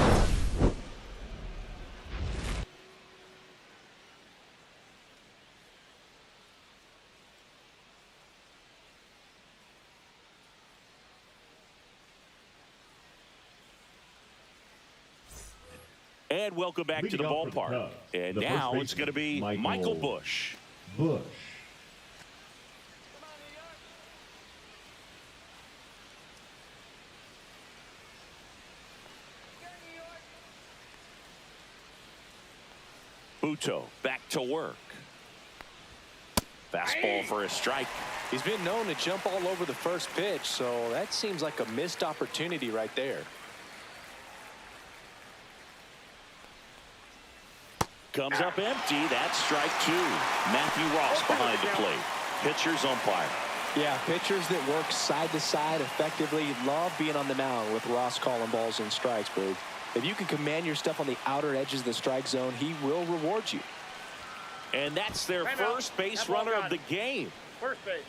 And welcome back to the ballpark. And now it's going to be Michael Busch. Buto back to work. Fastball for a strike. He's been known to jump all over the first pitch, so that seems like a missed opportunity right there. Comes up empty. That's strike 2. Matthew Ross behind the plate. Pitcher's umpire. Yeah, pitchers that work side to side effectively love being on the mound with Ross calling balls and strikes, but if you can command your stuff on the outer edges of the strike zone, he will reward you. And that's their first base runner of the game. First base.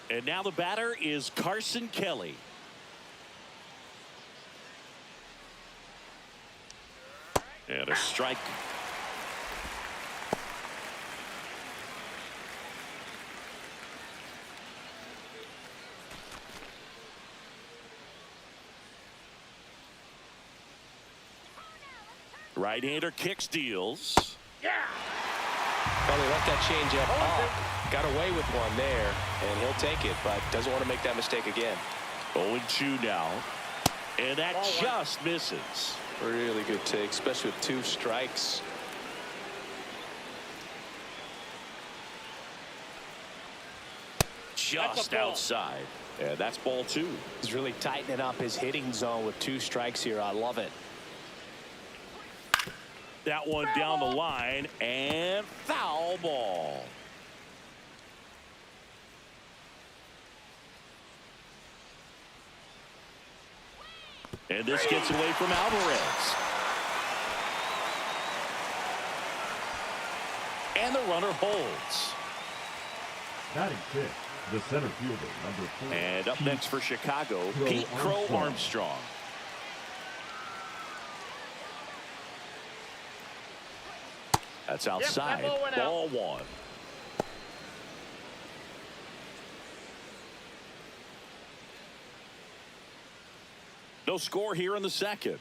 And now the batter is Carson Kelly. And a strike. Right-hander kicks, deals. Yeah. Well, they left that change up off. Got away with one there, and he'll take it, but doesn't want to make that mistake again. 0-2 now. And that just misses. Really good take, especially with 2 strikes. Just outside. And that's ball 2. He's really tightening up his hitting zone with 2 strikes here. I love it. That one down the line, and foul ball. And this gets away from Alvarez. And the runner holds. Batting 6, the center fielder, number 4. And up next for Chicago, Pete Crow Armstrong. That's outside. Ball 1. No score here in the second.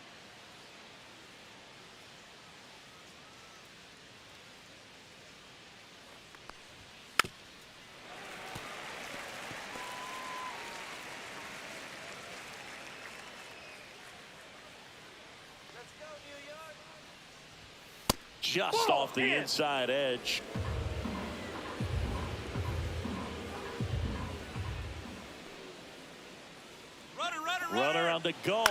Just off the inside edge. Runner on the go.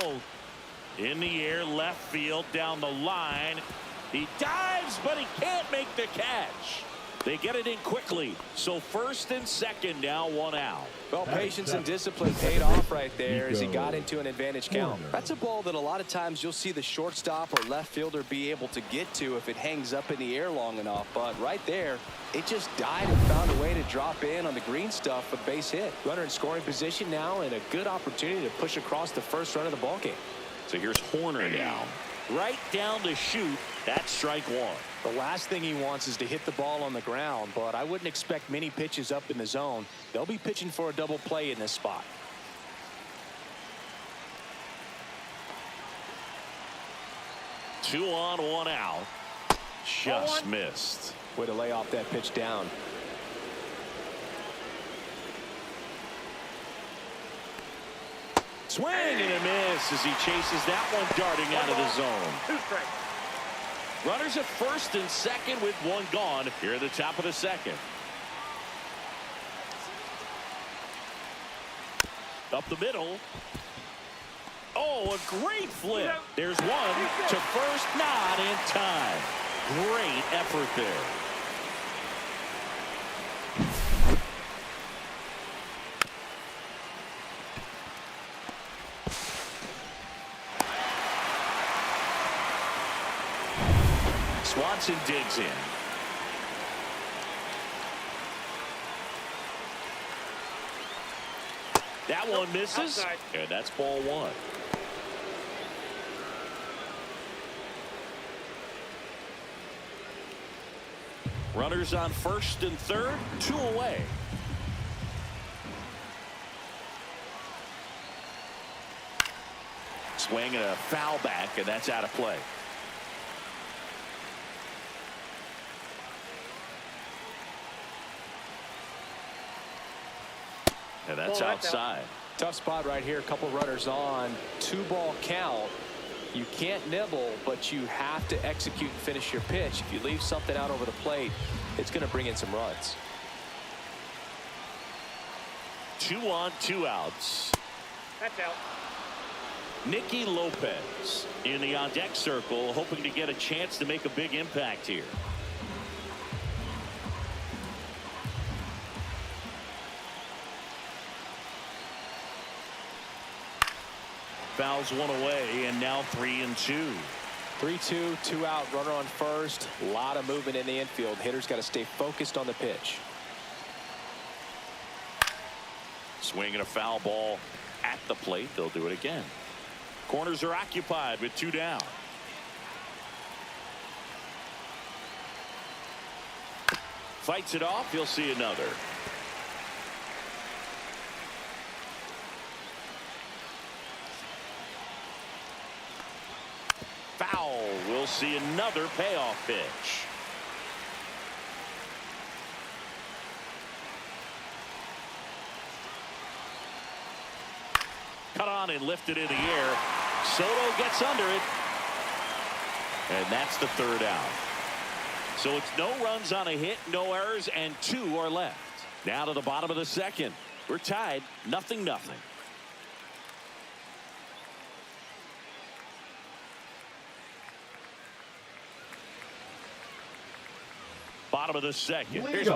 In the air, left field, down the line. He dives, but he can't make the catch. They get it in quickly. So first and second, now 1 out. Well, patience and discipline paid off right there as he got into an advantage count. That's a ball that a lot of times you'll see the shortstop or left fielder be able to get to if it hangs up in the air long enough. But right there, it just died and found a way to drop in on the green stuff for base hit. Runner in scoring position now and a good opportunity to push across the first run of the ballgame. So here's Horner now. Right down to shoot. That's strike one. The last thing he wants is to hit the ball on the ground, but I wouldn't expect many pitches up in the zone. They'll be pitching for a double play in this spot. Two on, 1 out. Just missed. Way to lay off that pitch down. Swing and a miss as he chases that one darting out of the zone. 2 strikes. Runners at first and second with 1 gone here at the top of the second. Up the middle. Oh, a great flip. There's one to first, not in time. Great effort there. Swanson digs in. That one misses. Outside. And that's ball 1. Runners on first and third, 2 away. Swing and a foul back, and that's out of play. And that's outside. Tough spot right here. A couple runners on. 2-ball count. You can't nibble, but you have to execute and finish your pitch. If you leave something out over the plate, it's going to bring in some runs. 2 on, 2 outs. That's out. Nicky Lopez in the on-deck circle, hoping to get a chance to make a big impact here. Fouls 1 away, and now 3 and 2. 3-2, 2 out, runner on first. A lot of movement in the infield. Hitter's got to stay focused on the pitch. Swinging a foul ball at the plate. They'll do it again. Corners are occupied with 2 down. Fights it off. You'll see another. Foul. We'll see another payoff pitch. Cut on and lifted in the air. Soto gets under it. And that's the 3rd out. So it's no runs on a hit, no errors, and 2 are left. Now to the bottom of the second. We're tied, 0-0. Bottom of the second. Here's